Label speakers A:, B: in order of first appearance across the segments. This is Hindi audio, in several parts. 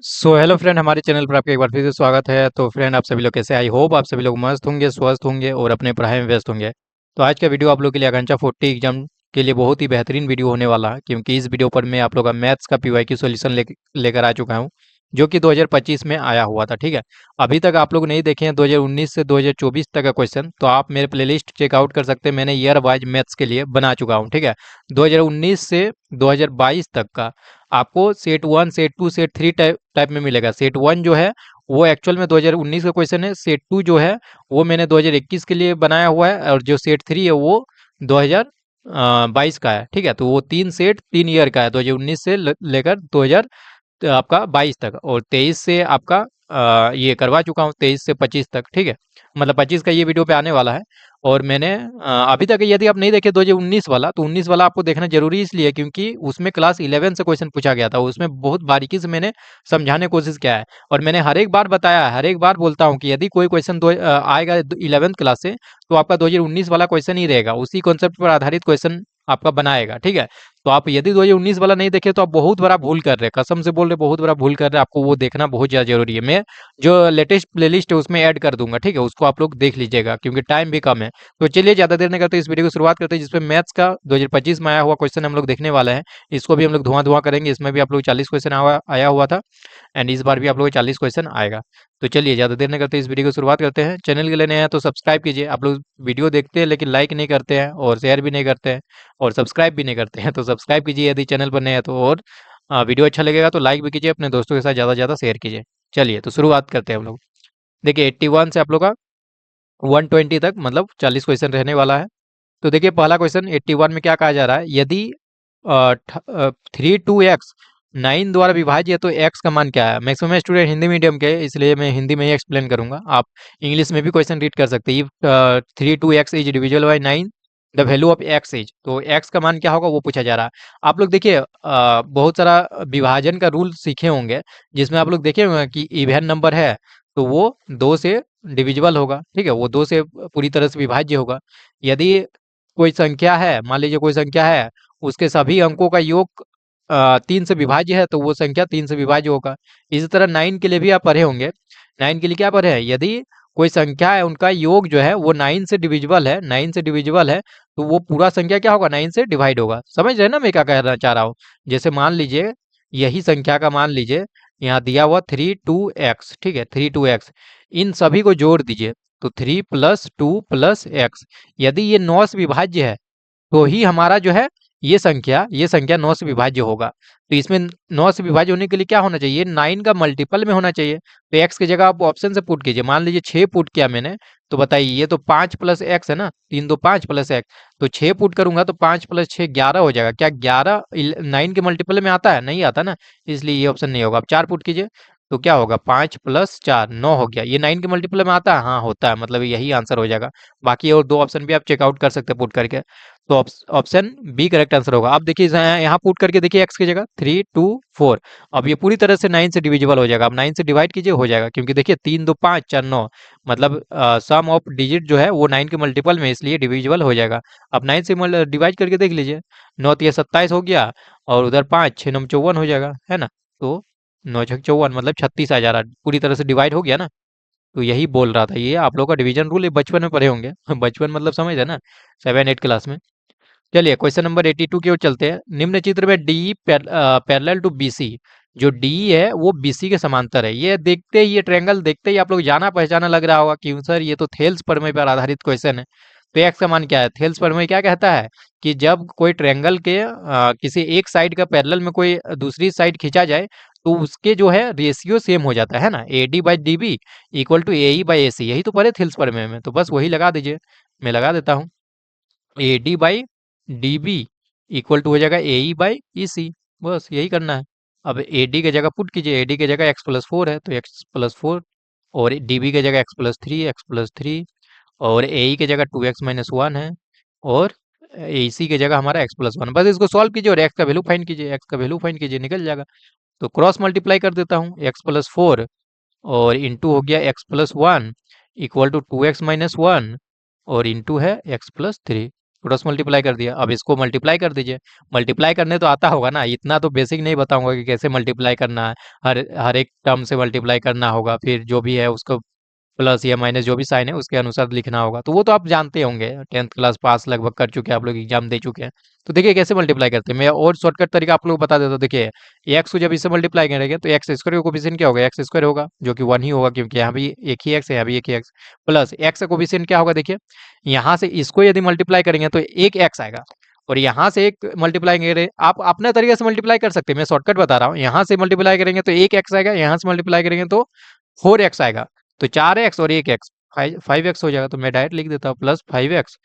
A: हेलो फ्रेंड, हमारे चैनल पर आपका एक बार फिर से स्वागत है। तो फ्रेंड, आप सभी लोग कैसे? आई होप आप सभी लोग मस्त होंगे, स्वस्थ होंगे और अपने पढ़ाई में व्यस्त होंगे। तो आज का वीडियो आप लोग के लिए आकांक्षा 40 एग्जाम के लिए बहुत ही बेहतरीन वीडियो होने वाला है, क्योंकि इस वीडियो पर मैं आप लोग का मैथ्स का पीवाईक्यू सॉल्यूशन लेकर आ चुका हूँ, जो कि 2025 में आया हुआ था। ठीक है, अभी तक आप लोग नहीं देखे हैं 2019 से 2024 तक का क्वेश्चन, तो आप मेरे प्लेलिस्ट चेकआउट कर सकते हैं। मैंने ईयर वाइज मैथ्स के लिए बना चुका हूँ। ठीक है, 2019 से 2022 तक का आपको set one, set two, set three type type में मिलेगा। सेट वन जो है वो एक्चुअल में 2019 का क्वेश्चन है। सेट टू जो है वो मैंने 2021 के लिए बनाया हुआ है, और जो सेट थ्री है वो 2022 का है। ठीक है, तो वो तीन सेट 3 ईयर का है, 2019 से लेकर 2000 आपका 22 तक, और 23 से आपका ये करवा चुका हूँ, 23 से 25 तक। ठीक है, मतलब 25 का ये वीडियो पे आने वाला है। और मैंने अभी तक यदि आप नहीं देखे 2019 वाला, तो 19 वाला आपको देखना जरूरी इसलिए क्योंकि उसमें क्लास 11 से क्वेश्चन पूछा गया था। उसमें बहुत बारीकी से मैंने समझाने की कोशिश किया है, और मैंने हर एक बार बताया है, हर एक बार बोलता हूँ कि यदि कोई क्वेश्चन आएगा 11th क्लास से, तो आपका 2019 वाला क्वेश्चन ही रहेगा, उसी कॉन्सेप्ट पर आधारित क्वेश्चन आपका बनाएगा। ठीक है, तो आप यदि 2019 वाला नहीं देखे तो आप बहुत बड़ा भूल कर रहे हैं, कसम से बोल रहे, बहुत बड़ा भूल कर रहे हैं। आपको वो देखना बहुत ज़्यादा जरूरी है। मैं जो लेटेस्ट प्लेलिस्ट है उसमें ऐड कर दूंगा। ठीक है, उसको आप लोग देख लीजिएगा, क्योंकि टाइम भी कम है। तो चलिए ज़्यादा देर नहीं करते, इस वीडियो की शुरुआत करते हैं, जिसमें मैथ्स का 2025 में आया हुआ क्वेश्चन हम लोग देखने वाले हैं। इसको भी हम लोग धुआं धुआं करेंगे। इसमें भी आप लोग 40 क्वेश्चन आया हुआ था, एंड इस बार भी आप लोग को 40 क्वेश्चन आएगा। तो चलिए ज़्यादा देर नहीं करते, इस वीडियो की शुरुआत करते हैं। चैनल के लिए नए हैं तो सब्सक्राइब कीजिए। आप लोग वीडियो देखते हैं लेकिन लाइक नहीं करते हैं, और शेयर भी नहीं करते हैं, और सब्सक्राइब भी नहीं करते हैं, तो सब्सक्राइब कीजिए यदि चैनल पर नए हैं तो। और वीडियो अच्छा लगेगा तो लाइक भी कीजिए, अपने दोस्तों के साथ ज़्यादा से ज़्यादा शेयर कीजिए। चलिए तो शुरुआत करते हैं हम लोग। देखिए 81 से आप लोग का 120 तक, मतलब 40 क्वेश्चन रहने वाला है। तो देखिए पहला क्वेश्चन 81 में क्या कहा जा रहा है, यदि 3 2x 9 द्वारा विभाज्य है तो x का मान क्या है। मैक्सिमम स्टूडेंट हिंदी मीडियम के, इसलिए मैं हिंदी में ही एक्सप्लेन करूंगा। आप इंग्लिश में भी क्वेश्चन रीड कर सकते हैं। If 3 2x is divisible by 9, the value of x is, तो x का मान क्या होगा वो पूछा जा रहा है। आप लोग देखिए बहुत सारा विभाजन का रूल सीखे होंगे, जिसमें आप लोग देखे होंगे कि इवन नंबर है तो वो 2 से डिविजिबल होगा। ठीक है, वो 2 से पूरी तरह से विभाज्य होगा। यदि कोई संख्या है, मान लीजिए कोई संख्या है, उसके सभी अंकों का योग 3 से विभाज्य है, तो वो संख्या 3 से विभाज्य होगा। इसी तरह 9 के लिए भी आप पढ़े होंगे। 9 के लिए क्या पढ़े हैं, यदि कोई संख्या है उनका योग जो है वो 9 से डिविजिबल है, 9 से डिविजिबल है, तो वो पूरा संख्या क्या होगा, 9 से डिवाइड होगा। समझ रहे हैं ना मैं क्या कहना चाह रहा हूँ। जैसे मान लीजिए यही संख्या का मान लीजिए यहाँ दिया हुआ 3 2x। ठीक है, 3 2x, इन सभी को जोड़ दीजिए, तो 3 + 2 + x। यदि ये 9 से विभाज्य है तो ही हमारा जो है ये संख्या 9 से विभाज्य होगा। तो इसमें 9 से विभाज्य होने के लिए क्या होना चाहिए, 9 का मल्टीपल में होना चाहिए। तो x की जगह आप ऑप्शन से पुट कीजिए। मान लीजिए 6 पुट किया मैंने, तो बताइए ये तो 5 + x है ना, 3 2 5 + x, तो 6 पुट करूंगा तो 5 + 6 11 हो जाएगा। क्या 11 9 के मल्टीपल में आता है? नहीं आता ना, इसलिए ये ऑप्शन नहीं होगा। आप 4 पुट कीजिए तो क्या होगा, 5 + 4 9 हो गया। ये 9 के मल्टीपल में आता है, हाँ होता है, मतलब यही आंसर हो जाएगा। बाकी और दो ऑप्शन भी आप चेकआउट कर सकते हैं पुट करके। तो ऑप्शन बी करेक्ट आंसर होगा। अब देखिए यहाँ पुट करके देखिए x की जगह 3 2 4। अब ये पूरी तरह से 9 से डिविजिबल हो जाएगा। अब 9 से डिवाइड कीजिए, हो जाएगा, क्योंकि देखिए 3 2 5 4 9, मतलब सम ऑफ डिजिट जो है वो 9 के मल्टीपल में, इसलिए डिविजिबल हो जाएगा। अब 9 से डिवाइड करके देख लीजिए, 9 3 27 हो गया, और उधर 5 6 9 54 हो जाएगा, है ना। तो 9 6 54 मतलब 36 आ जा रहा है, पूरी तरह से डिवाइड हो गया ना। तो यही बोल रहा था, ये आप लोग का डिवीजन रूल बचपन में पढ़े होंगे। बचपन मतलब समझ है ना, 7 8 क्लास में। चलिए क्वेश्चन नंबर 82 की ओर चलते हैं। निम्न चित्र में डी पैरेलल टू बीसी, जो डी है वो बीसी के समांतर है। ये देखते ही, ये ट्रायंगल देखते ही आप लोग जाना पहचाना लग रहा होगा कि सर ये तो थेल्स प्रमेय पर आधारित क्वेश्चन है। तो एक्स का मान क्या है, थेल्स प्रमेय क्या कहता है कि जब कोई ट्रायंगल के किसी एक साइड का पैरेलल में कोई दूसरी साइड खींचा जाए, तो उसके जो है रेशियो सेम हो जाता है ना, A D by D B equal to A E by A C. यही तो पढ़े थेल्स प्रमेय में, तो बस वही लगा दीजिए। मैं लगा देता हूँ, A D by D B equal to हो जाएगा ए ई बाई ई सी। बस यही करना है। अब ए डी की जगह पुट कीजिए, ए डी की जगह x + 4 है तो x + 4, और डी बी की जगह x + 3 और ए ई की जगह 2x - 1 है, और ए सी की जगह हमारा x + 1। बस इसको सॉल्व कीजिए और x का वैल्यू फाइंड कीजिए, x का वैल्यू फाइंड कीजिए, निकल जाएगा। तो क्रॉस मल्टीप्लाई कर देता हूँ, x + 4 और इंटू हो गया x + 1 इक्वल टू 2x - 1, और इंटू है x + 3। क्रॉस मल्टीप्लाई कर दिया। अब इसको मल्टीप्लाई कर दीजिए। मल्टीप्लाई करने तो आता होगा ना, इतना तो बेसिक नहीं बताऊंगा कि कैसे मल्टीप्लाई करना है। हर हर एक टर्म से मल्टीप्लाई करना होगा, फिर जो भी है उसको प्लस या माइनस जो भी साइन है उसके अनुसार लिखना होगा, तो वो तो आप जानते होंगे, 10th क्लास पास लगभग कर चुके हैं आप लोग, एग्जाम दे चुके हैं। तो देखिए कैसे मल्टीप्लाई करते हैं, मैं और शॉर्टकट तरीका आप लोग बता देता हूँ। देखिए एक्स को जब इससे मल्टीप्लाई करेंगे तो एक्स स्क्वायर का कोफिशिएंट क्या होगा, एक्स स्क्वायर होगा, जो कि 1 ही होगा, क्योंकि यहाँ भी एक ही एक्स है, यहाँ भी एक ही एक्स। प्लस एक्स का कोफिशिएंट क्या होगा, देखिए यहाँ से इसको यदि मल्टीप्लाई करेंगे तो एक एक्स आएगा, और यहाँ से एक मल्टीप्लाई करें, आप अपने तरीके से मल्टीप्लाई कर सकते हैं, मैं शॉर्टकट बता रहा हूँ। यहाँ से मल्टीप्लाई करेंगे तो एक एक्स आएगा, यहाँ से मल्टीप्लाई करेंगे तो 4x आएगा, तो 4x और 1x 5x हो जाएगा। तो मैं डायरेक्ट लिख देता हूँ प्लस 5x,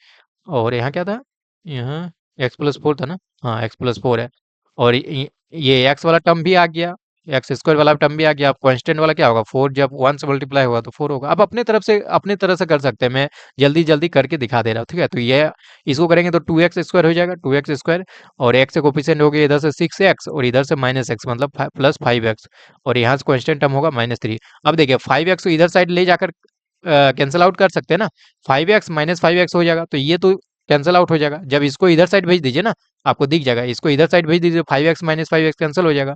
A: और यहाँ क्या था, यहाँ x+4 था ना, हाँ x+4 है। और ये x वाला टर्म भी आ गया, एक्स स्क्वायर वाला टर्म भी आ गया। अब कांस्टेंट वाला क्या होगा, 4 जब 1 से मल्टीप्लाई होगा तो 4 होगा। अब अपने तरफ से अपने तरह से कर सकते हैं, मैं जल्दी जल्दी करके दिखा दे रहा हूँ, ठीक है। तो ये इसको करेंगे तो 2x स्क्वायर हो जाएगा, 2x स्क्वायर, और x से कोफिशिएंट हो गया इधर से 6x और इधर से -x, मतलब प्लस 5x, और यहाँ से कांस्टेंट टर्म होगा -3। अब देखिए 5x को इधर साइड ले जाकर कैंसिल आउट कर सकते हैं ना, 5x -5x हो जाएगा, तो ये तो कैंसिल आउट हो जाएगा। जब इसको इधर साइड भेज दीजिए ना, आपको दिख जाएगा, इसको इधर साइड भेज दीजिए, 5x -5x कैंसिल हो जाएगा।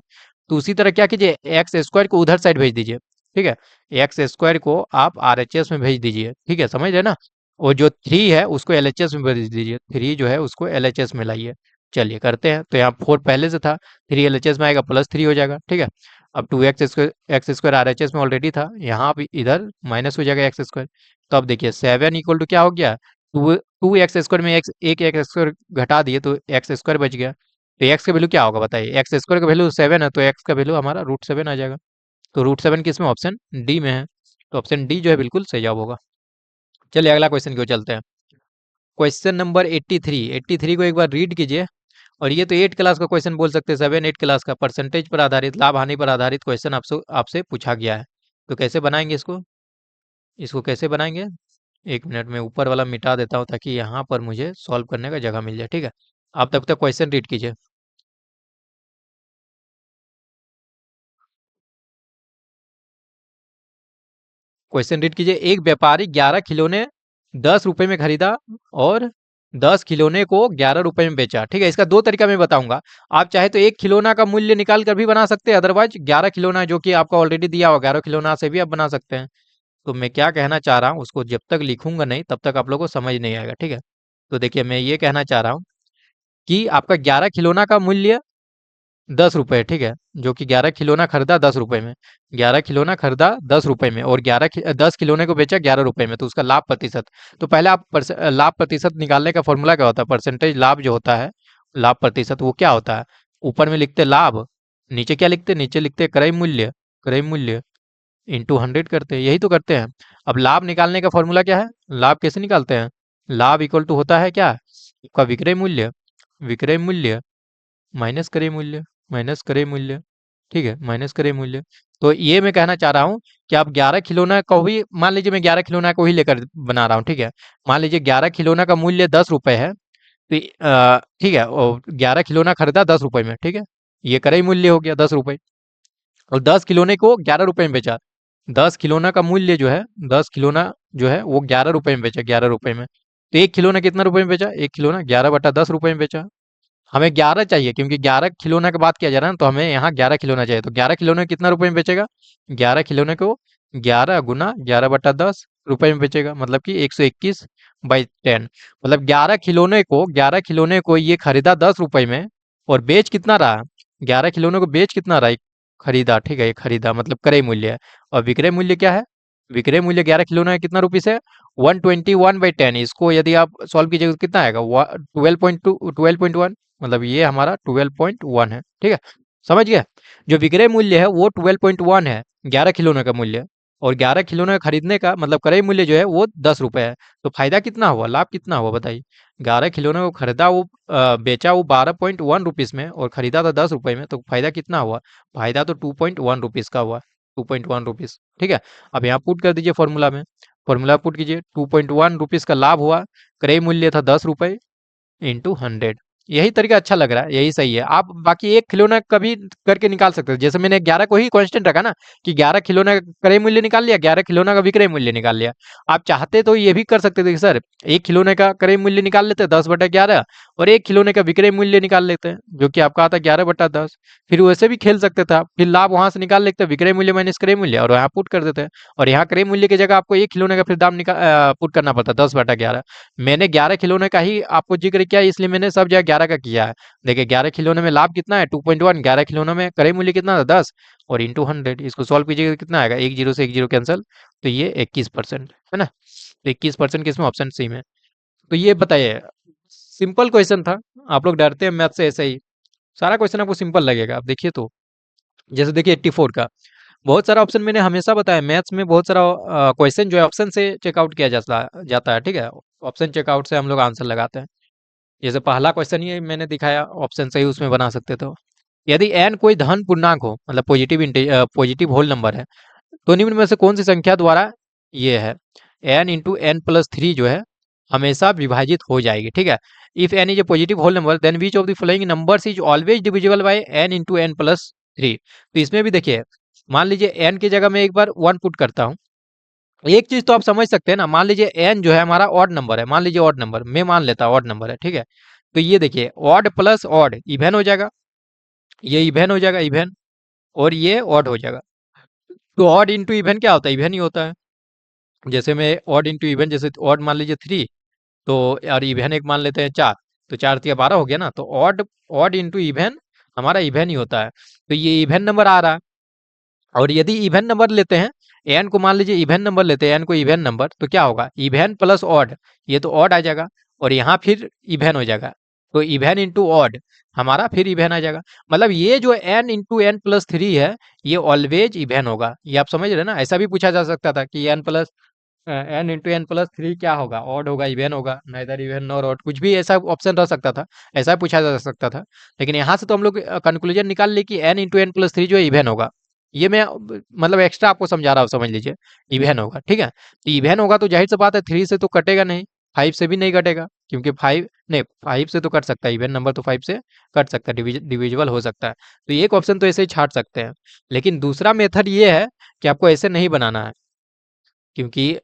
A: तो उसी तरह क्या कीजिए, एक्स स्क्वायर को उधर साइड भेज दीजिए, ठीक है। एक्स स्क्वायर को आप आरएचएस में भेज दीजिए, ठीक है, समझ रहे ना। और जो 3 है उसको एलएचएस में भेज दीजिए, 3 जो है उसको एलएचएस में लाइए। चलिए करते हैं, तो यहाँ 4 पहले से था, 3 एलएचएस में आएगा, +3 हो जाएगा, ठीक है। अब 2x स्क्वायर आरएचएस में ऑलरेडी था, यहाँ भी इधर माइनस हो जाएगा एक्स स्क्वायर। तो अब देखिए 7 इक्वल टू क्या हो गया, टू एक्स स्क्वायर में एक एक्स स्क्वायर घटा दिए तो एक्स स्क्वायर बच गया। तो एक्स का वैल्यू क्या होगा बताइए, एक्स स्क्वायर का वैल्यू 7 है, तो एक्स का वैल्यू हमारा √7 आ जाएगा। तो √7 किस में, ऑप्शन डी में है। तो ऑप्शन डी जो है बिल्कुल सही जवाब होगा। चलिए अगला क्वेश्चन की ओर चलते हैं। क्वेश्चन नंबर 83, 83 को एक बार रीड कीजिए। और ये तो 8 क्लास का क्वेश्चन बोल सकते हैं, 7 8 क्लास का, परसेंटेज पर आधारित, लाभ हानि पर आधारित क्वेश्चन आपसे आपसे पूछा गया है। तो कैसे बनाएंगे इसको, इसको कैसे बनाएंगे, एक मिनट में ऊपर वाला मिटा देता हूँ ताकि यहाँ पर मुझे सॉल्व करने का जगह मिल जाए, ठीक है। आप तब तक क्वेश्चन रीड कीजिए। क्वेश्चन रीड कीजिए, एक व्यापारी 11 खिलौने 10 रुपए में खरीदा और 10 खिलौने को 11 रुपए में बेचा, ठीक है। इसका दो तरीका मैं बताऊंगा। आप चाहे तो एक खिलौना का मूल्य निकाल कर भी बना सकते हैं, अदरवाइज 11 खिलौना जो कि आपका ऑलरेडी दिया हुआ 11 खिलौना से भी आप बना सकते हैं। तो मैं क्या कहना चाह रहा हूँ उसको जब तक लिखूंगा नहीं तब तक आप लोगों को समझ नहीं आएगा, ठीक है। तो देखिए मैं ये कहना चाह रहा हूँ कि आपका 11 खिलौना का मूल्य 10 रुपए, ठीक है, जो कि 11 खिलौना खरीदा 10 रुपए में, 11 खिलौना खरीदा 10 रुपए में, और 10 खिलौने को बेचा 11 रुपए में, तो उसका लाभ प्रतिशत। तो पहले आप लाभ प्रतिशत निकालने का फॉर्मूला क्या होता है, परसेंटेज लाभ जो होता है, लाभ प्रतिशत, वो क्या होता है, ऊपर में लिखते लाभ, नीचे क्या लिखते, नीचे लिखते क्रय मूल्य, क्रय मूल्य इंटू 100 करते हैं, यही तो करते हैं। अब लाभ निकालने का फॉर्मूला क्या है, लाभ कैसे निकालते हैं, लाभ इक्वल टू होता है क्या, आपका विक्रय मूल्य, विक्रय मूल्य माइनस करे मूल्य, माइनस करे मूल्य, ठीक है, माइनस करे मूल्य। तो ये मैं कहना चाह रहा हूँ कि आप 11 खिलौना को भी, मान लीजिए मैं 11 खिलौना को ही लेकर बना रहा हूँ, ठीक है। मान लीजिए 11 खिलौना का मूल्य 10 रुपए है, तो ठीक है, और 11 खिलौना खरीदा 10 रुपए में, ठीक है, ये क्रय मूल्य हो गया 10 रुपए, और 10 खिलौने को 11 रुपए में बेचा। 10 खिलौना का मूल्य जो है, 10 खिलौना जो है वो 11 रुपए में बेचा, 11 रुपए में। तो एक खिलौना कितना रुपए में बेचा, एक खिलौना 11/10 रुपए में बेचा। हमें 11 चाहिए क्योंकि 11 खिलौना की बात किया जा रहा है ना, तो हमें यहाँ 11 खिलौना चाहिए। तो 11 खिलौने कितना रुपए में बेचेगा, 11 खिलौने को 11 गुना 11/10 रुपए में बेचेगा, मतलब कि 121/10। मतलब 11 खिलौने को ये खरीदा 10 रुपए में, और बेच कितना रहा, 11 खिलौने को बेच कितना रहा, खरीदा, ठीक है, ये खरीदा मतलब क्रय मूल्य है। और विक्रय मूल्य क्या है, विक्रय मूल्य 11 खिलौना है कितना रुपीस है, 121/10। इसको यदि आप सॉल्व कीजिएगा तो कितना आएगा, 12.1, मतलब ये हमारा 12.1 है, ठीक है, समझ गया। जो विक्रय मूल्य है वो 12.1 है, 11 खिलौने का मूल्य, और 11 खिलौने खरीदने का मतलब क्रय मूल्य जो है वो 10 रुपए है। तो फायदा कितना हुआ, लाभ कितना हुआ बताइए, 11 खिलौने को खरीदा वो बेचा वो 12.1 रुपीज में, और खरीदा था 10 रुपए में, तो फायदा कितना हुआ, फायदा तो 2.1 रुपीज का हुआ, 2.1 रुपीज, ठीक है। अब यहाँ पुट कर दीजिए फॉर्मूला में, फॉर्मूला पुट कीजिए, 2.1 रुपीज का लाभ हुआ, क्रय मूल्य था 10 रुपए इंटू 100, यही तरीका अच्छा लग रहा है, यही सही है। आप बाकी एक खिलौना कभी करके निकाल सकते हो। जैसे मैंने 11 को ही कांस्टेंट रखा ना, कि 11 खिलौना का क्रय मूल्य निकाल लिया, 11 खिलौना का विक्रय मूल्य निकाल लिया। आप चाहते तो ये भी कर सकते थे कि सर एक खिलौने का क्रय मूल्य निकाल लेते हैं 10/11, और एक खिलौने का विक्रय मूल्य निकाल लेते हैं, जो कि आपका आता है 11/10। फिर वैसे भी खेल सकते थे आप, फिर लाभ वहां से निकाल लेते हैं, विक्रय मूल्य माइनस क्रय मूल्य, और यहाँ पुट कर देते हैं। और यहाँ क्रय मूल्य की जगह आपको एक खिलौने का फिर दाम निकाल पुट करना पड़ता है 10/11। मैंने 11 खिलौने का ही आपको जिक्र किया, इसलिए मैंने सब जगह 11 का किया है। देखिए 11 खिलौने में लाभ कितना है 2.1, 11 खिलौनों में क्रय मूल्य कितना था 10, और इंटू 100। इसको सॉल्व कीजिएगा तो कितना आएगा, एक जीरो से एक जीरो कैंसिल, तो ये 21% है ना। तो 21% किसमें, ऑप्शन सी में। तो ये बताइए, सिंपल क्वेश्चन था। आप लोग डरते हैं मैथ से, ऐसे ही सारा क्वेश्चन आपको सिंपल लगेगा। आप देखिए तो, जैसे देखिए 84 का बहुत सारा ऑप्शन, मैंने हमेशा बताया मैथ्स में बहुत सारा क्वेश्चन जो है ऑप्शन से चेकआउट किया जाता है, ठीक है। ऑप्शन चेकआउट से हम लोग आंसर लगाते हैं। जैसे पहला क्वेश्चन ये मैंने दिखाया, ऑप्शन सही उसमें बना सकते थे। यदि n कोई धन पूर्णांक हो, मतलब पॉजिटिव होल नंबर है, तो निम्न में से कौन सी संख्या द्वारा ये है n × n+3 जो है हमेशा विभाजित हो जाएगी, ठीक है। If n is a positive whole number then which of the following numbers is always divisible by n × n+3। तो इसमें भी देखिए, मान लीजिए n की जगह मैं एक बार 1 पुट करता हूँ। एक चीज तो आप समझ सकते हैं ना, मान लीजिए n जो है हमारा ऑड नंबर है, मान लीजिए ऑड नंबर, मैं मान लेता हूँ ऑड नंबर है, ठीक है। तो ये देखिए ऑड प्लस ऑड इवन हो जाएगा, ये इवन हो जाएगा इवन, और ये ऑड हो जाएगा। तो ऑड इंटू इवन क्या होता है, इवन ही होता है। जैसे मैं ऑड इंटू इवन, जैसे ऑड मान लीजिए 3, तो और इवन एक मान लेते हैं 4, तो 4 × 3 = 12 हो गया ना। तो ऑड ऑड इंटू इवन हमारा इवन ही होता है। तो ये इवन नंबर आ रहा है। और यदि इवन नंबर लेते हैं, एन को मान लीजिए इवन नंबर लेते हैं, एन को इवन नंबर, तो क्या होगा, इवन प्लस ऑड, ये तो ऑड आ जाएगा, और यहाँ फिर इवन हो जाएगा। तो इवन इंटू ऑड हमारा फिर इवन आ जाएगा। मतलब ये जो n × n+3 है, ये ऑलवेज इवन होगा। ये आप समझ रहे हैं ना। ऐसा भी पूछा जा सकता था कि n × n+3 क्या होगा, ऑड होगा इवन होगा, नाइदर इवन नॉर ऑड, कुछ भी ऐसा ऑप्शन रह सकता था, ऐसा पूछा जा सकता था। लेकिन यहाँ से तो हम लोग कंक्लूजन निकाल लिए कि n × n+3 जो है इवन होगा। ये मैं मतलब एक्स्ट्रा आपको समझा रहा हूँ, समझ लीजिए इवन होगा, ठीक है। तो इवन होगा तो जाहिर सी बात है 3 से तो कटेगा नहीं, 5 से भी नहीं कटेगा, क्योंकि 5 नहीं, 5 से तो कट सकता है, इवन नंबर तो 5 से कट सकता है, डिविजिबल हो सकता है। तो एक ऑप्शन तो ऐसे ही छाट सकते हैं। लेकिन दूसरा मेथड ये है कि आपको ऐसे नहीं बनाना है, क्योंकि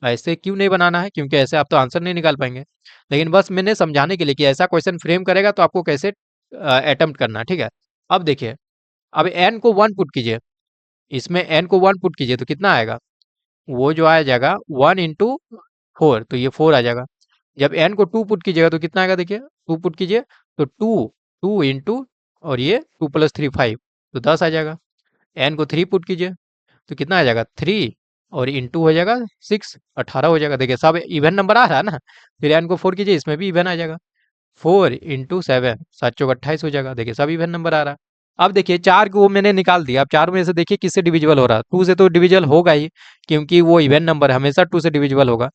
A: ऐसे क्यों नहीं बनाना है, क्योंकि ऐसे आप तो आंसर नहीं निकाल पाएंगे। लेकिन बस मैंने समझाने के लिए कि ऐसा क्वेश्चन फ्रेम करेगा तो आपको कैसे अटेम्प्ट करना है, ठीक है। अब देखिए, अब एन को 1 पुट कीजिए, इसमें n को 1 पुट कीजिए तो कितना आएगा, वो जो आ जाएगा 1 × 4, तो ये 4 आ जाएगा। जब n को 2 पुट कीजिएगा तो कितना आएगा, देखिए 2 पुट कीजिए तो 2 और ये 2 + 3 5, तो 10 आ जाएगा। n को 3 पुट कीजिए तो कितना आ जाएगा 3, और इंटू हो जाएगा 6, 18 हो जाएगा। देखिए सब इवन नंबर आ रहा है ना। फिर n को 4 कीजिए, इसमें भी इवन आ जाएगा, 4 × 7, 7 × 28 हो जाएगा। देखिए सब इवन नंबर आ रहा है। अब देखिए 4 को मैंने निकाल दिया, अब 4 में से देखिए किससे डिविजिबल हो रहा है, 2 से तो डिविजिबल होगा ही, क्योंकि वो इवन नंबर है, हमेशा 2 से डिविजिबल होगा।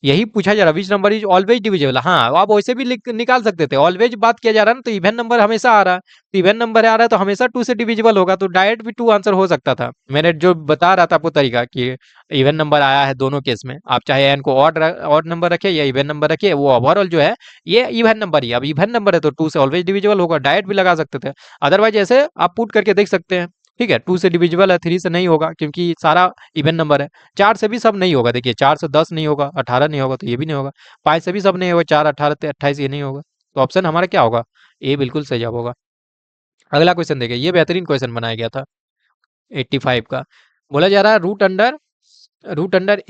A: यही पूछा जा रहा है, which number is always divisible. हाँ, आप वैसे भी निकाल सकते थे, ऑलवेज बात किया जा रहा है ना, तो इवन नंबर हमेशा आ रहा है, तो इवन नंबर आ रहा है तो हमेशा 2 से डिविजिबल होगा, तो डायरेक्ट भी 2 आंसर हो सकता था। मैंने जो बता रहा था आपको तरीका, कि इवन नंबर आया है दोनों केस में, आप चाहे एन को ऑड नंबर रखिए या इवन नंबर रखिए, वो ओवरऑल जो है ये इवन नंबर ही। अब इवन नंबर है तो 2 से ऑलवेज डिविजिबल होगा, डायरेक्ट भी लगा सकते थे। अदरवाइज ऐसे आप पुट करके देख सकते हैं, ठीक है। 2 से डिविजिबल है, 3 से नहीं होगा, क्योंकि सारा इवन नंबर है। 4 से भी सब नहीं होगा, देखिए 4 से 10 नहीं होगा, 18 नहीं होगा, तो ये भी नहीं होगा। 5 से भी सब नहीं होगा, 4, 18, 28 ये नहीं होगा। तो ऑप्शन हमारा क्या होगा, ए बिल्कुल सही जवाब होगा। अगला क्वेश्चन देखिए, ये बेहतरीन क्वेश्चन बनाया गया था 85 का। बोला जा रहा है रूट अंडर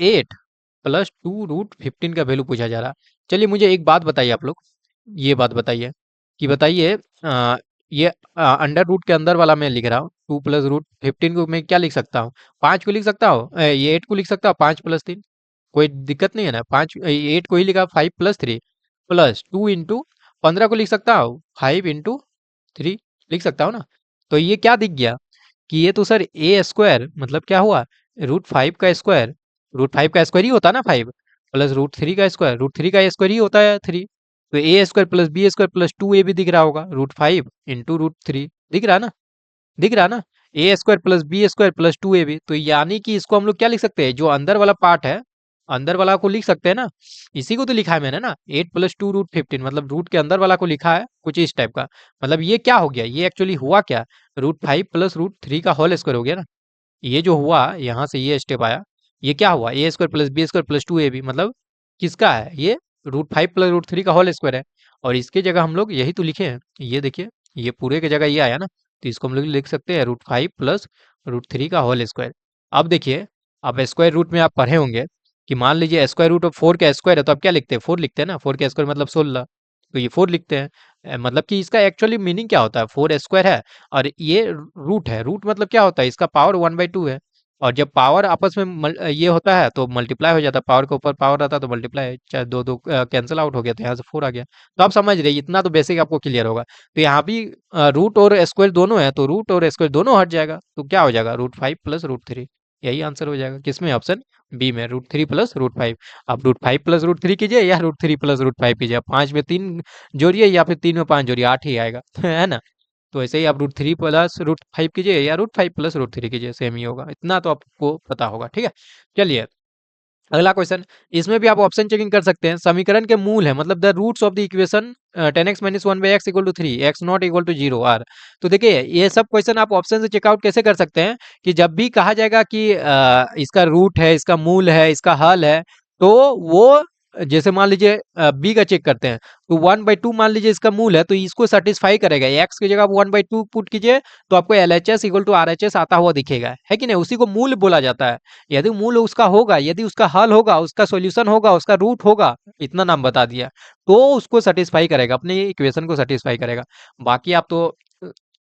A: 8 + 2√15 का वैल्यू पूछा जा रहा है। चलिए मुझे एक बात बताइए आप लोग, ये बात बताइए कि बताइए, ये अंडर रूट के अंदर वाला मैं लिख रहा हूँ, 2 + √15 को मैं क्या लिख सकता हूँ, 5 को लिख सकता हूँ, ये 8 को लिख सकता हूँ, 5 + 3, कोई दिक्कत नहीं है ना। 8 को ही लिखा, 5 + 3 प्लस 2 इंटू 15 को लिख सकता हूँ, 5 × 3 लिख सकता हूँ ना। तो ये क्या दिख गया कि ये तो सर ए स्क्वायर, मतलब क्या हुआ, √5 का स्क्वायर, √5 का स्क्वायर ही होता है ना 5, प्लस √3 का स्क्वायर, √3 का स्क्वायर ही होता है 3। तो A square plus B square plus 2a भी दिख रहा होगा, √5 इंटू √3 दिख रहा है ना, दिख रहा है ना। A square plus B square plus 2ab, तो यानी कि इसको हम लोग क्या लिख सकते हैं, जो अंदर वाला पार्ट है, अंदर वाला को लिख सकते हैं ना, इसी को तो लिखा है मैंने ना, 8 + 2 √15, मतलब रूट के अंदर वाला को लिखा है कुछ इस टाइप का। मतलब ये क्या हो गया, ये एक्चुअली हुआ क्या, √5 + √3 का होल स्क्वायर हो गया ना। ये जो हुआ यहाँ से ये स्टेप आया, ये क्या हुआ, a² + b² + 2ab, मतलब किसका है ये, √5 + √3 का होल स्क्वायर है। और इसके जगह हम लोग यही तो लिखे हैं, ये देखिए, ये पूरे की जगह ये आया ना, तो इसको हम लोग लिख सकते हैं √5 + √3 का होल स्क्वायर। अब देखिए, अब स्क्वायर रूट में आप पढ़े होंगे कि मान लीजिए स्क्वायर रूट ऑफ 4 का स्क्वायर है, तो आप क्या लिखते हैं, 4 लिखते हैं ना, 4 का स्क्वायर मतलब 16, तो ये 4 लिखते हैं। मतलब कि इसका एक्चुअली मीनिंग क्या होता है, 4 स्क्वायर है और ये रूट है, रूट मतलब क्या होता है, इसका पावर 1/2 है। और जब पावर आपस में ये होता है तो मल्टीप्लाई हो जाता है, पावर के ऊपर पावर रहता है तो मल्टीप्लाई, चाहे दो दो कैंसिल आउट हो गया, तो यहाँ से 4 आ गया। तो आप समझ रहे, इतना तो बेसिक आपको क्लियर होगा। तो यहाँ भी रूट और स्क्वायर दोनों है, तो रूट और स्क्वायर दोनों हट जाएगा, तो क्या हो जाएगा, √5 + √3, यही आंसर हो जाएगा। किसमें, ऑप्शन बी में, √3 + √5। आप √5 + √3 कीजिए या √3 + √5 कीजिए, आप 5 में 3 जोड़िए या फिर 3 में 5 जोड़िए, 8 ही आएगा है ना। तो ऐसे ही आप √3 + √5 कीजिए या √5 + √3 कीजिए, सेम ही होगा, इतना तो आपको पता होगा, ठीक है। चलिए अगला क्वेश्चन, इसमें भी आप ऑप्शन चेकिंग कर सकते हैं। समीकरण के मूल है, मतलब the roots of the equation 10x - 1/x = 3, x not = 0 आर। तो देखिए ये सब क्वेश्चन आप ऑप्शन से चेकआउट कैसे कर सकते हैं, कि जब भी कहा जाएगा कि इसका रूट है, इसका मूल है, इसका हल है, तो वो जैसे मान लीजिए बी का चेक करते हैं, तो 1/2 मान लीजिए इसका मूल है, तो इसको सेटिस्फाई करेगा, एक्स की जगह आप 1/2 पुट कीजिए, तो आपको LHS = RHS आता हुआ दिखेगा, है कि नहीं, उसी को मूल बोला जाता है। यदि मूल उसका होगा, यदि उसका हल होगा, उसका सॉल्यूशन होगा, उसका रूट होगा, इतना नाम बता दिया, तो उसको सेटिस्फाई करेगा, अपने इक्वेशन को सेटिस्फाई करेगा। बाकी आप तो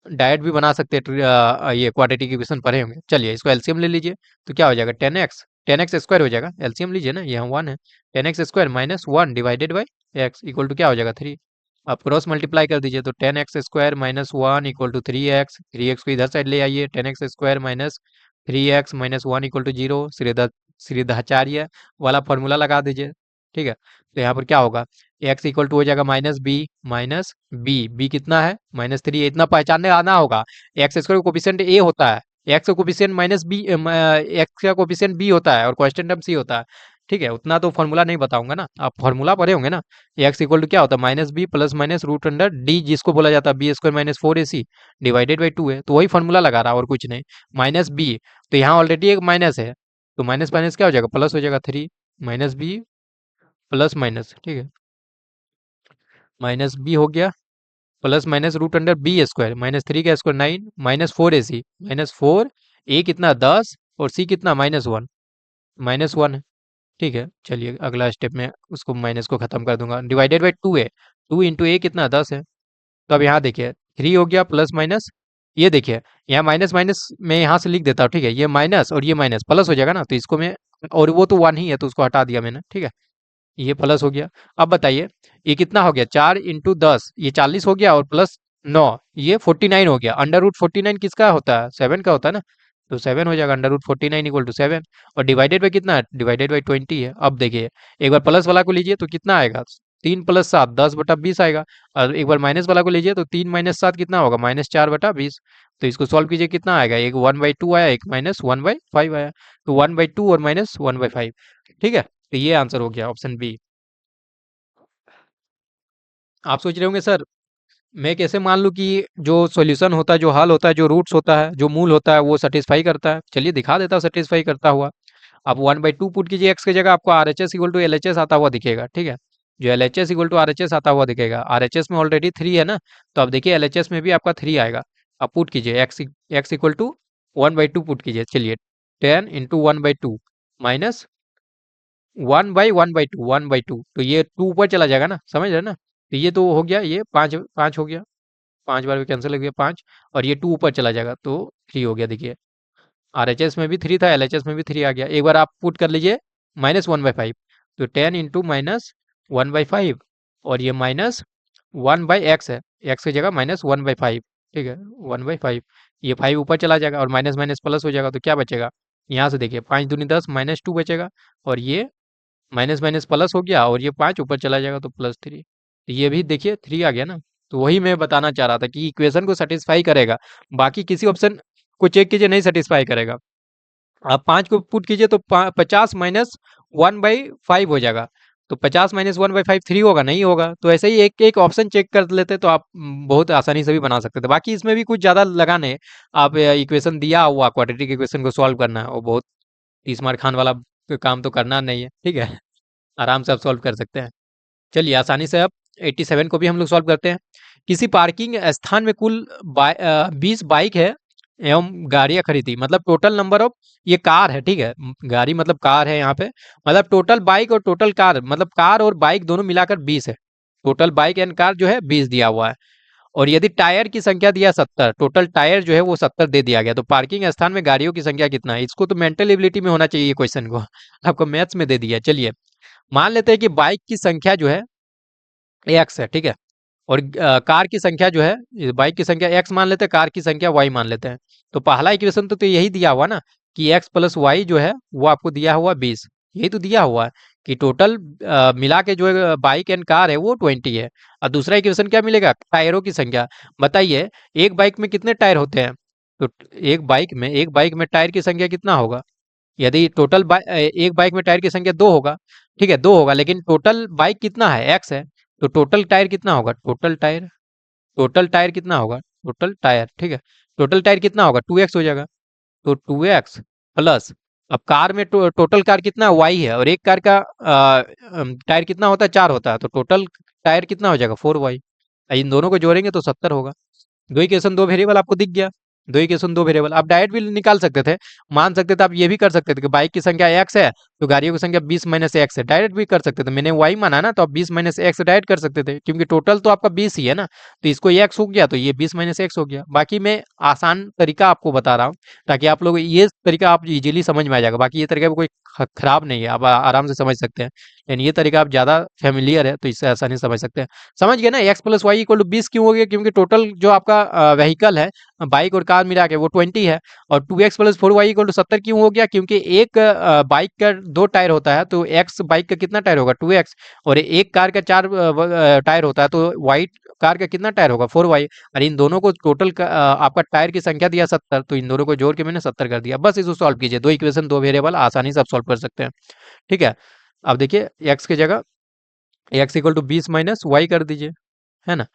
A: डायरेक्ट भी बना सकते हैं, ये क्वाड्रेटिक इक्वेशन पढ़े होंगे। चलिए इसको एलसीएम ले लीजिए, तो क्या हो जाएगा, 10x स्क्वायर हो जाएगा, एलसीएम लीजिए ना, यहाँ 1 है, 10x square - 1 divided by x equal to क्या हो जाएगा, 3। आप क्रॉस मल्टीप्लाई कर दीजिए, तो 10x square - 1 equal to 3x, 3x को इधर साइड ले आइए, 10x square - 3x - 1 equal to 0, श्रीधाचार्य वाला फॉर्मूला लगा दीजिए, ठीक है। तो यहाँ पर क्या होगा, x इक्वल टू हो जाएगा -b, b कितना है, -3, इतना पहचानने आना होगा। एक्स स्क्वायर का कोफिशिएंट a होता है, एक्स का कोफिशिएंट -b, एक्स का कोफिशिएंट b होता है और कांस्टेंट टर्म c होता है, ठीक है। उतना तो फॉर्मूला नहीं बताऊंगा ना, आप फॉर्मूला पढ़े होंगे ना। एक्स इक्वल टू क्या होता है, -b + √d, जिसको बोला जाता है b² - 4ac डिवाइडेड बाई 2 है, तो वही फॉर्मूला लगा रहा और कुछ नहीं, -b, तो यहाँ ऑलरेडी एक माइनस है, तो माइनस माइनस क्या हो जाएगा, प्लस हो जाएगा, 3 -b प्लस माइनस, ठीक है, -b हो गया, प्लस माइनस √b² -3 का स्क्वायर 9 -4ac -4, a कितना 10 और c कितना -1, -1 है, ठीक है। चलिए अगला स्टेप में उसको माइनस को खत्म कर दूंगा, डिवाइडेड बाई 2 है, 2 इंटू a कितना 10 है। तो अब यहाँ देखिए 3 हो गया, प्लस माइनस, ये देखिए यहाँ माइनस माइनस मैं यहाँ से लिख देता हूँ, ठीक है, ये माइनस और ये माइनस प्लस हो जाएगा ना, तो इसको मैं, और वो तो 1 ही है तो उसको हटा दिया मैंने, ठीक है, ये प्लस हो गया। अब बताइए ये कितना हो गया, 4 इंटू 10 ये 40 हो गया, और प्लस 9 ये 49 हो गया। √49 किसका होता है, 7 का होता है ना, तो 7 हो जाएगा, √49 = 7, और डिवाइडेड बाई कितना है, डिवाइडेड बाई 20 है। अब देखिए एक बार प्लस वाला को लीजिए तो कितना आएगा, 3 + 7 10/20 आएगा, और एक बार माइनस वाला को लीजिए तो 3 - 7 कितना होगा, -4/20। तो इसको सॉल्व कीजिए, कितना आएगा, एक 1/2 आया, एक -1/5 आया, तो 1/2 और -1/5, ठीक है। तो ये आंसर हो गया ऑप्शन बी। आप सोच रहे होंगे सर मैं कैसे मान लूँ कि जो सॉल्यूशन होता है, जो हल होता है, जो रूट्स होता है, जो मूल होता है, वो सेटिस्फाई करता है। चलिए दिखा देता हूँ सेटिस्फाई करता हुआ। आप 1/2 पुट कीजिए एक्स की जगह, आपको RHS = LHS आता हुआ दिखेगा, ठीक है। जो LHS = RHS आता हुआ दिखेगा, RHS में ऑलरेडी 3 है ना, तो अब देखिए LHS में भी आपका 3 आएगा। आप पुट कीजिए एक्स इक्वल टू 1/2 पुट कीजिए, चलिए 10 इंटू 1/2 माइनस 1/1/2 तो ये 2 ऊपर चला जाएगा ना, समझ रहे हैं ना। तो ये तो हो गया, ये 5 5 हो गया, 5 बार भी कैंसिल हो गया 5, और ये 2 ऊपर चला जाएगा तो 3 हो गया। देखिए RHS में भी 3 था, LHS में भी 3 आ गया। एक बार आप पुट कर लीजिए -1/5, तो 10 इंटू -1/5, और ये -1/x है, x की जगह -1/5, ठीक है, 1/5, ये 5 ऊपर चला जाएगा और माइनस माइनस प्लस हो जाएगा, तो क्या बचेगा, यहाँ से देखिए 5 दूनी 10 -2 बचेगा, और ये माइनस माइनस प्लस हो गया, और ये 5 ऊपर चला जाएगा तो +3, तो ये भी देखिए 3 आ गया ना। तो वही मैं बताना चाह रहा था कि इक्वेशन को सेटिस्फाई करेगा, बाकी किसी ऑप्शन को चेक कीजिए नहीं सेटिस्फाई करेगा। आप 5 को पुट कीजिए तो 50 माइनस 1/5 हो जाएगा। तो 50 माइनस 1/5 3 होगा, नहीं होगा। तो ऐसे ही एक एक ऑप्शन चेक कर लेते तो आप बहुत आसानी से भी बना सकते थे। बाकी इसमें भी कुछ ज़्यादा लगाने हैं। आप इक्वेशन दिया हुआ क्वाड्रेटिक इक्वेशन को सॉल्व करना है, वो बहुत 30 मार खान वाला काम तो करना नहीं है, ठीक है। आराम से आप सॉल्व कर सकते हैं। चलिए आसानी से अब 87 को भी हम लोग सॉल्व करते हैं। किसी पार्किंग स्थान में कुल 20 बाइक है एवं गाड़ियां खरीदी, मतलब टोटल नंबर ऑफ, ये कार है, ठीक है। गाड़ी मतलब कार है यहाँ पे, मतलब टोटल बाइक और टोटल कार, मतलब कार और बाइक दोनों मिलाकर 20 है। टोटल बाइक एंड कार जो है 20 दिया हुआ है। और यदि टायर की संख्या दिया 70, टोटल टायर जो है वो 70 दे दिया गया, तो पार्किंग स्थान में गाड़ियों की संख्या कितना है? इसको तो मेंटल एबिलिटी में होना चाहिए क्वेश्चन को, आपको मैथ्स में दे दिया। चलिए मान लेते हैं कि बाइक की संख्या जो है एक्स है, ठीक है। और कार की संख्या जो है, बाइक की संख्या एक्स मान लेते हैं, कार की संख्या वाई मान लेते हैं। तो पहला इक्वेशन तो यही दिया हुआ ना कि एक्स प्लस वाई जो है वो आपको दिया हुआ 20, यही तो दिया हुआ है कि टोटल मिला के जो है बाइक एंड कार है वो 20 है। और दूसरा इक्वेशन क्या मिलेगा? टायरों की संख्या। बताइए एक बाइक में कितने टायर होते हैं? तो एक बाइक में टायर की संख्या कितना होगा? यदि टोटल एक बाइक में टायर की संख्या 2 होगा, ठीक है, 2 होगा, लेकिन टोटल बाइक कितना है? एक्स है। तो टोटल टायर कितना होगा? टोटल टायर कितना होगा? टोटल टायर, ठीक है, टोटल टायर कितना होगा? 2x हो जाएगा। तो 2x प्लस, अब कार में टोटल कार कितना? y है, और एक कार का टायर कितना होता है? 4 होता है, तो टोटल टायर कितना हो जाएगा? 4y। इन दोनों को जोड़ेंगे तो 70 होगा। दो इक्वेशन दो वेरिएबल आपको दिख गया। दो इक्वेशन दो वेरिएबल आप डायरेक्ट भी निकाल सकते थे, मान सकते थे, आप ये भी कर सकते थे कि बाइक की संख्या एक्स है तो गाड़ियों की संख्या 20 माइनस एक्स है, डायरेक्ट भी कर सकते थे। मैंने वाई माना ना, तो आप 20 माइनस एक्स डायरेक्ट कर सकते थे, क्योंकि टोटल तो आपका 20 ही है ना। तो इसको एक्स हो गया तो ये 20 माइनस एक्स हो गया। बाकी मैं आसान तरीका आपको बता रहा हूँ ताकि आप लोग ये तरीका आप इजीली समझ में आ जाएगा। बाकी ये तरीका कोई खराब नहीं है, आप आराम से समझ सकते हैं। लेकिन ये तरीका आप ज्यादा फेमिलियर है तो इससे आसानी से समझ सकते हैं। समझ गए ना? X plus y equal to 20 क्यों हो गया? क्योंकि टोटल जो आपका व्हीकल है, बाइक और कार मिला के, वो 20 है। और 2x plus 4y equal to 70 क्यों हो गया? क्योंकि एक बाइक का 2 टायर होता है, तो एक्स बाइक का कितना टायर होगा? 2x। और एक कार का 4 टायर होता है, तो वाई कार का कितना टायर होगा? 4y। और इन दोनों को टोटल आपका टायर की संख्या दिया 70, तो इन दोनों को जोड़ के मैंने 70 कर दिया। बस इसको सॉल्व कीजिए, दो इक्वेशन दो वेरिएबल, आसानी से आप सॉल्व कर सकते हैं, ठीक है। अब देखिए एक्स की जगह x equal to 20 minus y कर दीजिए, है ना।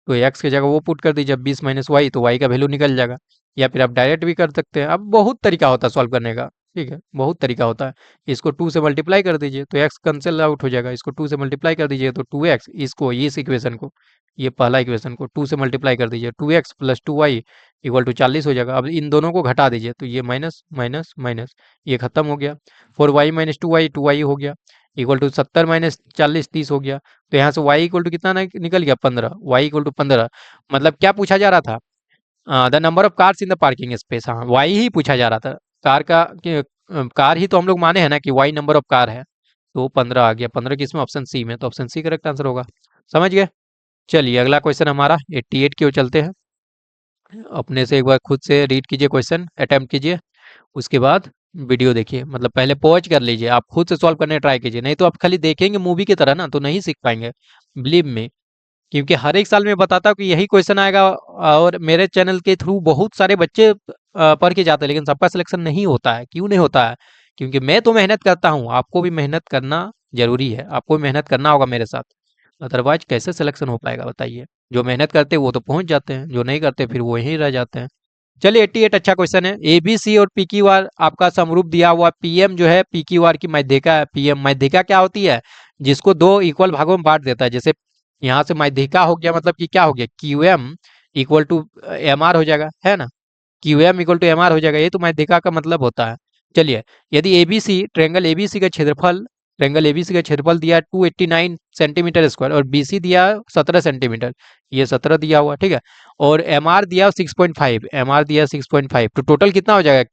A: तो एक्स की जगह वो पुट कर दीजिए 20 माइनस वाई, तो वाई का वैल्यू निकल जाएगा। या फिर आप डायरेक्ट भी कर सकते हैं। अब बहुत तरीका होता है सॉल्व करने का, ठीक है, बहुत तरीका होता है। इसको 2 से मल्टीप्लाई कर दीजिए तो एक्स कैंसिल आउट हो जाएगा। इसको 2 से मल्टीप्लाई कर दीजिए तो 2x, इसको इस इक्वेशन को, ये पहला इक्वेशन को 2 से मल्टीप्लाई कर दीजिए, 2x plus 2y equal to 40 हो जाएगा। अब इन दोनों को घटा दीजिए तो ये माइनस माइनस माइनस, ये खत्म हो गया। 4y माइनस 2y हो गया, इक्वल टू 70 माइनस 40 30 हो गया। तो यहाँ से y इक्वल टू कितना निकल गया? 15। y इक्वल टू 15, मतलब क्या पूछा जा रहा था? The number of cars in the parking space. हाँ, y ही पूछा जा रहा था। कार का कार ही तो हम लोग माने हैं ना कि y नंबर ऑफ कार है, तो 15 आ गया। 15 किसमें? ऑप्शन सी में, तो ऑप्शन सी करेक्ट आंसर होगा। समझ गए? चलिए अगला क्वेश्चन हमारा 88 की ओर चलते हैं। अपने से एक बार खुद से रीड कीजिए, क्वेश्चन अटेम्प्ट कीजिए, उसके बाद वीडियो देखिए। मतलब पहले पॉज कर लीजिए, आप खुद से सॉल्व करने ट्राई कीजिए, नहीं तो आप खाली देखेंगे मूवी की तरह ना तो नहीं सीख पाएंगे, बिलीव में। क्योंकि हर एक साल मैं बताता हूँ कि यही क्वेश्चन आएगा, और मेरे चैनल के थ्रू बहुत सारे बच्चे पढ़ के जाते हैं, लेकिन सबका सिलेक्शन नहीं होता है। क्यों नहीं होता है? क्योंकि मैं तो मेहनत करता हूँ, आपको भी मेहनत करना जरूरी है, आपको भी मेहनत करना होगा मेरे साथ, अदरवाइज कैसे सिलेक्शन हो पाएगा बताइए। जो मेहनत करते हैं वो तो पहुंच जाते हैं, जो नहीं करते फिर वो यहीं रह जाते हैं। चलिए 88 अच्छा क्वेश्चन है। एबीसी और पी क्यू आर आपका समरूप दिया हुआ, पीएम जो है पी क्यू आर की माध्यिका है। पीएम माध्यिका क्या होती है? जिसको दो इक्वल भागों में बांट देता है। जैसे यहाँ से माध्यिका हो गया, मतलब कि क्या हो गया? Q M equal to M R हो जाएगा, है ना। Q M equal to M R हो जाएगा, ये तो माध्यिका का मतलब होता है। चलिए यदि एबीसी ट्रेंगल एबीसी का क्षेत्रफल दिया 289 सेंटीमीटर स्क्वायर, और बीसी दिया 17 सेंटीमीटर, ये 17 दिया हुआ, ठीक है। और एम आर दिया 6.5, एम आर दिया 6.5, तो टोटल कितना हो जाएगा?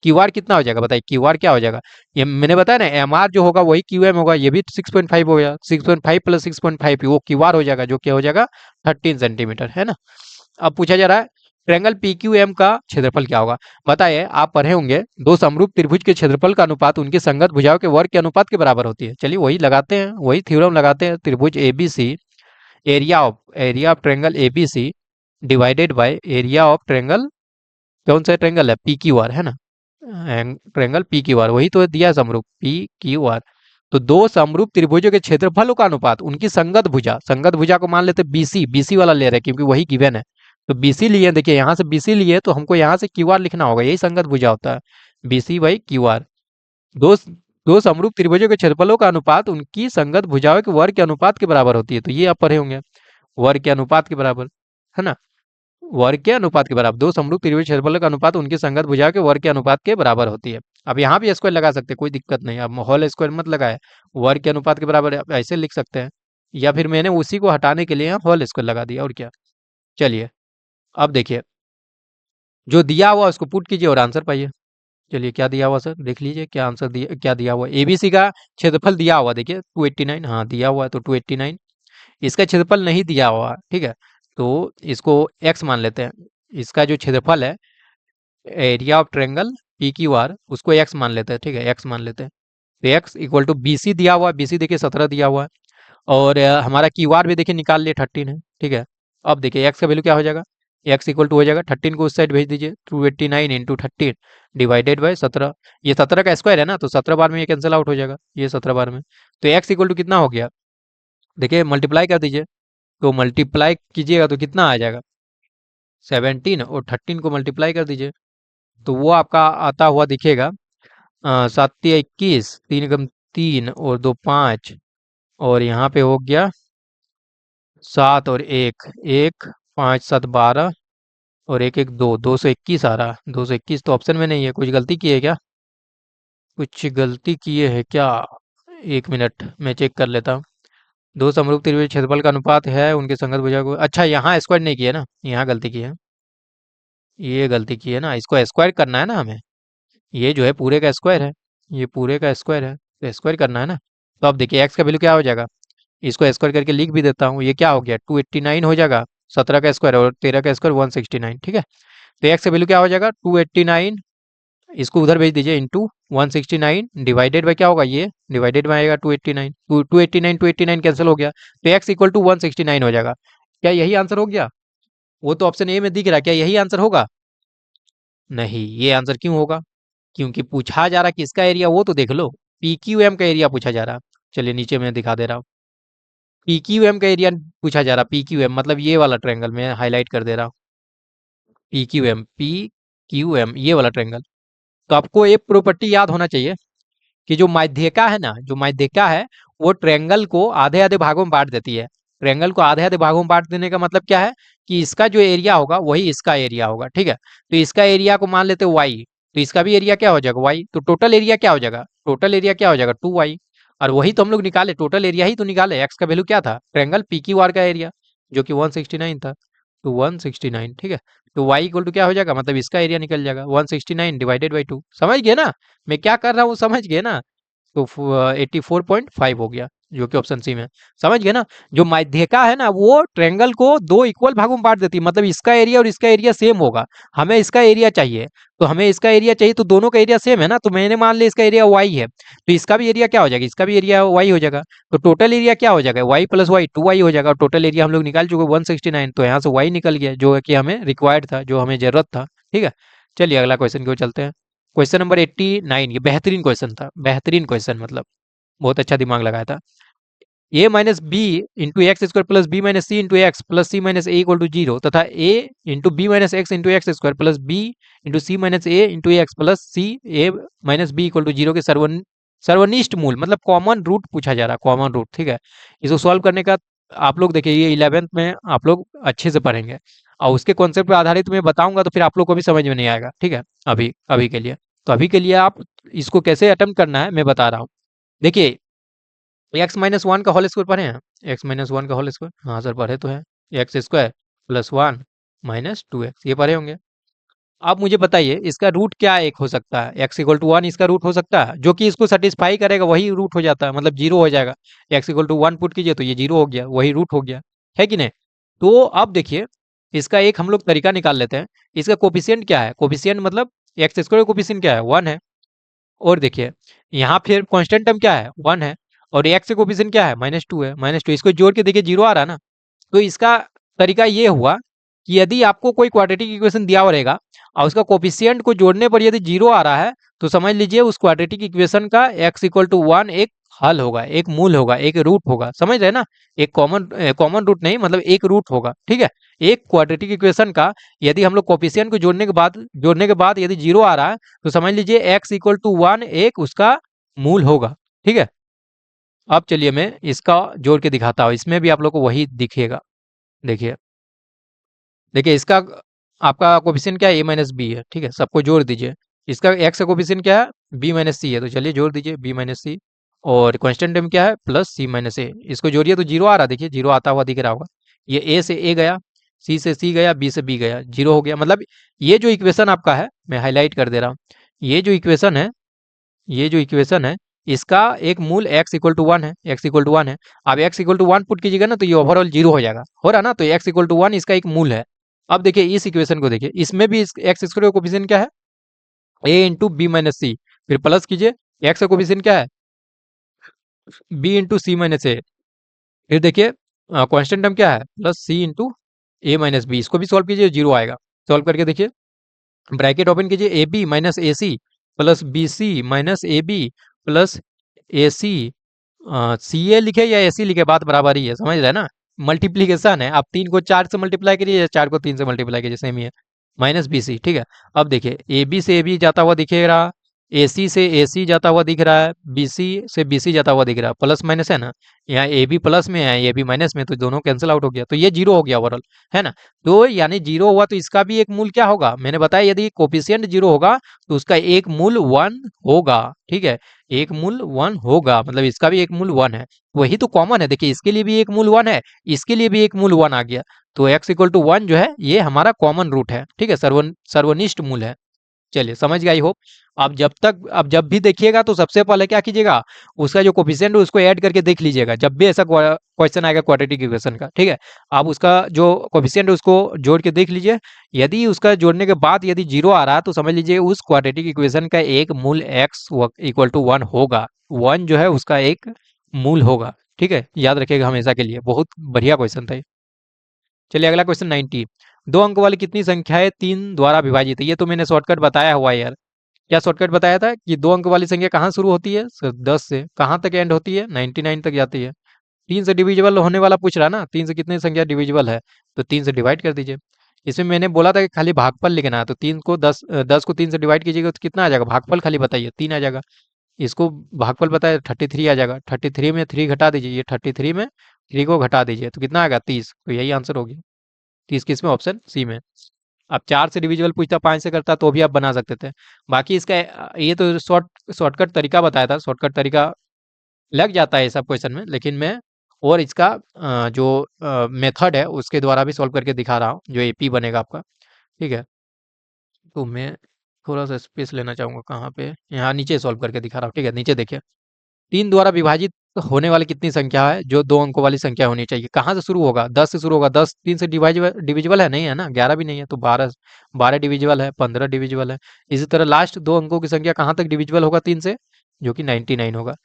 A: क्यू आर कितना हो जाएगा? बताइए क्यू आर क्या हो जाएगा? ये मैंने बताया ना, एम आर जो होगा वही क्यू एम होगा, ये भी 6.5 हो गया, 6.5 प्लस 6.5 वो क्यू आर हो जाएगा, जो क्या हो जाएगा? 13 सेंटीमीटर, है ना। अब पूछा जा रहा है ट्रायंगल पीक्यूएम का क्षेत्रफल क्या होगा? बताइए, आप पढ़े होंगे दो समरूप त्रिभुज के क्षेत्रफल का अनुपात उनकी संगत भुजाओं के वर्ग के अनुपात के बराबर होती है। चलिए वही लगाते हैं, वही थ्योरम लगाते हैं। त्रिभुज ABC, area of triangle ABC divided by area of triangle, कौन सा ट्रायंगल है? पीक्यूआर, है ना। ट्रायंगल पी क्यू आर, वही तो दिया है समरूप पी क्यू आर। तो दो समरूप त्रिभुजों के क्षेत्रफलों का अनुपात उनकी संगत भुजा, संगत भुजा को मान लेते बीसी, बीसी वाला ले रहे हैं क्योंकि वही गिवन है। तो बीसी लिए, देखिए यहाँ से बीसी लिए तो हमको यहाँ से क्यू आर लिखना होगा, यही संगत भुजा होता है, बीसी बाई क्यू आर। दो दो समरूप त्रिभुजों के क्षेत्रफलों का अनुपात उनकी संगत भुजाओं के वर्ग के अनुपात के बराबर होती है। तो ये आप पढ़े होंगे, वर्ग के अनुपात के बराबर, है ना, वर्ग के अनुपात के बराबर। दो समरूप त्रिभुज क्षेत्रफल का अनुपात उनकी संगत भुजाओं के वर्ग के अनुपात के बराबर होती है। अब यहाँ भी स्क्वायर लगा सकते हैं, कोई दिक्कत नहीं। अब होल स्क्वायर मत लगाए, वर्ग के अनुपात के बराबर आप ऐसे लिख सकते हैं, या फिर मैंने उसी को हटाने के लिए यहाँ होल स्क्वायर लगा दिया, और क्या। चलिए अब देखिए, जो दिया हुआ उसको पुट कीजिए और आंसर पाइए। चलिए क्या दिया हुआ सर, देख लीजिए क्या आंसर दिया, क्या दिया हुआ। एबीसी का क्षेत्रफल दिया हुआ, देखिए 289, हाँ दिया हुआ है तो 289। इसका क्षेत्रफल नहीं दिया हुआ, ठीक है, तो इसको एक्स मान लेते हैं। इसका जो क्षेत्रफल है, area of triangle P Q R, उसको एक्स मान लेते हैं, ठीक है, एक्स मान लेते हैं। तो x equal to B C दिया हुआ है, बी सी देखिए 17 दिया हुआ है, और हमारा क्यू आर भी देखिए निकाल लिए 13 है, ठीक है। अब देखिए एक्स का वैल्यू क्या हो जाएगा, एक्स इक्वल टू हो जाएगा 13 को उस साइड भेज दीजिए, 289 इंटू 13 डिवाइडेड बाई 17। ये 17 का स्क्वायर है ना, तो 17 बार में ये कैंसिल आउट हो जाएगा, ये 17 बार में। तो एक्स इक्वल टू कितना हो गया, देखिए मल्टीप्लाई कर दीजिए, तो मल्टीप्लाई कीजिएगा तो कितना आ जाएगा 17, और 13 को मल्टीप्लाई कर दीजिए तो वो आपका आता हुआ दिखेगा 7 या 21, 3 × 3 और 2 5, और यहाँ पे हो गया 7 और 1 1, 5 7 12, और 1 1 2, 221 आ रहा। 221 तो ऑप्शन में नहीं है, कुछ गलती की है क्या, कुछ गलती किए है क्या, 1 मिनट मैं चेक कर लेता हूँ। दो समरूप त्रिभुज क्षेत्रफल का अनुपात है उनके संगत भुजा को, अच्छा यहाँ स्क्वायर नहीं किया ना, यहाँ गलती की है, ये गलती की है ना, इसको स्क्वायर करना है ना हमें, ये जो है पूरे का स्क्वायर है, ये पूरे का स्क्वायर है, तो स्क्वायर करना है ना। तो अब देखिए एक्स का वैल्यू क्या हो जाएगा, इसको स्क्वायर करके लिख भी देता हूँ, ये क्या हो गया 289 हो जाएगा, 17 का स्क्वायर और 13 का स्क्वायर 169, ठीक है। तो एक्स का वैल्यू क्या हो जाएगा 289, इसको उधर भेज दीजिए, इंटू 169 डिवाइडेड बाई क्या होगा, ये डिवाइडेड बाई आएगा 289, 289 कैंसिल हो गया, तो एक्स इक्वल टू 169 हो जाएगा। क्या यही आंसर हो गया, वो तो ऑप्शन ए में दिख रहा है, क्या यही आंसर होगा, नहीं, ये आंसर क्यों होगा, क्योंकि पूछा जा रहा किसका एरिया, वो तो देख लो, पी क्यू एम का एरिया पूछा जा रहा। चलिए नीचे मैं दिखा दे रहा हूँ, पी क्यू एम का एरिया पूछा जा रहा, पी क्यू एम मतलब ये वाला ट्रायंगल मैं हाईलाइट कर दे रहा हूँ, पी क्यू एम ये वाला ट्रायंगल। तो आपको एक प्रॉपर्टी याद होना चाहिए कि जो माध्यिका है ना, जो माध्यिका है वो ट्रायंगल को आधे आधे भागों में बांट देती है। ट्रायंगल को आधे आधे भागों में बांट देने का मतलब क्या है कि इसका जो एरिया होगा वही इसका एरिया होगा, ठीक है। तो इसका एरिया को मान लेते वाई, तो इसका भी एरिया क्या हो जाएगा वाई, तो टोटल एरिया क्या हो जाएगा, टोटल एरिया क्या हो जाएगा 2y। और वही तो हम लोग निकाले, टोटल एरिया ही तो निकाले, एक्स का वैल्यू क्या था ट्रायंगल पी क्यू आर का एरिया, जो कि 169 था, तो 169, ठीक है। तो y इक्वल टू क्या हो जाएगा, मतलब इसका एरिया निकल जाएगा 169 डिवाइडेड बाई 2, समझ गए ना मैं क्या कर रहा हूँ, समझ गए ना। तो 84.5 हो गया, जो कि ऑप्शन सी में, समझ गए ना। जो माध्यिका है ना वो ट्रायंगल को दो इक्वल भागों में बांट देती है, मतलब इसका एरिया और इसका एरिया सेम होगा। हमें इसका एरिया चाहिए, तो हमें इसका एरिया चाहिए, तो दोनों का एरिया सेम है ना, तो मैंने मान लिया इसका एरिया वाई है, तो इसका भी एरिया क्या हो जाएगा, इसका भी एरिया वाई हो जाएगा। तो टोटल एरिया क्या हो जाएगा वाई प्लस वाई 2y हो जाएगा, टोटल एरिया हम लोग निकाल चुके 169, तो यहाँ से वाई निकल गया जो कि हमें रिक्वायर्ड था, जो हमें जरूरत था, ठीक है। चलिए अगला क्वेश्चन की ओर चलते हैं। क्वेश्चन नंबर 89, ये बेहतरीन क्वेश्चन था, बेहतरीन क्वेश्चन मतलब बहुत अच्छा दिमाग लगाया था। A minus B into X square plus B minus C into X plus C minus A equal to 0 तथा A into B minus X into X square plus B into C minus A into X plus C A minus B equal to 0 के सर्वनिष्ठ मूल मतलब कॉमन रूट पूछा जा रहा है, कॉमन रूट, ठीक है। इसको सॉल्व करने का आप लोग देखिए, ये 11th में आप लोग अच्छे से पढ़ेंगे, और उसके कॉन्सेप्ट पर आधारित मैं बताऊंगा तो फिर आप लोग को भी समझ में नहीं आएगा, ठीक है। अभी अभी के लिए, तो अभी के लिए आप इसको कैसे अटेम्प्ट करना है मैं बता रहा हूँ। देखिए x-1 का होल स्क्वायर पढ़े हैं, x-1 का होल स्क्वायर, हाँ सर पढ़े तो है, x square plus 1 minus 2x, ये पढ़े होंगे। आप मुझे बताइए इसका रूट क्या एक हो सकता है, x इक्वल टू 1 इसका रूट हो सकता है, जो कि इसको सेटिस्फाई करेगा वही रूट हो जाता है, मतलब 0 हो जाएगा। x इक्वल टू 1 पुट कीजिए तो ये 0 हो गया, वही रूट हो गया, है कि नहीं। तो अब देखिए इसका एक हम लोग तरीका निकाल लेते हैं, इसका कोफिशिएंट क्या है, कोफिशिएंट मतलब एक्स स्क्वायर कोफिशिएंट क्या है 1 है, और देखिए यहाँ फिर कांस्टेंट टर्म क्या है 1 है, और एक्स से कोफिशिएंट क्या है -2 है, -2, इसको जोड़ के देखिए 0 आ रहा है ना। तो इसका तरीका ये हुआ कि यदि आपको कोई क्वाड्रेटिक इक्वेशन दिया हुआ रहेगा और उसका कोफिशिएंट को जोड़ने पर यदि जीरो आ रहा है तो समझ लीजिए उस क्वाड्रेटिक इक्वेशन का x इक्वल टू 1 एक हल होगा, एक मूल होगा, एक रूट होगा। समझ रहे हैं ना? एक कॉमन रूट नहीं, मतलब एक रूट होगा। ठीक है, एक क्वाड्रेटिक इक्वेशन का यदि हम लोग कोफिशिएंट को जोड़ने के बाद यदि जीरो आ रहा है तो समझ लीजिए x इक्वल टू 1 एक उसका मूल होगा। ठीक है, अब चलिए मैं इसका जोड़ के दिखाता हूँ, इसमें भी आप लोग को वही दिखेगा। देखिए देखिए इसका आपका कोफिशिएंट क्या है, ए माइनस बी है। ठीक है, सबको जोड़ दीजिए। इसका एक्स का कोफिशिएंट क्या है, बी माइनस सी है, तो चलिए जोड़ दीजिए बी माइनस सी। और कांस्टेंट टर्म क्या है, प्लस सी माइनस ए। इसको जोड़िए तो जीरो आ रहा है, देखिए जीरो आता हुआ दिख रहा होगा। ये ए से ए गया, सी से सी गया, बी से बी गया, जीरो हो गया। मतलब ये जो इक्वेशन आपका है, मैं हाईलाइट कर दे रहा हूँ, ये जो इक्वेशन है इसका एक मूल x इक्वल टू वन है, x इक्वल टू वन है। अब x equal to one put कीजिएगा ना तो ये ओवरऑल जीरो हो जाएगा, हो रहा ना? तो x इक्वल टू वन इसका एक मूल है। अब देखिए इस इक्वेशन को देखिए, इसमें भी x स्क्वायर का कोफिशिएंट क्या है, a इंटू बी माइनस सी। फिर प्लस कीजिए, x का कोफिशिएंट क्या है, b इंटू सी माइनस ए। फिर देखिए कांस्टेंट टर्म क्या है, प्लस सी इंटू ए माइनस बी। इसको भी सॉल्व कीजिए, जीरो आएगा। सॉल्व करके देखिए, ब्रैकेट ओपन कीजिए, A B minus A C plus B C minus A B plus A C. C A लिखे या ए सी लिखे, बात बराबर ही है, समझ रहे हैं ना? मल्टीप्लीकेशन है, आप 3 को 4 से मल्टीप्लाई करिए या 4 को 3 से मल्टीप्लाई कीजिए, सेम ही है। Minus B C. ठीक है, अब देखिए ए बी से ए बी जाता हुआ दिखे रहा, ए सी से ए सी जाता हुआ दिख रहा है, बी सी से बी सी जाता हुआ दिख रहा है। प्लस माइनस है ना, यहाँ ए बी प्लस में है, ए बी माइनस में, तो दोनों कैंसिल आउट हो गया, तो ये जीरो हो गया ओवरऑल, है ना? तो यानी जीरो हुआ तो इसका भी एक मूल क्या होगा, मैंने बताया यदि कोफिशिएंट जीरो होगा तो उसका एक मूल वन होगा। ठीक है, एक मूल वन होगा, मतलब इसका भी एक मूल वन है। वही तो कॉमन है, देखिए इसके लिए भी एक मूल वन है, इसके लिए भी एक मूल वन आ गया। तो x इक्वल टू वन जो है ये हमारा कॉमन रूट है। ठीक है, सर्वनिष्ठ मूल है। चलिए समझ गए आई होप। अब जब भी देखिएगा तो सबसे पहले क्या कीजिएगा, उसका जो कोफिशिएंट है उसको ऐड करके देख लीजिएगा, जब भी ऐसा क्वेश्चन आएगा क्वाड्रेटिक इक्वेशन का। ठीक है, आप उसका जो कोफिशिएंट है उसको जोड़ के देख लीजिए। यदि उसका जोड़ने के बाद यदि जीरो आ रहा है तो समझ लीजिए उस क्वाड्रेटिक इक्वेशन का एक मूल एक्स इक्वल टू वन होगा। वन जो है उसका एक मूल होगा। ठीक है, याद रखिएगा हमेशा के लिए, बहुत बढ़िया क्वेश्चन था ये। चलिए अगला क्वेश्चन 90। दो अंक वाली कितनी संख्याएं तीन द्वारा विभाजित है? ये तो मैंने शॉर्टकट बताया हुआ है यार। क्या शॉर्टकट बताया था कि दो अंक वाली संख्या कहाँ शुरू होती है, 10 से कहाँ तक एंड होती है, 99 तक जाती है। तीन से डिविजिबल होने वाला पूछ रहा ना, तीन से कितनी संख्या डिविजिबल है, तो तीन से डिवाइड कर दीजिए। इसमें मैंने बोला था कि खाली भागफल लिखना है, तो तीन को 10 को तीन से डिवाइड कीजिएगा तो कितना आ जाएगा, भागफल खाली बताइए, तीन आ जाएगा। इसको भागफल बताए 33 आ जाएगा, 33 में 3 घटा दीजिए, ये 33 में 3 को घटा दीजिए तो कितना आएगा, 30। तो यही आंसर होगी 30, किस में, ऑप्शन सी में। अब चार से डिविजिबल पूछता, पाँच से करता तो भी आप बना सकते थे। बाकी इसका ये तो शॉर्टकट तरीका बताया था, शॉर्टकट तरीका लग जाता है सब क्वेश्चन में, लेकिन मैं और इसका जो मेथड है उसके द्वारा भी सॉल्व करके दिखा रहा हूँ, जो एपी बनेगा आपका। ठीक है, तो मैं थोड़ा सा स्पेस लेना चाहूँगा, कहाँ पे, यहाँ नीचे सॉल्व करके दिखा रहा हूँ। ठीक है, नीचे देखिए, तीन द्वारा विभाजित होने वाली कितनी संख्या है जो दो अंकों वाली संख्या होनी चाहिए? कहाँ से शुरू होगा, 10 से शुरू होगा। 10 तीन से डिविजिबल है नहीं, है ना? 11 भी नहीं है, तो 12 12 डिविजिबल है, 15 डिविजिबल है। इसी तरह लास्ट दो अंकों की संख्या कहाँ तक डिविजिबल होगा तीन से, जो कि 99 होगा।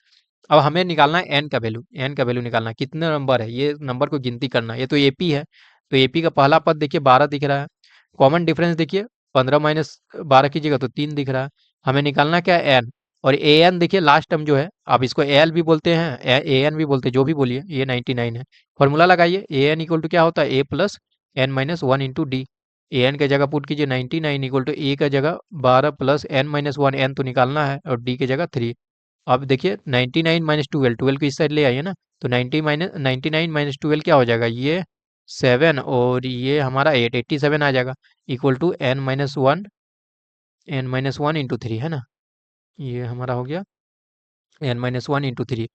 A: अब हमें निकालना है एन का वैल्यू, एन का वैल्यू निकालना है, कितने नंबर है, ये नंबर को गिनती करना है। ये तो एपी है, तो एपी का पहला पद देखिए 12 दिख रहा है। कॉमन डिफरेंस देखिए, 15 माइनस 12 कीजिएगा तो 3 दिख रहा है। हमें निकालना क्या है, एन। और ए एन देखिए लास्ट टर्म जो है, आप इसको एल भी बोलते हैं, ए एन भी बोलते हैं, जो भी बोलिए, ये 99 है। फॉर्मूला लगाइए, ए एन इक्वल टू क्या होता है, A plus N minus one into D. A N की जगह पुट कीजिए 99 इक्वल टू ए का जगह 12 plus N minus one, N तो निकालना है, और डी की जगह 3। अब देखिए 99 माइनस 12, 12 को इस साइड ले आइए ना, तो 99 माइनस 12 क्या हो जाएगा, ये 7, और ये हमारा 8, 87 आ जाएगा, equal to N minus one into three, है ना? ये हमारा हो गया N minus one into three.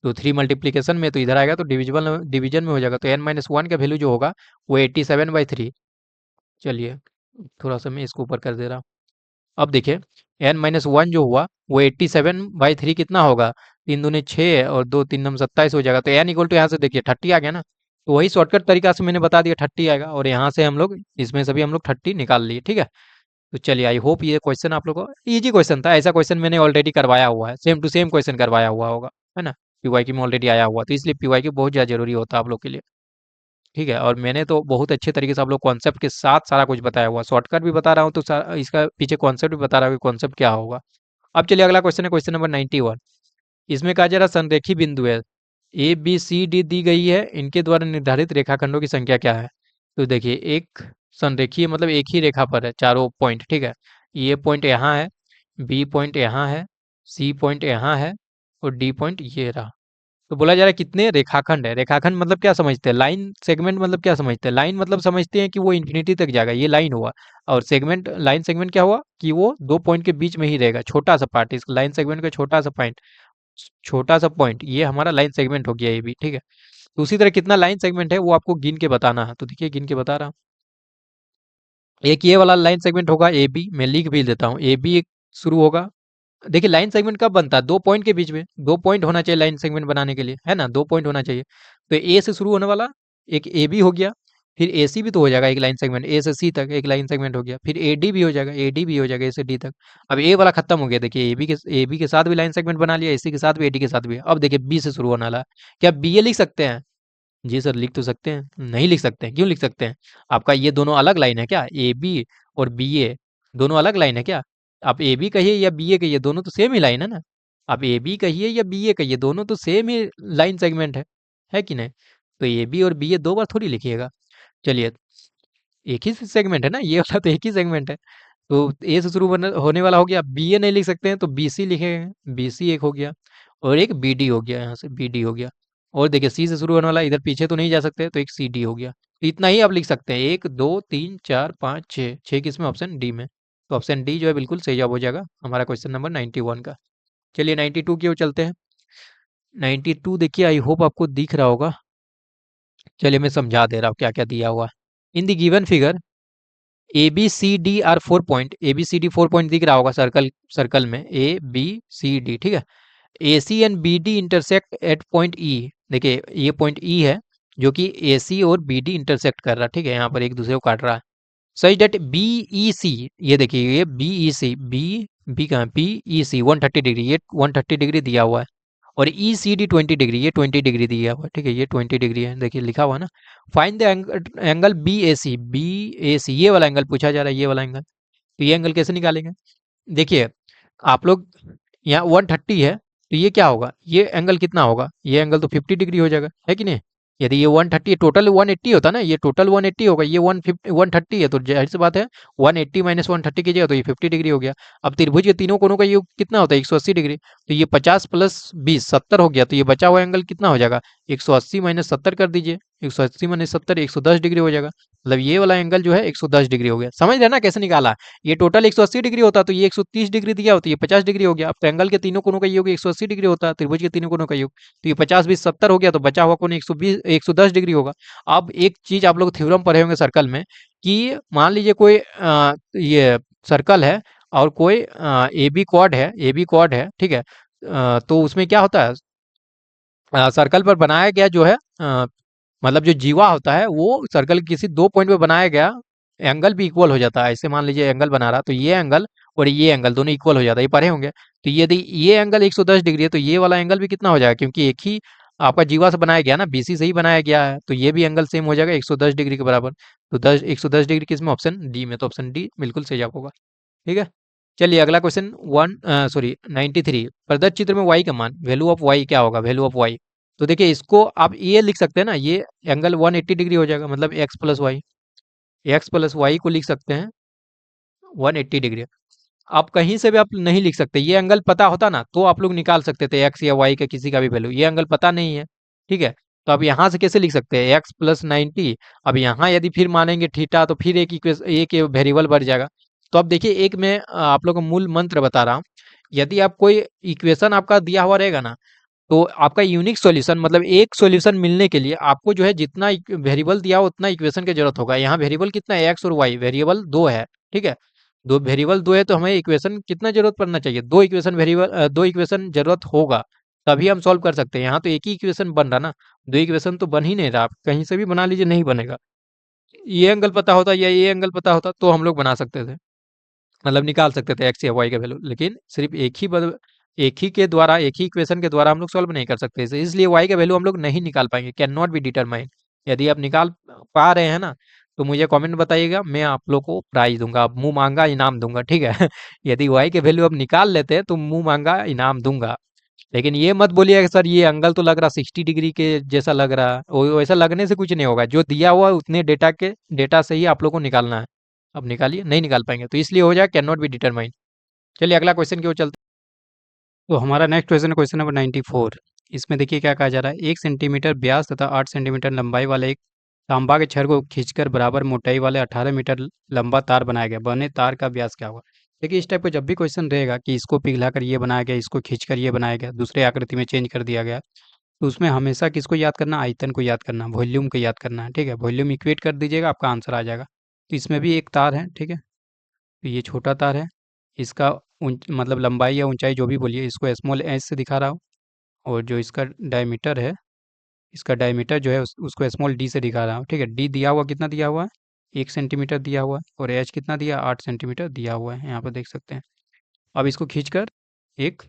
A: तो थ्री मल्टीप्लीकेशन में तो इधर आएगा, तो डिवीजन में हो जाएगा, तो एन माइनस वन का वैल्यू जो होगा वो 87/3। चलिए थोड़ा सा मैं इसको ऊपर कर दे रहा हूँ। अब देखिए एन माइनस वन जो हुआ वो 87/3 कितना होगा, तीन दूनी 6 और दो तीन नम 27 हो जाएगा। तो एन इक्वल टू यहाँ से देखिए 30 आ गया ना, तो वही शॉर्टकट तरीका से मैंने बता दिया, 30 आएगा, और यहाँ से हम लोग इसमें सभी हम लोग 30 निकाल लिए। ठीक है, तो चलिए आई होप ये क्वेश्चन आप लोगों को इजी क्वेश्चन था। ऐसा क्वेश्चन मैंने ऑलरेडी करवाया हुआ है, सेम टू सेम क्वेश्चन करवाया हुआ होगा, है ना? पीवाईक्यू में ऑलरेडी आया हुआ, तो इसलिए पीवाईक्यू बहुत ज़्यादा जरूरी होता है आप लोग के लिए। ठीक है, और मैंने तो बहुत अच्छे तरीके से आप लोग कॉन्सेप्ट के साथ सारा कुछ बताया हुआ, शॉर्टकट भी बता रहा हूँ तो इसका पीछे कॉन्सेप्ट भी बता रहा हूँ कि कॉन्सेप्ट क्या होगा। अब चलिए अगला क्वेश्चन है, क्वेश्चन नंबर 91। इसमें कहा जा रहा संरेखी बिंदु है, ए बी सी डी दी गई है, इनके द्वारा निर्धारित रेखाखंडों की संख्या क्या है? तो देखिए एक संरेखीय मतलब एक ही रेखा पर है चारों पॉइंट, ठीक है। ए पॉइंट यहाँ है, बी पॉइंट यहाँ है, सी पॉइंट यहाँ है और डी पॉइंट ये रहा। तो बोला जा रहा है कितने रेखाखंड है। रेखाखंड मतलब क्या समझते हैं? लाइन सेगमेंट मतलब क्या समझते हैं? लाइन मतलब समझते हैं कि वो इन्फिनिटी तक जाएगा, ये लाइन हुआ। और सेगमेंट, लाइन सेगमेंट क्या हुआ कि वो दो पॉइंट के बीच में ही रहेगा, छोटा सा पार्ट, इस लाइन सेगमेंट का छोटा सा पॉइंट, छोटा सा पॉइंट, ये हमारा लाइन सेगमेंट हो गया ये भी, ठीक है। तो उसी तरह कितना लाइन सेगमेंट है वो आपको गिन के बताना है। तो देखिए गिन के बता रहा हूँ। एक ये वाला लाइन सेगमेंट होगा ए बी, मैं लिख भी देता हूँ, ए बी शुरू होगा। देखिए लाइन सेगमेंट कब बनता है? दो पॉइंट के बीच में, दो पॉइंट होना चाहिए लाइन सेगमेंट बनाने के लिए, है ना, दो पॉइंट होना चाहिए। तो ए से शुरू होने वाला एक ए बी हो गया, फिर ए सी भी तो हो जाएगा एक लाइन सेगमेंट, ए से सी तक एक लाइन सेगमेंट हो गया, फिर ए डी भी हो जाएगा, ए डी भी हो जाएगा ए से डी तक। अब ए वाला खत्म हो गया, देखिए ए बी के साथ भी लाइन सेगमेंट बना लिया, ए सी के साथ भी, ए डी के साथ भी। अब देखिए बी से शुरू होने वाला है। क्या बी ए लिख सकते हैं? जी सर लिख तो सकते हैं। नहीं लिख सकते हैं, क्यों लिख सकते हैं? आपका ये दोनों अलग लाइन है क्या? ए बी और बी ए दोनों अलग लाइन है क्या? आप ए बी कहिए या बी ए कहिए, दोनों तो सेम ही लाइन है ना। आप ए बी कहिए या बी ए कहिए, दोनों तो सेम ही लाइन सेगमेंट है कि नहीं? तो ए बी और बी ए दो बार थोड़ी लिखिएगा। चलिए, एक ही सेगमेंट है ना, ये वाला तो एक ही सेगमेंट है। तो ए से शुरू होने वाला हो गया, बी ए नहीं लिख सकते हैं तो बी सी लिखेंगे, बी सी एक हो गया और एक बी डी हो गया, यहाँ से बी डी हो गया। और देखिए सी से शुरू होने वाला, इधर पीछे तो नहीं जा सकते तो एक सी डी हो गया। तो इतना ही आप लिख सकते हैं, एक दो तीन चार पाँच छः, छः किस में? ऑप्शन डी में। तो ऑप्शन डी जो है बिल्कुल सही जवाब हो जाएगा हमारा क्वेश्चन नंबर 91 का। चलिए 92 की ओर चलते हैं। 92 देखिए, आई होप आपको दिख रहा होगा। चलिए मैं समझा दे रहा हूँ क्या क्या दिया हुआ। In the given figure A B C D are 4 point, A B C D 4 point दिख रहा होगा सर्कल, सर्कल में ए बी सी डी, ठीक है। A C and B D intersect at point E, देखिए ये पॉइंट ई है जो कि ए सी और बी डी इंटरसेक्ट कर रहा है, ठीक है, यहाँ पर एक दूसरे को काट रहा है। सच डेट बी ई सी, ये देखिए ये बी ई सी, बी कहाँ? बी ई सी 130 डिग्री, ये 130 डिग्री दिया हुआ है। और ई सी डी 20 डिग्री, ये 20 डिग्री दिया हुआ है, ठीक है, ये 20 डिग्री है, देखिए लिखा हुआ है ना। Find the angle B A C, B A C ये वाला एंगल पूछा जा रहा है, ये वाला एंगल। तो ये एंगल कैसे निकालेंगे? देखिए आप लोग, यहाँ 130 है तो ये क्या होगा? ये एंगल कितना होगा? ये एंगल तो 50 डिग्री हो जाएगा, है कि नहीं? यदि ये 130 टोटल 180 होता ना, ये टोटल 180 होगा, ये 130 है तो जाहिर सी बात है 180 माइनस 130 कीजिएगा तो ये 50 डिग्री हो गया। अब त्रिभुज के तीनों कोनों का योग कितना होता है? 180 डिग्री। तो ये 50 प्लस 20 70 हो गया, तो ये बचा हुआ एंगल कितना हो जाएगा? 180 माइनस 70 कर दीजिए, 180 माइनस 70 110 डिग्री हो जाएगा। मतलब ये वाला एंगल जो है 110 डिग्री हो गया। समझ रहे ना कैसे निकाला? ये टोटल 180 डिग्री होता तो ये 130 डिग्री दिया होता, ये 50 डिग्री हो गया। अब ट्रायंगल के तीनों कोनों का योग 180 डिग्री होता है, त्रिभुज के तीनों कोनों का योग, तो ये 50 20 70 हो गया, तो बचा हुआ कोण 120 110 डिग्री होगा। अब एक चीज आप लोग थ्योरम पढ़े होंगे सर्कल में कि मान लीजिए कोई ये सर्कल है और कोई ए बी क्वाड है, ए बी क्वाड है, ठीक है। तो उसमें क्या होता है, सर्कल पर बनाया गया जो है मतलब जो जीवा होता है वो सर्कल किसी दो पॉइंट पे बनाया गया एंगल भी इक्वल हो जाता है। ऐसे मान लीजिए एंगल बना रहा तो ये एंगल और ये एंगल दोनों इक्वल हो जाता है, ये पढ़े होंगे। तो यदि ये एंगल 110 डिग्री है तो ये वाला एंगल भी कितना हो जाएगा? क्योंकि एक ही आपका जीवा से बनाया गया ना, बीसी से ही बनाया गया है, तो ये भी एंगल सेम हो जाएगा 110 डिग्री के बराबर। तो 110 डिग्री किस में? ऑप्शन डी में। तो ऑप्शन डी बिल्कुल सही जवाब होगा, ठीक है। चलिए अगला क्वेश्चन 93। प्रदत्त चित्र में वाई का मान, वैल्यू ऑफ वाई क्या होगा? वैल्यू ऑफ वाई, तो देखिए इसको आप ये लिख सकते हैं ना, ये एंगल 180 डिग्री हो जाएगा, मतलब x plus y, x plus y को लिख सकते हैं 180 डिग्री। आप कहीं से भी आप नहीं लिख सकते, ये एंगल पता होता ना तो आप लोग निकाल सकते थे एक्स या वाई का किसी का भी वैल्यू, ये एंगल पता नहीं है, ठीक है। तो अब यहाँ से कैसे लिख सकते हैं? X plus 90। अब यहाँ यदि फिर मानेंगे थीटा तो फिर एक वेरिएबल बढ़ जाएगा। तो अब देखिए एक मैं आप लोग को मूल मंत्र बता रहा हूँ। यदि आप कोई इक्वेशन आपका दिया हुआ रहेगा ना, तो आपका यूनिक सॉल्यूशन मतलब एक सॉल्यूशन मिलने के लिए आपको जो है जितना वेरिएबल दिया हो उतना इक्वेशन की जरूरत होगा। यहाँ वेरिएबल कितना है? एक्स और वाई, वेरिएबल दो है, ठीक है। दो वेरिएबल दो है तो हमें इक्वेशन कितना जरूरत पड़ना चाहिए? दो इक्वेशन वेरिएबल, दो इक्वेशन जरूरत होगा तभी हम सॉल्व कर सकते हैं। यहाँ तो एक ही इक्वेशन बन रहा ना, दो इक्वेशन तो बन ही नहीं रहा। आप कहीं से भी बना लीजिए नहीं बनेगा। ये एंगल पता होता या ये एंगल पता होता तो हम लोग बना सकते थे, मतलब निकाल सकते थे एक्स या वाई का वैल्यू। लेकिन सिर्फ एक ही के द्वारा, एक ही इक्वेशन के द्वारा हम लोग सॉल्व नहीं कर सकते, इसलिए वाई का वैल्यू हम लोग नहीं निकाल पाएंगे, कैन नॉट बी डिटरमाइन। यदि आप निकाल पा रहे हैं ना, तो मुझे कमेंट बताइएगा, मैं आप लोग को प्राइज दूंगा, मुंह मांगा इनाम दूंगा, ठीक है। यदि वाई के वैल्यू आप निकाल लेते हैं तो मुंह मांगा इनाम दूंगा। लेकिन ये मत बोलिएगा कि सर ये एंगल तो लग रहा 60 डिग्री के जैसा लग रहा है, वैसा लगने से कुछ नहीं होगा। जो दिया हुआ है उतने डेटा से ही आप लोग को निकालना है। अब निकालिए, नहीं निकाल पाएंगे तो इसलिए हो जाए कैन नॉट बी डिटरमाइन। चलिए अगला क्वेश्चन की ओर चलते हैं। तो हमारा नेक्स्ट क्वेश्चन है क्वेश्चन नंबर 94। इसमें देखिए क्या कहा जा रहा है, 1 सेंटीमीटर व्यास तथा 8 सेंटीमीटर लंबाई वाले एक तांबा के छड़ को खींचकर बराबर मोटाई वाले 18 मीटर लंबा तार बनाया गया, बने तार का व्यास क्या होगा। देखिए इस टाइप का जब भी क्वेश्चन रहेगा कि इसको पिघलाकर ये बनाया गया, इसको खींचकर ये बनाया गया, दूसरे आकृति में चेंज कर दिया गया, तो उसमें हमेशा किसको याद करना, आयतन को याद करना, वॉल्यूम को याद करना है, ठीक है। वॉल्यूम इक्वेट कर दीजिएगा, आपका आंसर आ जाएगा। तो इसमें भी एक तार है, ठीक है। तो ये छोटा तार है, इसका मतलब लंबाई या ऊंचाई जो भी बोलिए, इसको स्मॉल एच से दिखा रहा हूँ। और जो इसका डायमीटर है, इसका डायमीटर जो है उसको स्मॉल डी से दिखा रहा हूँ, ठीक है। डी दिया हुआ कितना दिया हुआ है, 1 सेंटीमीटर दिया हुआ है। और एच कितना दिया, 8 सेंटीमीटर दिया हुआ है, यहाँ पर देख सकते हैं। अब इसको खींचकर एक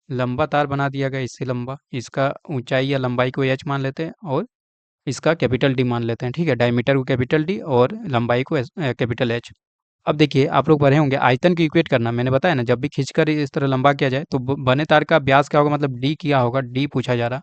A: लंबा तार बना दिया गया, इससे लंबा। इसका ऊंचाई या लंबाई को एच मान लेते हैं और इसका कैपिटल डी मान लेते हैं, ठीक है। डायमीटर को कैपिटल डी और लंबाई को कैपिटल एच। अब देखिए आप लोग पढ़े होंगे आयतन को इक्वेट करना, मैंने बताया ना, जब भी खींचकर इस तरह लंबा किया जाए तो बने तार का व्यास क्या होगा, मतलब डी किया होगा, डी पूछा जा रहा।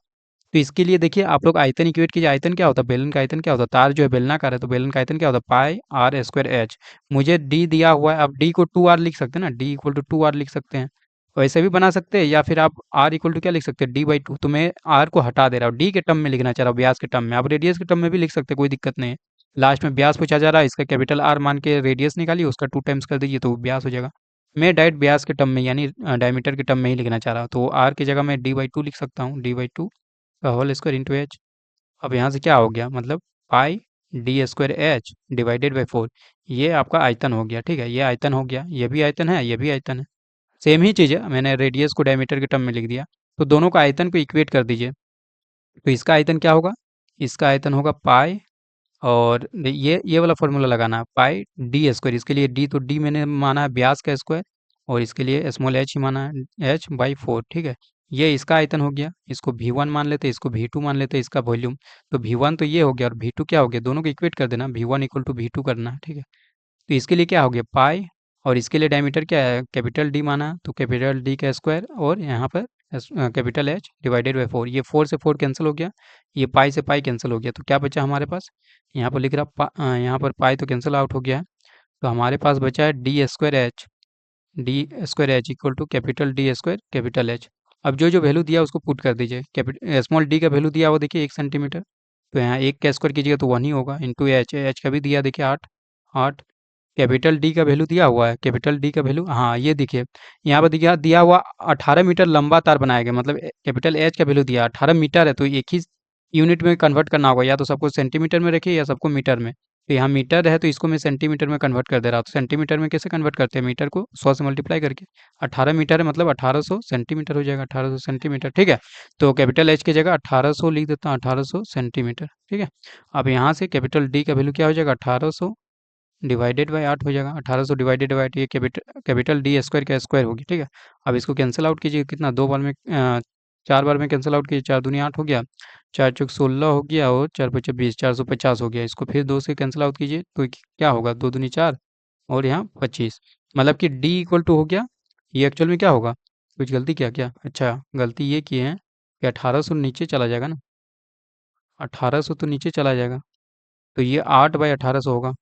A: तो इसके लिए देखिए आप लोग आयतन इक्वेट कीजिए। आयतन क्या होता है, बेलन का आयतन क्या होता है, तार जो है बेलनाकार है तो बेलन का आयतन क्या होता है, पाई आर स्क्वायर एच। मुझे डी दिया हुआ है, अब डी को 2 आर लिख सकते हैं ना, डी इक्वल टू 2 आर लिख सकते हैं। वैसे भी बना सकते हैं, या फिर आप आर इक्वल टू क्या लिख सकते हैं, डी/2। तो मैं आर को हटा दे रहा हूँ, डी के टर्म में लिखना चाह रहा हूँ, व्यास के टर्म में। आप रेडियस के टर्म में भी लिख सकते हैं, कोई दिक्कत नहीं है। लास्ट में व्यास पूछा जा रहा है, इसका कैपिटल आर मान के रेडियस निकालिए, उसका 2 टाइम्स कर दीजिए तो व्यास हो जाएगा। मैं डायरेक्ट व्यास के टर्म में यानी डायमीटर के टर्म में ही लिखना चाह रहा हूँ, तो आर की जगह मैं डी/2 लिख सकता हूँ, डी/2 का होल स्क्वायर इंटू एच। अब यहाँ से क्या हो गया, मतलब pi D square H divided by 4। ये आपका आयतन हो गया, ठीक है। ये आयतन हो गया, ये भी आयतन है, ये भी आयतन है। सेम ही चीज़ है, मैंने रेडियस को डायमीटर के टर्म में लिख दिया। तो दोनों का आयतन को इक्वेट कर दीजिए। तो इसका आयतन क्या होगा, इसका आयतन होगा पाई, और ये वाला फॉर्मूला लगाना है, पाई डी स्क्वायर। इसके लिए डी, तो डी मैंने माना है व्यास का स्क्वायर, और इसके लिए स्मॉल एच ही माना है, h/4, ठीक है। ये इसका आयतन हो गया, इसको V1 मान लेते हैं, इसको V2 मान लेते हैं, इसका वॉल्यूम। तो V1 तो ये हो गया और V2 क्या हो गया, दोनों को इक्वेट कर देना, V1 इक्वल टू V2 करना है, ठीक है। तो इसके लिए क्या हो गया पाई, और इसके लिए डायमीटर क्या है, कैपिटल डी माना, तो कैपिटल डी का स्क्वायर, और यहाँ पर कैपिटल एच डिवाइडेड बाई 4। ये 4 से 4 कैंसिल हो गया, ये पाई से पाई कैंसिल हो गया, तो क्या बचा हमारे पास, यहाँ पर लिख रहा यहाँ पर पाई तो कैंसिल आउट हो गया है। तो हमारे पास बचा है D square H equal to capital D square capital H. अब जो जो वैल्यू दिया उसको पुट कर दीजिए। कैपिटल स्मॉल डी का वैल्यू दिया हुआ देखिए 1 सेंटीमीटर, तो यहाँ 1 का स्क्वायर कीजिएगा तो 1 ही होगा, इंटू एच, एच का भी दिया देखिए 8। कैपिटल डी का वैल्यू दिया हुआ है, कैपिटल डी का वैल्यू, हाँ ये देखिए यहाँ पर दिया दिया हुआ 18 मीटर लंबा तार बनाया गया, मतलब कैपिटल एच का वैल्यू दिया 18 मीटर है, तो एक ही यूनिट में कन्वर्ट करना होगा, या तो सबको सेंटीमीटर में रखिए या सबको मीटर में। तो यहाँ मीटर है तो इसको मैं सेंटीमीटर में कन्वर्ट कर दे रहा हूँ। तो सेंटीमीटर में कैसे कन्वर्ट करते हैं, मीटर को 100 से मल्टीप्लाई करके। 18 मीटर है मतलब 1800 सेंटीमीटर हो जाएगा, 1800 सेंटीमीटर, ठीक है। तो कैपिटल एच की जगह 1800 लिख देता हूँ, 1800 सेंटीमीटर, ठीक है। अब यहाँ से कैपिटल डी का वैल्यू क्या हो जाएगा, 1800 डिवाइडेड बाई 8 हो जाएगा। 1800 डिवाइडेड बाई 8, ये कैपिटल डी स्क्वायर का स्क्वायर होगी, ठीक है। अब इसको कैंसिल आउट कीजिए, कितना, 2 बार में 4 बार में कैंसिल आउट कीजिए, 4 दूनी 8 हो गया, 4 चौक 16 हो गया, और 4 पचे 20, 450 हो गया। इसको फिर 2 से कैंसिल आउट कीजिए तो क्या होगा, 2 दूनी 4 और यहाँ 25, मतलब कि डी इक्वल टू हो गया। ये एक्चुअल में क्या होगा, कुछ गलती किया क्या, अच्छा गलती ये किए हैं कि 1800 नीचे चला जाएगा ना, 1800 तो नीचे चला जाएगा, तो ये 8/1800 होगा।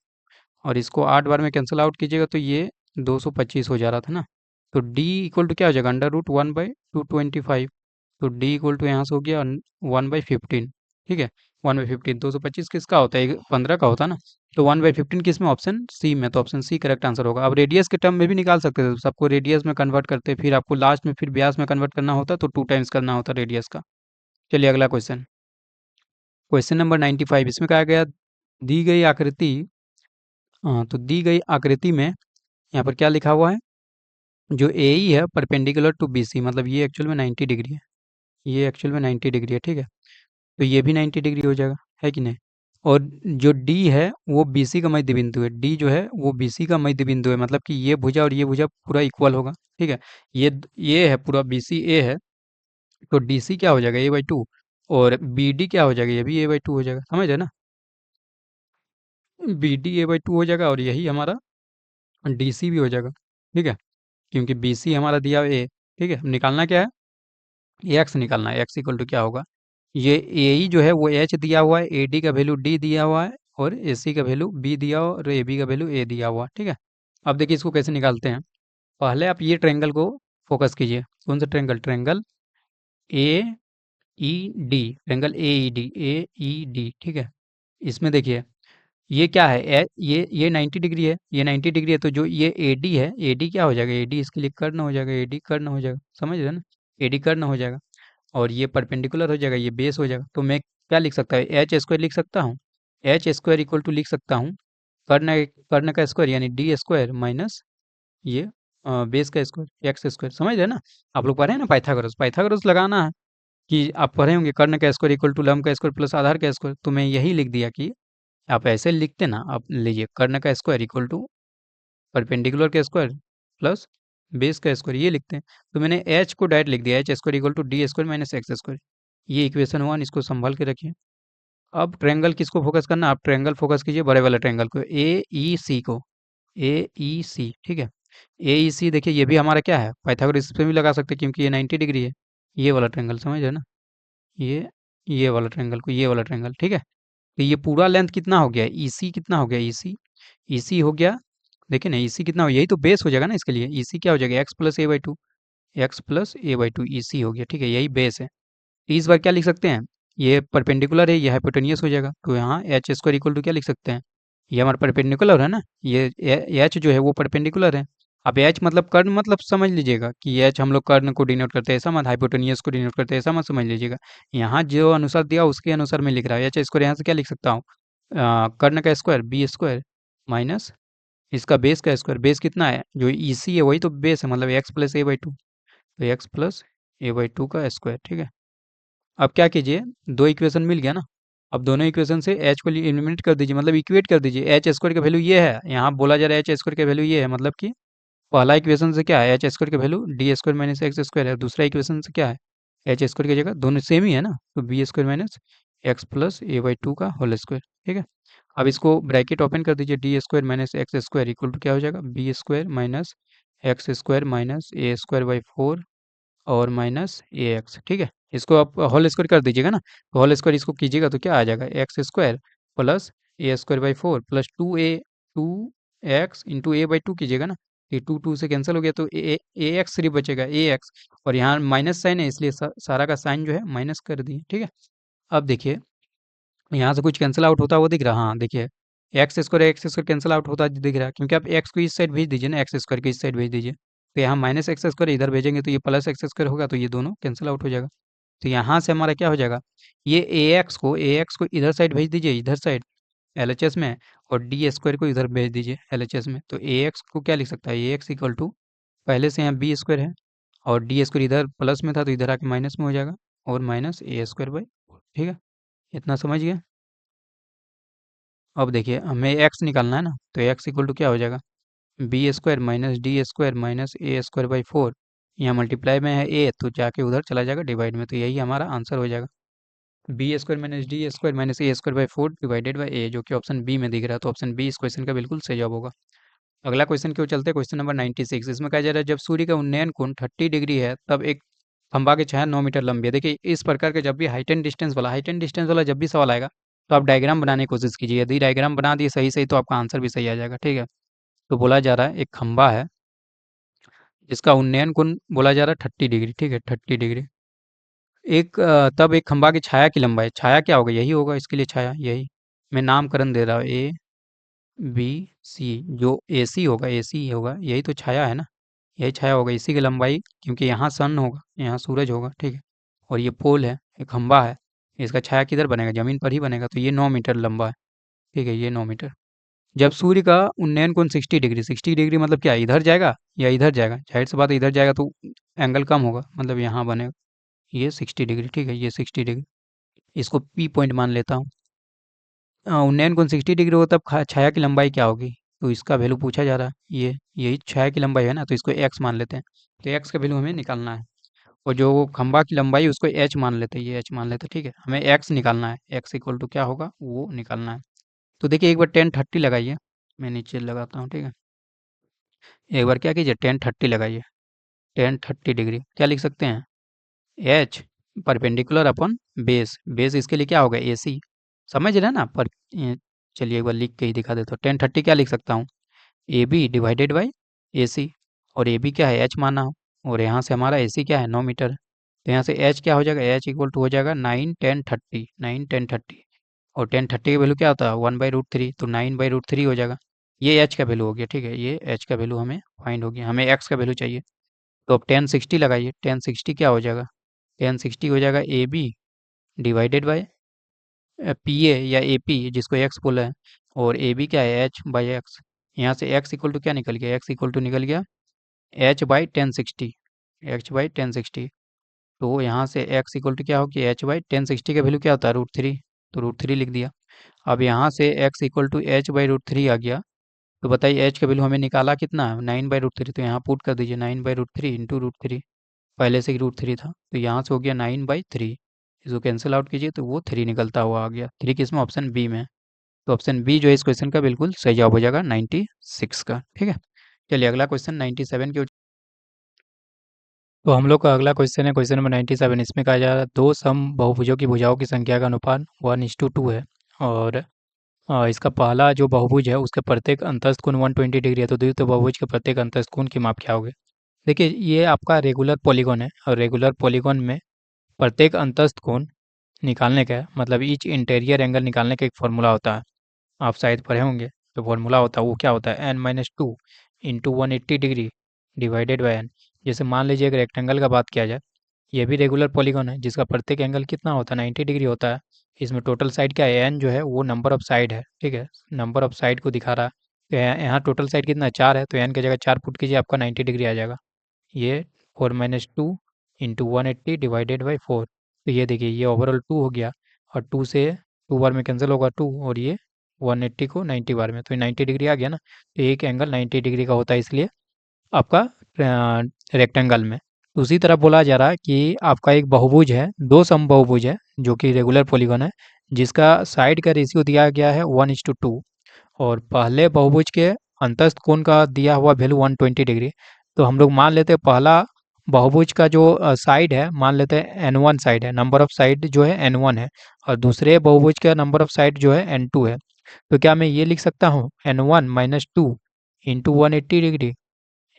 A: और इसको 8 बार में कैंसिल आउट कीजिएगा तो ये 225 हो जा रहा था ना। तो डी इक्वल टू क्या हो जाएगा, √1/225। तो डी इक्वल टू यहाँ से हो गया 1/15, ठीक है। 1/15, 225 किसका होता है, 15 का होता है ना। तो 1/15 किस में, ऑप्शन सी में, तो ऑप्शन सी करेक्ट आंसर होगा। अब रेडियस के टर्म में भी निकाल सकते थे, तो सबको रेडियस में कन्वर्ट करते, फिर आपको लास्ट में फिर व्यास में कन्वर्ट करना होता, तो 2 टाइम्स करना होता रेडियस का। चलिए अगला क्वेश्चन, क्वेश्चन नंबर 95। इसमें कहा गया दी गई आकृति, तो दी गई आकृति में यहाँ पर क्या लिखा हुआ है, जो ए ई है परपेंडिकुलर टू बी सी, मतलब ये एक्चुअल में 90 डिग्री है, ये एक्चुअल में 90 डिग्री है, ठीक है। तो ये भी 90 डिग्री हो जाएगा, है कि नहीं। और जो डी है वो बी सी का मध्य बिंदु है, डी जो है वो बी सी का मध्य बिंदु है, मतलब कि ये भुजा और ये भुजा पूरा इक्वल होगा, ठीक है। ये है पूरा बी सी ए है, तो डी सी क्या हो जाएगा, a/2, और बी डी क्या हो जाएगा, ये भी a/2 हो जाएगा, समझ है ना।
B: B D A by two हो जाएगा और यही हमारा डी सी भी हो जाएगा, ठीक है, क्योंकि बी सी हमारा दिया हुआ ए, ठीक है। अब निकालना क्या है, एक्स निकालना है। एक्स इक्वल टू क्या होगा, ये ए ई जो है वो एच दिया हुआ है, ए डी का वैल्यू डी दिया हुआ है, और ए सी का वैल्यू बी दिया हुआ और ए बी का वैल्यू ए दिया हुआ है, ठीक है। अब देखिए इसको कैसे निकालते हैं। पहले आप ये ट्रायंगल को फोकस कीजिए। कौन सा triangle, triangle A E D, triangle A E D, A E D, ठीक है। इसमें देखिए ये क्या है, ये 90 डिग्री है, ये 90 डिग्री है, तो जो ये ए डी है, ए डी क्या हो जाएगा, ए डी इसके लिए कर्ण हो जाएगा, ए डी कर्ण हो जाएगा, समझ रहे हैं ना, ए डी कर्ण हो जाएगा। और ये परपेंडिकुलर हो जाएगा, ये बेस हो जाएगा। तो मैं क्या लिख सकता हूँ, एच स्क्वायर लिख सकता हूँ, एच स्क्वायर इक्वल टू लिख सकता हूँ कर्ण, कर्ण का स्क्वायर यानी डी स्क्वायर माइनस ये बेस का स्क्वायर एक्स स्क्वायर, समझ रहे हैं ना। आप लोग पढ़े हैं ना पाइथागोरस, पाइथागोरस लगाना है कि आप पढ़े होंगे, कर्ण का स्क्वायर इक्वल टू लंब का स्क्वायर प्लस आधार का स्क्वायर। तो मैं यही लिख दिया कि आप ऐसे लिखते ना, आप लीजिए कर्ण का स्क्वायर इक्वल टू परपेंडिकुलर का स्क्वायर प्लस बेस का स्क्वायर, ये लिखते हैं। तो मैंने एच को डायरेक्ट लिख दिया, H square equal to D square minus x square. ये इक्वेशन 1, इसको संभाल के रखिए। अब ट्रायंगल किसको फोकस करना, आप ट्रायंगल फोकस कीजिए बड़े वाले ट्रायंगल को, ए ई सी को, ए ई सी, ठीक है। ए ई सी देखिए ये भी हमारा क्या है, पाइथागोरस, इस पे भी लगा सकते हैं क्योंकि ये 90 डिग्री है। ये वाला ट्रायंगल समझ रहे हैं ना, ये वाला ट्रायंगल को, ये वाला ट्रायंगल, ठीक है। तो ये पूरा लेंथ कितना हो गया, ई सी कितना हो गया, ई सी हो गया, देखिए ना, ई सी कितना हो, यही तो बेस हो जाएगा ना इसके लिए। ई सी क्या हो जाएगा, X plus A by two, X plus A by two E C हो गया, ठीक है, यही बेस है। इस बार क्या लिख सकते हैं, ये परपेंडिकुलर है, ये हाइपोटेनियस हो जाएगा, तो यहाँ एच स्क्वायर इक्वल टू क्या लिख सकते हैं, ये हमारा परपेंडिकुलर है ना, ये एच जो है वो परपेंडिकुलर है। अब एच मतलब कर्ण, मतलब समझ लीजिएगा कि एच हम लोग कर्ण को डिनोट करते हैं, ऐसा मत, हाइपोटेनियस को डिनोट करते हैं, ऐसा मत समझ लीजिएगा। यहाँ जो अनुसार दिया उसके अनुसार मैं लिख रहा हूँ। एच स्क्वायर यहाँ से क्या लिख सकता हूँ, कर्ण का स्क्वायर बी स्क्वायर माइनस इसका बेस का स्क्वायर, बेस कितना है, जो ई सी है वही तो बेस है, मतलब x plus A by two, तो X plus A by two का स्क्वायर, ठीक है। अब क्या कीजिए, दो इक्वेशन मिल गया ना, अब दोनों इक्वेशन से एच को एलिमिनेट कर दीजिए, मतलब इक्वेट कर दीजिए। एच स्क्वायर का वैल्यू ये है, यहाँ बोला जा रहा है एच स्क्वायर का वैल्यू ये है, मतलब कि पहला इक्वेशन से क्या है, एच स्क्वायर का value D square minus x square है, दूसरा इक्वेशन से क्या है, एच स्क्वायर की जगह दोनों सेम ही है ना, तो B square minus x plus A by two का होल स्क्वायर, ठीक है। अब इसको ब्रैकेट ओपन कर दीजिए, D square minus x square equal to क्या हो जाएगा, B square minus x square minus A square by four और माइनस ए एक्स, ठीक है। इसको आप होल स्क्वायर कर दीजिएगा ना, तो होल स्क्वायर इसको कीजिएगा तो क्या आ जाएगा, x square plus A square by four plus two x into A by to कीजिएगा ना, ये टू टू से कैंसिल हो गया, तो ए एक्स सिर्फ बचेगा, ए एक्स, और यहाँ माइनस साइन है इसलिए सारा का साइन जो है माइनस कर दिए, ठीक है। अब देखिए यहाँ से कुछ कैंसिल आउट होता हुआ दिख रहा है, हाँ देखिए एक्स स्क्वायर कैंसिल आउट होता दिख रहा है, क्योंकि आप एक्स को इस साइड भेज दीजिए ना, एक्स स्क्वायर की इस साइड भेज दीजिए, तो यहाँ माइनस एक्स स्क्वायर इधर भेजेंगे तो ये प्लस एक्स स्क्वायर होगा, तो ये दोनों कैंसिल आउट हो जाएगा। तो यहाँ से हमारा क्या हो जाएगा, ये ए एक्स को इधर साइड भेज दीजिए, इधर साइड एल एच एस में, और डी स्क्वायर को इधर भेज दीजिए एल एच एस में। तो ए एक्स को क्या लिख सकता है, ए एक्स इक्वल टू, पहले से यहाँ बी स्क्वायर है और डी स्क्वायर इधर प्लस में था तो इधर आके माइनस में हो जाएगा, और माइनस ए स्क्वायर बाई, ठीक है। इतना समझ गया। अब देखिए हमें एक्स निकालना है ना, तो एक्स इक्वल टू क्या हो जाएगा, B square minus D square minus A square by four, यहाँ मल्टीप्लाई में है ए तो जाके उधर चला जाएगा डिवाइड में, तो यही हमारा आंसर हो जाएगा, B square minus D square minus A square by four divided by A, जो कि ऑप्शन बी में दिख रहा है। तो ऑप्शन बी इस क्वेश्चन का बिल्कुल सही जवाब होगा। अगला क्वेश्चन क्यों चलते हैं, क्वेश्चन नंबर 96। इसमें कहा जा रहा है जब सूर्य का उन्नयन कोण 30 डिग्री है तब एक खंभा की छाया 9 मीटर लंबी है। देखिए इस प्रकार के जब भी हाइट एंड डिस्टेंस वाला जब भी सवाल आएगा तो आप डायग्राम बनाने की कोशिश कीजिए, यदि डायग्राम बना दिए सही सही तो आपका आंसर भी सही आ जाएगा, ठीक है। तो बोला जा रहा है एक खंभा है जिसका उन्नयन कोण बोला जा रहा है 30 डिग्री, ठीक है, 30 डिग्री। तब एक खंभा की छाया की लंबाई, छाया क्या होगा, यही होगा इसके लिए छाया, यही मैं नामकरण दे रहा हूँ, ए बी सी, जो ए सी होगा, ए सी होगा, यही तो छाया है ना, यही छाया होगा, इसी की लंबाई, क्योंकि यहाँ सन होगा, यहाँ सूरज होगा, ठीक है, और ये पोल है, ये खंभा है, इसका छाया किधर बनेगा, जमीन पर ही बनेगा, तो ये 9 मीटर लंबा है, ठीक है, ये 9 मीटर। जब सूर्य का उन्नयन कोण 60 डिग्री, 60 डिग्री मतलब क्या, इधर जाएगा या इधर जाएगा, जाहिर सी बात है इधर जाएगा तो एंगल कम होगा, मतलब यहाँ बनेगा, ये 60 डिग्री, ठीक है, ये 60 डिग्री, इसको पी पॉइंट मान लेता हूँ। उन्नयन कोण 60 डिग्री हो तब छाया की लंबाई क्या होगी, तो इसका वैल्यू पूछा जा रहा है, यही छाया की लंबाई है ना, तो इसको एक्स मान लेते हैं, तो एक्स का वैल्यू हमें निकालना है, और जो खंभा की लंबाई है उसको एच मान लेते हैं, ये एच मान लेते हैं, ठीक है, हमें एक्स निकालना है, एक्स इक्वल टू क्या होगा वो निकालना है। तो देखिए एक बार 1030 लगाइए, मैं नीचे लगाता हूँ, ठीक है। एक बार क्या कीजिए 1030 लगाइए, 1030 डिग्री क्या लिख सकते हैं, H perpendicular upon base, base इसके लिए क्या होगा ए सी, समझ रहे हैं ना। पर चलिए एक बार लिख के ही दिखा देता हूँ। 1030 क्या लिख सकता हूँ, ए बी डिवाइडेड बाई ए सी, और ए बी क्या है एच माना हो, और यहाँ से हमारा ए सी क्या है 9 मीटर, तो यहाँ से एच क्या हो जाएगा, एच इक्वल टू हो जाएगा 9 10 30, 9 10 30, और 1030 का वैल्यू क्या होता है 1/√3, तो 9/√3 हो जाएगा। ये एच का वैल्यू हो गया, ठीक है, ये एच का वैल्यू हमें फाइंड हो गया, हमें एक्स का वैल्यू चाहिए। तो अब 1060 लगाइए, 1060 क्या हो जाएगा, 1060 हो जाएगा A B divided by P A या ए पी जिसको एक्स बोला है, और ए बी क्या है एच बाई एक्स। यहाँ से एक्स इक्वल टू क्या निकल गया, एक्स इक्वल टू निकल गया एच बाई 1060, एच बाई 1060। तो यहाँ से एक्स इक्वल टू क्या हो गया, एच बाई 1060 का वैल्यू क्या होता है √3, तो √3 लिख दिया। अब यहाँ से x equal to H by √3 आ गया, तो बताइए एच का वैल्यू हमें निकाला कितना, 9/√3, तो यहाँ पुट कर दीजिए 9/√3 इंटू √3, पहले से ही √3 था, तो यहाँ से हो गया 9/3, इसको कैंसिल आउट कीजिए तो वो 3 निकलता हुआ आ गया। 3 किस में, ऑप्शन बी में। तो ऑप्शन बी जो है इस क्वेश्चन का बिल्कुल सही जवाब हो जाएगा 96 का, ठीक है। चलिए अगला क्वेश्चन 97 के। तो हम लोग का अगला क्वेश्चन है क्वेश्चन नंबर 97। इसमें कहा जा रहा है दो सम बहुभुजों की भुजाओं की संख्या का अनुपात 1:2 है, और इसका पहला जो बहुभुज है उसके प्रत्येक अंतस्थ कोण 120 डिग्री है, तो द्वितीय बहुभुज के प्रत्येक अंतस्थ कोण की माप क्या होगी। देखिए ये आपका रेगुलर पॉलीगॉन है, और रेगुलर पॉलीगॉन में प्रत्येक अंतस्थ कोण निकालने का मतलब ईच इंटीरियर एंगल निकालने का एक फॉर्मूला होता है, आप शायद पढ़े होंगे। तो फॉर्मूला होता है वो क्या होता है, n-2 into 180 degree divided by n। जैसे मान लीजिए एक रेक्टेंगल का बात किया जाए, ये भी रेगुलर पॉलीगॉन है जिसका प्रत्येक एंगल कितना होता है 90 डिग्री होता है। इसमें टोटल साइड क्या है, n जो है वो नंबर ऑफ साइड है, ठीक है, नंबर ऑफ साइड को दिखा रहा है। तो यहाँ टोटल साइड कितना 4 है, तो n की जगह 4 पुट कीजिए, आपका 90 डिग्री आ जाएगा। ये 4-2 इंटू 180 डिवाइडेड बाई 4, तो ये देखिए ये ओवरऑल 2 हो गया, और 2 से 2 बार में कैंसिल होगा 2, और ये 180 को 90 बार में, तो ये 90 डिग्री आ गया ना। तो एक एंगल 90 डिग्री का होता है इसलिए आपका रेक्टेंगल में। दूसरी तरफ बोला जा रहा है कि आपका एक बहुभुज है, दो समबाहुभुज है जो कि रेगुलर पॉलीगॉन है, जिसका साइड का रेशियो दिया गया है 1:2, और पहले बहुभुज के अंतस्थ कोण का दिया हुआ वैल्यू 120 डिग्री। तो हम लोग मान लेते हैं पहला बहुभुज का जो साइड है, मान लेते हैं n1 साइड है, नंबर ऑफ साइड जो है n1 है, और दूसरे बहुभुज का नंबर ऑफ साइड जो है n2 है। तो क्या मैं ये लिख सकता हूँ n1-2 into 180 degree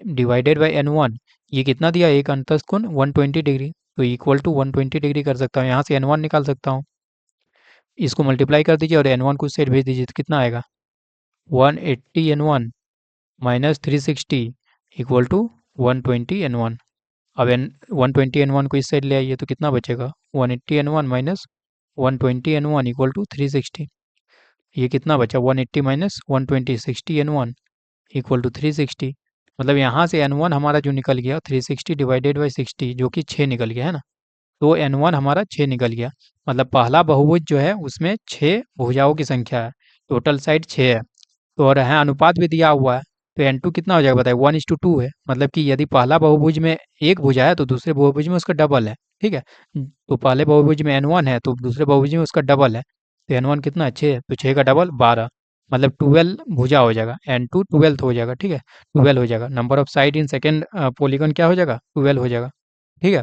B: divided by n1, ये कितना दिया, एक अंतस्थ कोण 120 डिग्री, तो इक्वल टू 120 डिग्री कर सकता हूँ। यहाँ से n1 निकाल सकता हूँ, इसको मल्टीप्लाई कर दीजिए और n1 को उस साइड भेज दीजिए, तो कितना आएगा 180 n1 minus 360 equal to 120 n1। अब 120 n1 को इस साइड ले आइए तो कितना बचेगा 180 n1 minus 120 n1 equal to 360। ये कितना बचा 180 माइनस 120 60 n1 इक्वल टू 360। मतलब यहाँ से n1 हमारा जो निकल गया 360 डिवाइडेड बाई 60 जो कि 6 निकल गया है ना। तो n1 हमारा 6 निकल गया, मतलब पहला बहुभुज जो है उसमें 6 भुजाओं की संख्या है, टोटल साइड 6 है। तो और यहाँ अनुपात भी दिया हुआ है, तो n2 कितना हो जाएगा बताइए 1:2 है, मतलब कि यदि पहला बहुभुज में एक भुजा है तो दूसरे बहुभुज में उसका डबल है, ठीक है। तो पहले बहुभुज में n1 है तो दूसरे बहुभुज में उसका डबल है, तो n1 कितना है 6 है, तो 6 का डबल 12, मतलब 12 भुजा हो जाएगा, n2 12th हो जाएगा, ठीक है, 12 हो जाएगा। Number of side in second polygon क्या हो जाएगा 12 हो जाएगा, ठीक है।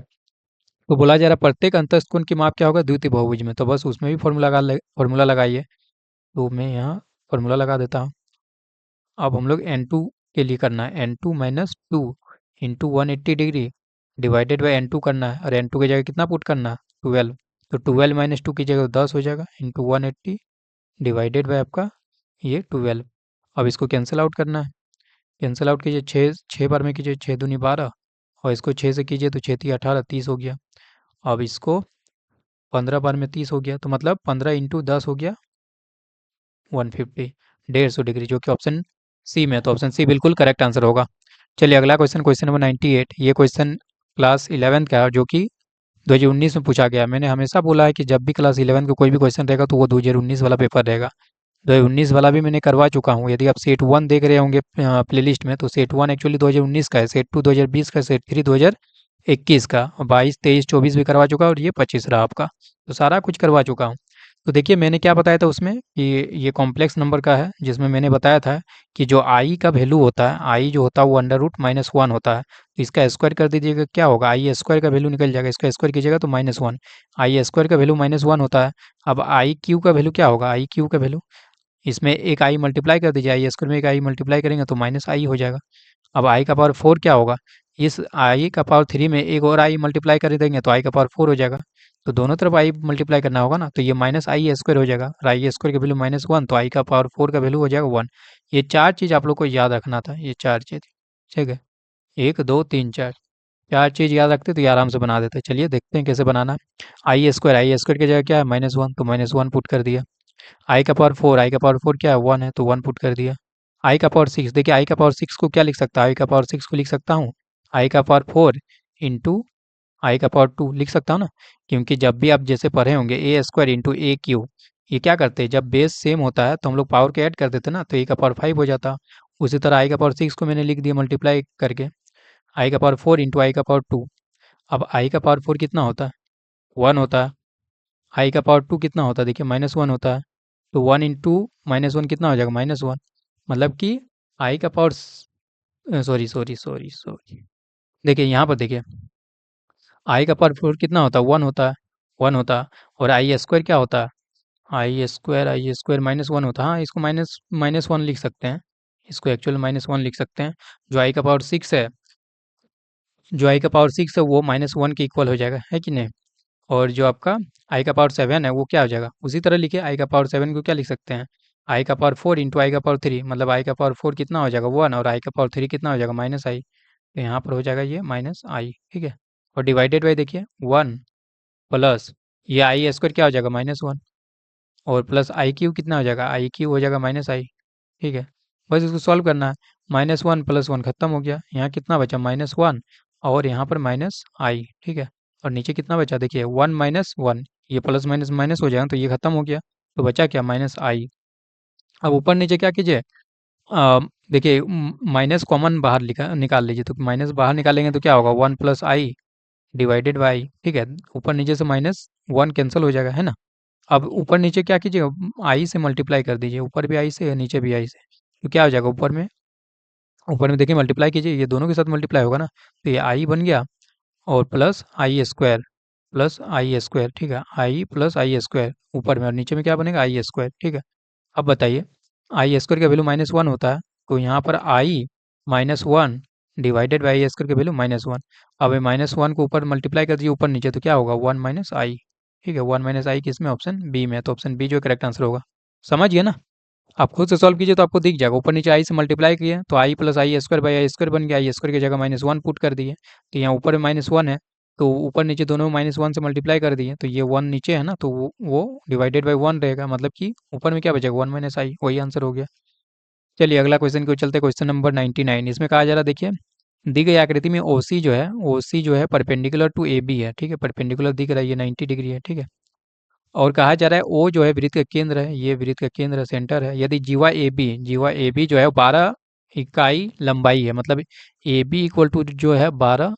B: तो बोला जा रहा है प्रत्येक अंतस्थ कोण की माप क्या होगा द्वितीय बहुभुज में, तो बस उसमें भी फॉर्मूला लगाइए। तो मैं यहाँ फॉर्मूला लगा देता हूँ। अब हम लोग n2 के लिए करना है, n2-2 into 180 degree divided by n2 करना है, और n2 की जगह कितना पुट करना है 12, तो 12-2 की जगह 10 हो जाएगा इंटू 180 डिवाइडेड बाई आपका ये 12। अब इसको कैंसिल आउट करना है, कैंसिल आउट कीजिए, 6 बार में कीजिए, 6 दूनी 12, और इसको 6 से कीजिए तो 6 18 30 हो गया। अब इसको 15 बार में 30 हो गया, तो मतलब 15 इंटू 10 हो गया 150, 150 डिग्री, जो कि ऑप्शन सी में है। तो ऑप्शन सी बिल्कुल करेक्ट आंसर होगा। चलिए अगला क्वेश्चन, क्वेश्चन नंबर 98। ये क्वेश्चन क्लास 11 का है, जो कि 2019 में पूछा गया। मैंने हमेशा बोला है कि जब भी क्लास 11 का कोई भी क्वेश्चन रहेगा तो वो 2019 वाला पेपर रहेगा। 2019 वाला भी मैंने करवा चुका हूँ। यदि आप सेट 1 देख रहे होंगे प्लेलिस्ट में, तो सेट 1 एक्चुअली 2019 का है, सेट 2 2020 का, सेट 3 2021 का, 22 23 24 भी करवा चुका और ये 25 रहा आपका, तो सारा कुछ करवा चुका हूँ। तो देखिए मैंने क्या बताया था उसमें कि ये कॉम्प्लेक्स नंबर का है, जिसमें मैंने बताया था कि जो आई का वैल्यू होता है, आई जो होता है वो अंडर रूट माइनस वन होता है। तो इसका स्क्वायर कर दीजिएगा, क्या होगा, आई स्क्वायर का वैल्यू निकल जाएगा, इसका स्क्वायर कीजिएगा तो माइनस वन। आई स्क्वायर का वैल्यू माइनस वन होता है। अब आई क्यू का वैल्यू क्या होगा, आई क्यू का वैल्यू, इसमें एक आई मल्टीप्लाई कर दीजिए, आई स्क्वायर में एक आई मल्टीप्लाई करेंगे तो माइनस आई हो जाएगा। अब आई का पावर फोर क्या होगा, इस आई का पावर थ्री में एक और आई मल्टीप्लाई कर देंगे तो आई का पावर फोर हो जाएगा। तो दोनों तरफ आई मल्टीप्लाई करना होगा ना, तो ये माइनस आई स्क्वायर हो जाएगा, और आई स्क्वायर का वैल्यू माइनस वन, तो आई का पावर फोर का वैल्यू हो जाएगा वन। ये चार चीज़ आप लोग को याद रखना था, ये चार चीज़। ठीक है, एक दो तीन चार, चार चीज़ याद रखते तो ये आराम से बना देते। चलिए देखते हैं कैसे बनाना है। आई स्क्वायर की जगह क्या है, माइनस वन, तो माइनस वन पुट कर दिया। आई का पावर फोर, आई का पावर फोर क्या है, वन है, तो वन पुट कर दिया। आई का पावर सिक्स, देखिए आई का पावर सिक्स को क्या लिख सकता है, आई का पावर सिक्स को लिख सकता हूँ आई का पावर फोर इंटू आई का पावर टू लिख सकता हूँ ना। क्योंकि जब भी आप जैसे पढ़े होंगे ए स्क्वायर इंटू ए क्यू, ये क्या करते हैं, जब बेस सेम होता है तो हम लोग पावर के ऐड कर देते हैं ना, तो ए का पावर फाइव हो जाता। उसी तरह आई का पावर सिक्स को मैंने लिख दिया मल्टीप्लाई करके, आई का पावर फोर इंटू आई का पावर टू। अब आई का पावर फोर कितना होता है, वन होता है। आई का पावर टू कितना होता है, देखिए माइनस वन होता है। तो वन इंटू माइनस वन कितना हो जाएगा, माइनस वन। मतलब कि आई का power, sorry sorry sorry sorry, देखिए यहाँ पर देखिए, आई का पावर फोर कितना होता है, वन होता है, वन होता है। और आई स्क्वायर क्या होता है, आई स्क्वायर माइनस वन होता है। हाँ, इसको माइनस माइनस वन लिख सकते हैं, इसको एक्चुअल माइनस वन लिख सकते हैं। जो आई का पावर सिक्स है, जो आई का पावर सिक्स है वो माइनस वन के इक्वल हो जाएगा, है कि नहीं। और जो आपका आई का पावर सेवन है वो क्या हो जाएगा, उसी तरह लिखिए, आई का पावर सेवन को क्या लिख सकते हैं, आई का पावर फोर इंटू आई का पावर थ्री, मतलब आई का पावर फोर कितना हो जाएगा, वन, और आई का पावर थ्री कितना हो जाएगा, माइनस आई। तो यहाँ पर हो जाएगा ये माइनस आई, ठीक है। और डिवाइडेड बाई देखिए वन प्लस ये आई स्क्वायर क्या हो जाएगा, माइनस वन, और प्लस आई क्यू कितना हो जाएगा, आई क्यू हो जाएगा माइनस आई, ठीक है। बस इसको सॉल्व करना है, माइनस वन प्लस वन खत्म हो गया, यहाँ कितना बचा, माइनस वन, और यहाँ पर माइनस आई, ठीक है। और नीचे कितना बचा, देखिए वन माइनस वन, ये प्लस माइनस माइनस हो जाएगा तो ये खत्म हो गया, तो बचा क्या, माइनस आई। अब ऊपर नीचे क्या कीजिए, देखिए माइनस कॉमन बाहर निकाल लीजिए, तो माइनस बाहर निकालेंगे तो क्या होगा, one plus I divided by, ठीक है। ऊपर नीचे से माइनस वन कैंसिल हो जाएगा, है ना। अब ऊपर नीचे क्या कीजिएगा, आई से मल्टीप्लाई कर दीजिए, ऊपर भी आई से नीचे भी आई से, तो क्या हो जाएगा, ऊपर में देखिए मल्टीप्लाई कीजिए, ये दोनों के साथ मल्टीप्लाई होगा ना, तो ये आई बन गया, और प्लस आई स्क्वायर, ठीक है, आई प्लस आई स्क्वायर ऊपर में, और नीचे में क्या बनेगा, आई स्क्वायर, ठीक है। अब बताइए, आई स्क्वायर का वैल्यू माइनस वन होता है, तो यहाँ पर I minus one divided by I square का वैल्यू माइनस वन। अब ये माइनस वन को ऊपर मल्टीप्लाई कर दीजिए ऊपर नीचे, तो क्या होगा, वन माइनस आई, ठीक है। वन माइनस आई किस में, ऑप्शन बी में, तो ऑप्शन बी जो करेक्ट आंसर होगा। समझ गए ना। आप खुद से सॉल्व कीजिए तो आपको दिख जाएगा, ऊपर नीचे आई से मल्टीप्लाई किए तो I plus I square by I square बन गया, आई स्क्वायर की जगह माइनस वन पुट कर दिए, तो यहाँ ऊपर में माइनस वन है, तो ऊपर नीचे दोनों माइनस वन से मल्टीप्लाई कर दिए, तो ये वन नीचे है ना, तो वो डिवाइडेड बाई वन रहेगा, मतलब कि ऊपर में क्या बचेगा, वन माइनस आई, वही आंसर हो गया। चलिए अगला क्वेश्चन को चलते, क्वेश्चन नंबर 99। इसमें कहा जा रहा है, देखिए दी गई आकृति में ओसी जो है परपेंडिकुलर टू ए बी है, ठीक है, परपेंडिकुलर दिख रहा है, ये 90 डिग्री है, ठीक है। और कहा जा रहा है ओ जो है वृत्त का केंद्र है, ये वृत्त का केंद्र है, सेंटर है। यदि जीवा ए बी जो है 12 इकाई लंबाई है, मतलब ए बी इक्वल टू जो है 12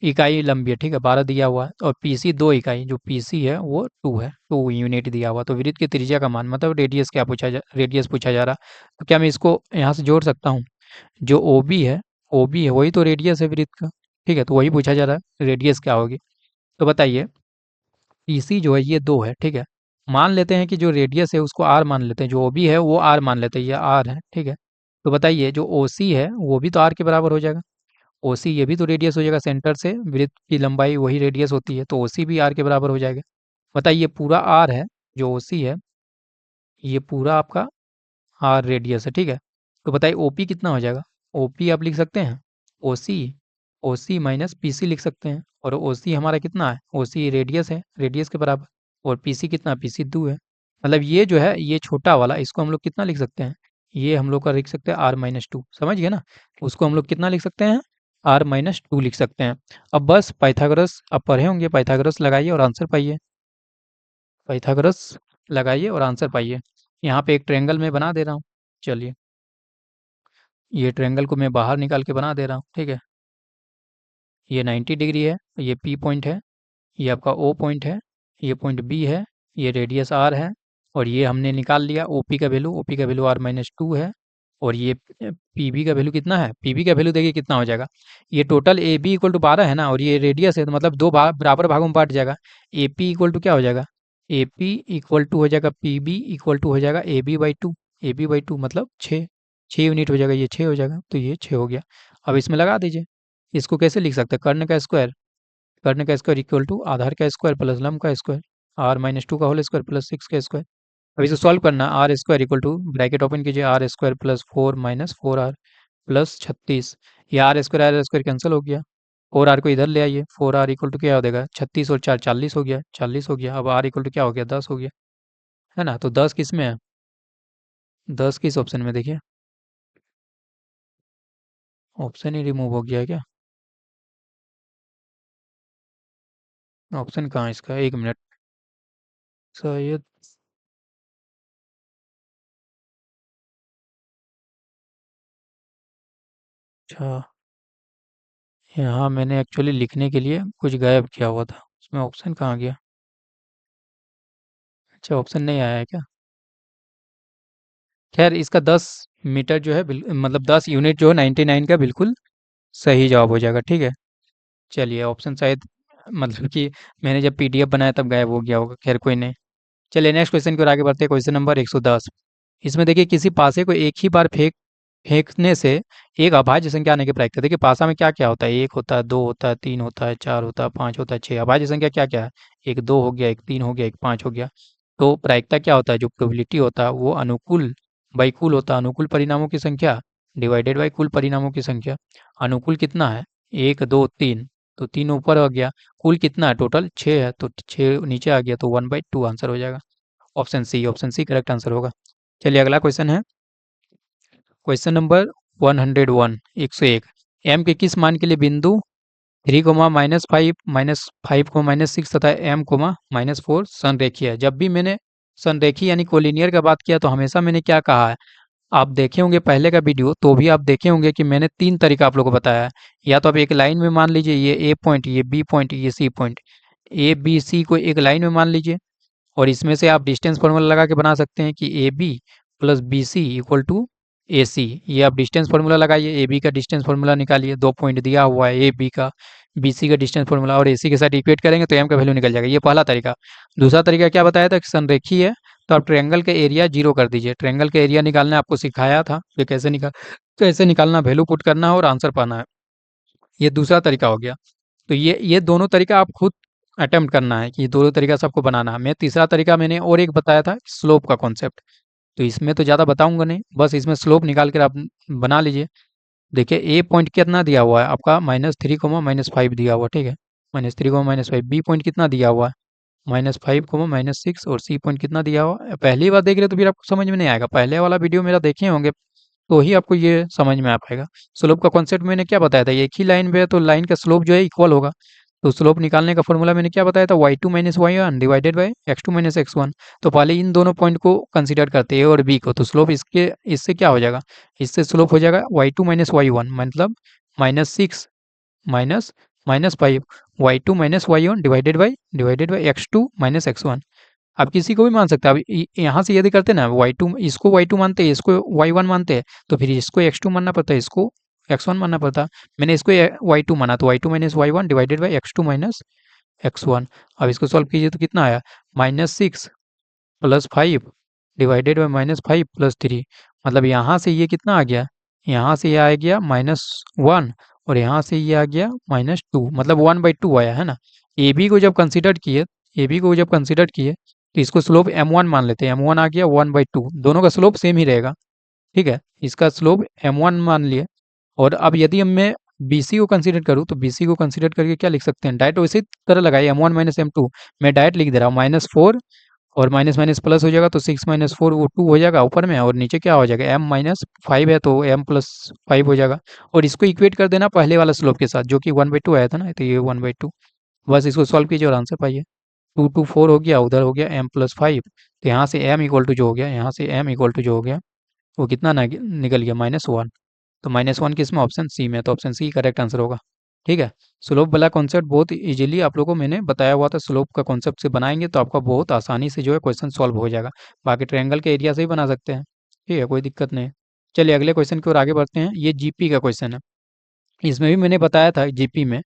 B: इकाई लंबी है, ठीक है, 12 दिया हुआ है, और पीसी 2 इकाई, जो पीसी है वो 2 है, 2 यूनिट दिया हुआ। तो वृत्त की त्रिज्या का मान, मतलब रेडियस पूछा जा रहा। तो क्या मैं इसको यहाँ से जोड़ सकता हूँ, जो ओ बी है वही तो रेडियस है वृत्त का, ठीक है, तो वही पूछा जा रहा है, रेडियस क्या होगी। तो बताइए, पीसी जो है ये 2 है, ठीक है। मान लेते हैं कि जो रेडियस है उसको आर मान लेते हैं, जो ओबी है वो आर मान लेते हैं, ये आर है, ठीक है। तो बताइए जो ओसी है वो भी तो आर के बराबर हो जाएगा, ओसी ये भी तो रेडियस हो जाएगा, सेंटर से वृत्त की लंबाई वही रेडियस होती है, तो ओसी भी आर के बराबर हो जाएगा। बताइए पूरा आर है, जो ओसी है ये पूरा आपका आर रेडियस है, ठीक है। तो बताइए ओपी कितना हो जाएगा, ओपी आप लिख सकते हैं, ओसी ओसी माइनस पीसी लिख सकते हैं, और ओसी हमारा कितना है, ओसी रेडियस है, रेडियस के बराबर, और पीसी कितना, पीसी 2 है। मतलब ये जो है ये छोटा वाला, इसको हम लोग कितना लिख सकते हैं, ये हम लोग का लिख सकते हैं आर माइनस टू, समझ गए ना। उसको हम लोग कितना लिख सकते हैं, आर माइनस टू लिख सकते हैं। अब बस पाइथागोरस आप पढ़े होंगे, पाइथागोरस लगाइए और आंसर पाइए, पाइथागोरस लगाइए और आंसर पाइए। यहाँ पे एक ट्रायंगल मैं बना दे रहा हूँ, चलिए ये ट्रायंगल को मैं बाहर निकाल के बना दे रहा हूँ, ठीक है। ये 90 डिग्री है, ये पी पॉइंट है, ये आपका ओ पॉइंट है, ये पॉइंट बी है, ये रेडियस आर है, और ये हमने निकाल लिया ओपी का वैल्यू r-2 है, और ये पीबी का वैल्यू कितना है, पीबी का वैल्यू देखिए कितना हो जाएगा, ये total A B equal to 12 है ना, और ये रेडियस है, तो मतलब दो बराबर भागों में बांट जाएगा। ए पी इक्वल टू क्या हो जाएगा, ए पी इक्वल टू हो जाएगा पी बी इक्वल टू हो जाएगा A B by two, A B by two मतलब 6 यूनिट हो जाएगा, ये 6 हो जाएगा, तो ये 6 हो गया। अब इसमें लगा दीजिए, इसको कैसे लिख सकते हैं, कर्ण का स्क्वायर इक्वल टू आधार का स्क्वायर प्लस लंब का स्क्वायर, r-2 का होल स्क्वायर प्लस 6 का स्क्वायर। अब इसे सॉल्व करना, R square equal to bracket open कीजिए, R square plus 4 - 4r plus 36, ये आर स्क्वायर कैंसिल हो गया, 4r को इधर ले आइए, 4r इक्वल टू क्या हो जाएगा 36 और 4 40 हो गया, 40 हो गया। अब r इक्वल टू क्या हो गया 10 हो गया, है ना। तो 10 किस में है, 10 किस ऑप्शन में, देखिए ऑप्शन ही रिमूव हो गया है क्या, ऑप्शन कहाँ है इसका, 1 मिनट शायद, अच्छा यहाँ मैंने एक्चुअली लिखने के लिए कुछ गायब किया हुआ था, उसमें ऑप्शन कहाँ गया, अच्छा ऑप्शन नहीं आया है क्या। खैर इसका 10 मीटर जो है मतलब 10 यूनिट जो है 99 का बिल्कुल सही जवाब हो जाएगा, ठीक है। चलिए ऑप्शन शायद मतलब कि मैंने जब पीडीएफ बनाया तब गायब हो गया होगा, खैर कोई नहीं। चलिए नेक्स्ट क्वेश्चन की ओर आगे बढ़ते हैं, क्वेश्चन नंबर 110। इसमें देखिए किसी पासे को एक ही बार फेंकने से एक अभाज्य संख्या आने की प्रायिकता। देखिए पासा में क्या क्या होता है, 1 होता है, 2 होता है, 3 होता है, 4 होता है, 5 होता है, 6। अभाज्य संख्या क्या क्या है, एक 2 हो गया, एक 3 हो गया, एक 5 हो गया। तो प्रायिकता क्या होता है, जो प्रोबेबिलिटी होता है वो अनुकूल बाई कुल होता है, अनुकूल परिणामों की संख्या डिवाइडेड बाई कुल परिणामों की संख्या। अनुकूल कितना है, 1 2 3, तो 3 ऊपर आ गया, कुल कितना है टोटल 6 है, तो 6 नीचे आ गया, तो 1/2 आंसर हो जाएगा। ऑप्शन सी करेक्ट आंसर होगा। चलिए अगला क्वेश्चन है, क्वेश्चन नंबर 101, 101। एम के किस मान के लिए बिंदु 3, -5, -5, तथा m, -4 संरेखीय है। जब भी मैंने संरेखी यानी कोलिनियर का बात किया तो हमेशा मैंने क्या कहा है, आप देखे होंगे पहले का वीडियो, तो भी आप देखे होंगे कि मैंने 3 तरीका आप लोगों को बताया है। या तो आप एक लाइन में मान लीजिए, ये ए पॉइंट, ये बी पॉइंट, ये सी पॉइंट, ए बी सी को एक लाइन में मान लीजिए, और इसमें से आप डिस्टेंस फार्मूला लगा के बना सकते हैं कि A B plus B C equal to A C. ये आप डिस्टेंस फार्मूला लगाइए, ए बी का डिस्टेंस फार्मूला निकालिए, 2 पॉइंट दिया हुआ है ए बी का, बी सी का डिस्टेंस फार्मूला, और ए सी के साथ इक्वेट करेंगे तो एम का वैल्यू निकल जाएगा। ये पहला तरीका। दूसरा तरीका क्या बताया था कि संरेखीय है, तो आप ट्रायंगल का एरिया 0 कर दीजिए। ट्रायंगल का एरिया निकालना आपको सिखाया था, ये कैसे निकालना, वैल्यू पुट करना है और आंसर पाना है। ये दूसरा तरीका हो गया। तो ये दोनों तरीका आप खुद अटेम्प्ट करना है कि ये दोनों तरीका से आपको बनाना है। मैं तीसरा तरीका मैंने और एक बताया था, स्लोप का कॉन्सेप्ट, तो इसमें तो ज़्यादा बताऊंगा नहीं, बस इसमें स्लोप निकाल कर आप बना लीजिए। देखिए ए पॉइंट कितना दिया हुआ है आपका, -3, -5 दिया हुआ, ठीक है, -3, -5। बी पॉइंट कितना दिया हुआ है, -5, -6, और सी पॉइंट कितना दिया हुआ है। पहली बार देख रहे तो फिर आपको समझ में नहीं आएगा, पहले वाला वीडियो मेरा देखे होंगे तो ही आपको ये समझ में आ पाएगा। स्लोप का कॉन्सेप्ट मैंने क्या बताया था, एक ही लाइन पे है तो लाइन का स्लोप जो है इक्वल होगा। तो स्लोप निकालने का फॉर्मूला मैंने क्या बताया था, y2 - y1 divided by x2 - x1। तो पहले इन दोनों पॉइंट को कंसीडर करते हैं, ए और बी को, तो स्लोप इससे क्या हो जाएगा, इससे स्लोप हो जाएगा y2 - y1 मतलब -6 minus -5, y2 - y1 divided by x2 - x1। आप किसी को भी मान सकते हैं। अब यहाँ से यदि करते ना y2, इसको y2 मानते हैं, इसको y1 मानते हैं, तो फिर इसको x2 मानना पड़ता है, इसको x1 मानना पड़ता। मैंने इसको y2 माना, तो y2 - y1 divided by x2 - x1। अब इसको सॉल्व कीजिए तो कितना आया, -6 + 5 डिवाइडेड बाई -5 + 3। मतलब यहाँ से ये कितना आ गया, यहाँ से ये आ गया -1, और यहाँ से ये आ गया -2, मतलब 1/2 आया, है ना। ए बी को जब कंसिडर किए, ए बी को जब कंसिडर किए तो इसको स्लोप m1 मान लेते हैं, m1 आ गया 1/2, दोनों का स्लोप सेम ही रहेगा, ठीक है। इसका स्लोप m1 मान लिए। और अब यदि हम मैं BC को कंसीडर करूँ तो BC को कंसीडर करके क्या लिख सकते हैं, डायरेक्ट उसी तरह लगाइए, m1 - m2। मैं डायरेक्ट लिख दे रहा हूँ, -4, और माइनस माइनस प्लस हो जाएगा, तो 6 - 4 वो 2 हो जाएगा ऊपर में, और नीचे क्या हो जाएगा, m - 5 है तो m + 5 हो जाएगा। और इसको इक्वेट कर देना पहले वाला स्लोप के साथ जो कि 1/2 आया था ना, तो ये 1/2। बस इसको सॉल्व कीजिए और आंसर पाइए। 2 2 4 हो गया, उधर हो गया m + 5, तो यहाँ से m इक्वल टू जो हो गया, यहाँ से m इक्वल टू जो हो गया वो कितना निकल गया, -1। तो -1 किस में, ऑप्शन सी में, तो ऑप्शन सी करेक्ट आंसर होगा। ठीक है। स्लोप वाला कॉन्सेप्ट बहुत इजीली आप लोगों को मैंने बताया हुआ था, स्लोप का कॉन्सेप्ट से बनाएंगे तो आपका बहुत आसानी से जो है क्वेश्चन सॉल्व हो जाएगा। बाकी ट्रायंगल के एरिया से ही बना सकते हैं, ठीक है, कोई दिक्कत नहीं है। चलिए अगले क्वेश्चन की ओर आगे बढ़ते हैं। ये जीपी का क्वेश्चन है। इसमें भी मैंने बताया था जीपी में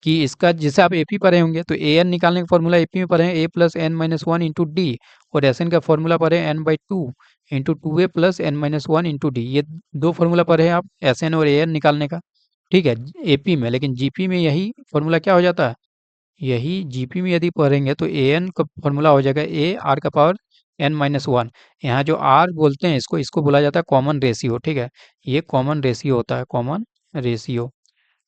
B: कि इसका, जैसे आप एपी पढ़े होंगे तो ए एन निकालने का फॉर्मूला एपी में पढ़े हैं, A plus N minus one into D, और एस एन का फॉर्मूला पढ़े N by two into two A plus N minus one into D. ये दो फॉर्मूला पढ़े हैं आप एस एन और ए एन निकालने का, ठीक है, एपी में। लेकिन जीपी में यही फॉर्मूला क्या हो जाता है, यही जीपी में यदि पढ़ेंगे तो ए एन का फॉर्मूला हो जाएगा ए आर का पावर एन माइनस वन। यहाँ जो आर बोलते हैं इसको इसको बोला जाता है कॉमन रेशियो, ठीक है, ये कॉमन रेशियो होता है, कॉमन रेशियो,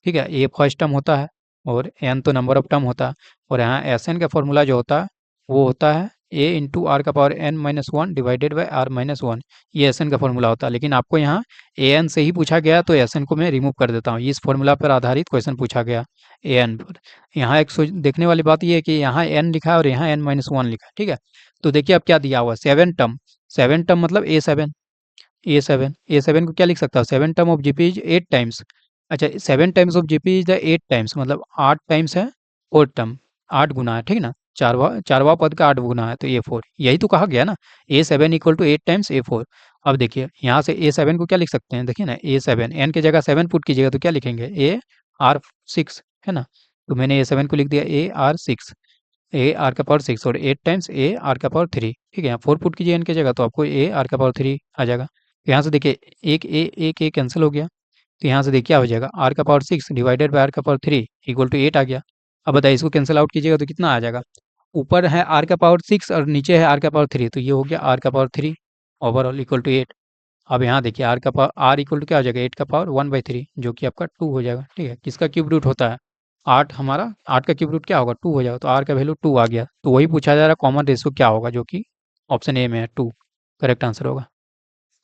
B: ठीक है। ए फर्स्ट टर्म होता है और एन तो नंबर ऑफ टर्म होता है, और यहाँ एस एन का फॉर्मूला जो होता है वो होता है ए इंटू आर का power N minus one divided by R minus one. ये एस एन का फॉर्मूला होता है। लेकिन आपको यहाँ ए एन से ही पूछा गया तो एस एन को मैं रिमूव कर देता हूँ। इस फॉर्मूला पर आधारित क्वेश्चन पूछा गया ए एन पर। यहाँ एक देखने वाली बात ये है कि यहाँ एन लिखा है और यहाँ एन माइनस वन लिखा है, ठीक है। तो देखिए अब क्या दिया हुआ है, सेवन टर्म। सेवन टर्म मतलब ए सेवन, ए सेवन को क्या लिख सकता है, seven term of GP is eight times. अच्छा, seven times of GP is the eight times, मतलब आठ टाइम्स है फोर टर्म, आठ गुना है, ठीक ना, चारवा पद का आठ गुना है तो ए फोर, यही तो कहा गया ना, A seven equal to eight times A four. अब देखिए यहाँ से ए सेवन को क्या लिख सकते हैं, देखिए ना, ए सेवन एन की जगह सेवन पुट कीजिएगा तो क्या लिखेंगे, ए आर सिक्स, है ना। तो मैंने ए सेवन को लिख दिया A R six, A R का पावर सिक्स, और एट टाइम्स ए आर का पावर थ्री, ठीक है। यहाँ फोर पुट कीजिए एन की जगह तो आपको ए आर का पावर थ्री आ जाएगा। तो यहाँ से देखिए एक ए कैंसिल हो गया, तो यहाँ से देखिए क्या हो जाएगा, आर का power six divided by R का power three equal to eight आ गया। अब बताइए इसको कैंसिल आउट कीजिएगा तो कितना आ जाएगा, ऊपर है आर का पावर सिक्स और नीचे है आर का पावर थ्री, तो ये हो गया आर का power three overall equal to eight. अब यहाँ देखिए आर का पावर आर इक्वल टू क्या हो जाएगा, एट का पावर वन बाई थ्री, जो कि आपका टू हो जाएगा, ठीक है। किसका क्यूब रूट होता है, आठ, हमारा आठ का क्यूब रूट क्या होगा, टू हो जाएगा, तो आर का वैल्यू टू आ गया। तो वही पूछा जा रहा है कॉमन रेशियो क्या होगा, जो कि ऑप्शन ए में है, टू करेक्ट आंसर होगा।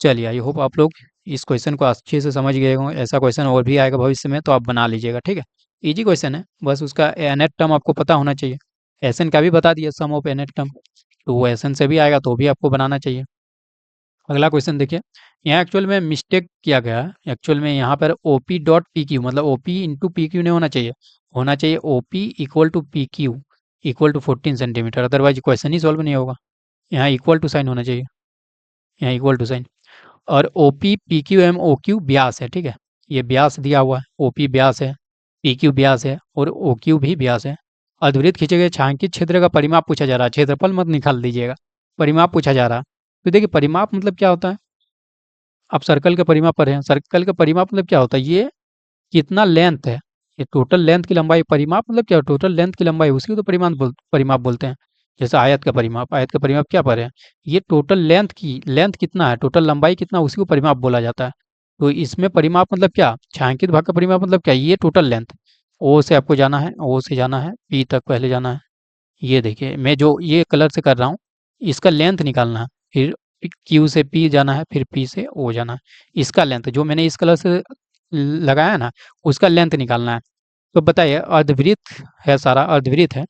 B: चलिए आई होप आप लोग इस क्वेश्चन को अच्छे से समझ गए हों। ऐसा क्वेश्चन और भी आएगा भविष्य में तो आप बना लीजिएगा, ठीक है। इजी क्वेश्चन है, बस उसका एनएट टर्म आपको पता होना चाहिए। एसएन का भी बता दिया, सम ऑफ एनएट टर्म, तो वो एसएन से भी आएगा तो भी आपको बनाना चाहिए। अगला क्वेश्चन देखिए, यहाँ एक्चुअल में मिस्टेक किया गया है। एक्चुअल में यहाँ पर ओपी डॉट पी क्यू, मतलब ओपी इंटू पी क्यू नहीं होना चाहिए OP equal to P Q equal to 14 centimetre, otherwise question ही सॉल्व नहीं होगा। यहाँ इक्वल टू साइन होना चाहिए, यहाँ इक्वल टू साइन। और O P P Q M O Q ब्यास है, ठीक है, ये ब्यास दिया हुआ है, ओ पी ब्यास है, पी क्यू ब्यास है और ओ क्यू भी ब्यास है। अधुरित खींचे गए छायांकित क्षेत्र का परिमाप पूछा जा रहा है, क्षेत्रफल मत निकाल दीजिएगा, परिमाप पूछा जा रहा है। तो देखिए परिमाप मतलब क्या होता है, आप सर्कल का परिमाप पढ़े हैं, सर्कल का परिमाप मतलब क्या होता है, ये कितना लेंथ है, ये टोटल लेंथ की लंबाई, परिमाप मतलब क्या, टोटल लेंथ की लंबाई, उसी को तो परिमाप बोलते हैं। जैसे आयत का परिमाप, आयत का परिमाप क्या पढ़े हैं, ये टोटल लेंथ की, लेंथ कितना है, टोटल लंबाई कितना, उसी को परिमाप बोला जाता है। तो इसमें परिमाप मतलब क्या, छायांकित भाग का परिमाप मतलब क्या, ये टोटल लेंथ, ओ से आपको जाना है, ओ से जाना है पी तक पहले जाना है। ये देखिए मैं जो ये कलर से कर रहा हूँ, इसका लेंथ निकालना है, फिर क्यू से पी जाना है, फिर पी से ओ जाना है। इसका लेंथ जो मैंने इस कलर से लगाया ना, उसका लेंथ निकालना है। तो बताइए अर्धवृत्त है, सारा अर्धवृत्त है,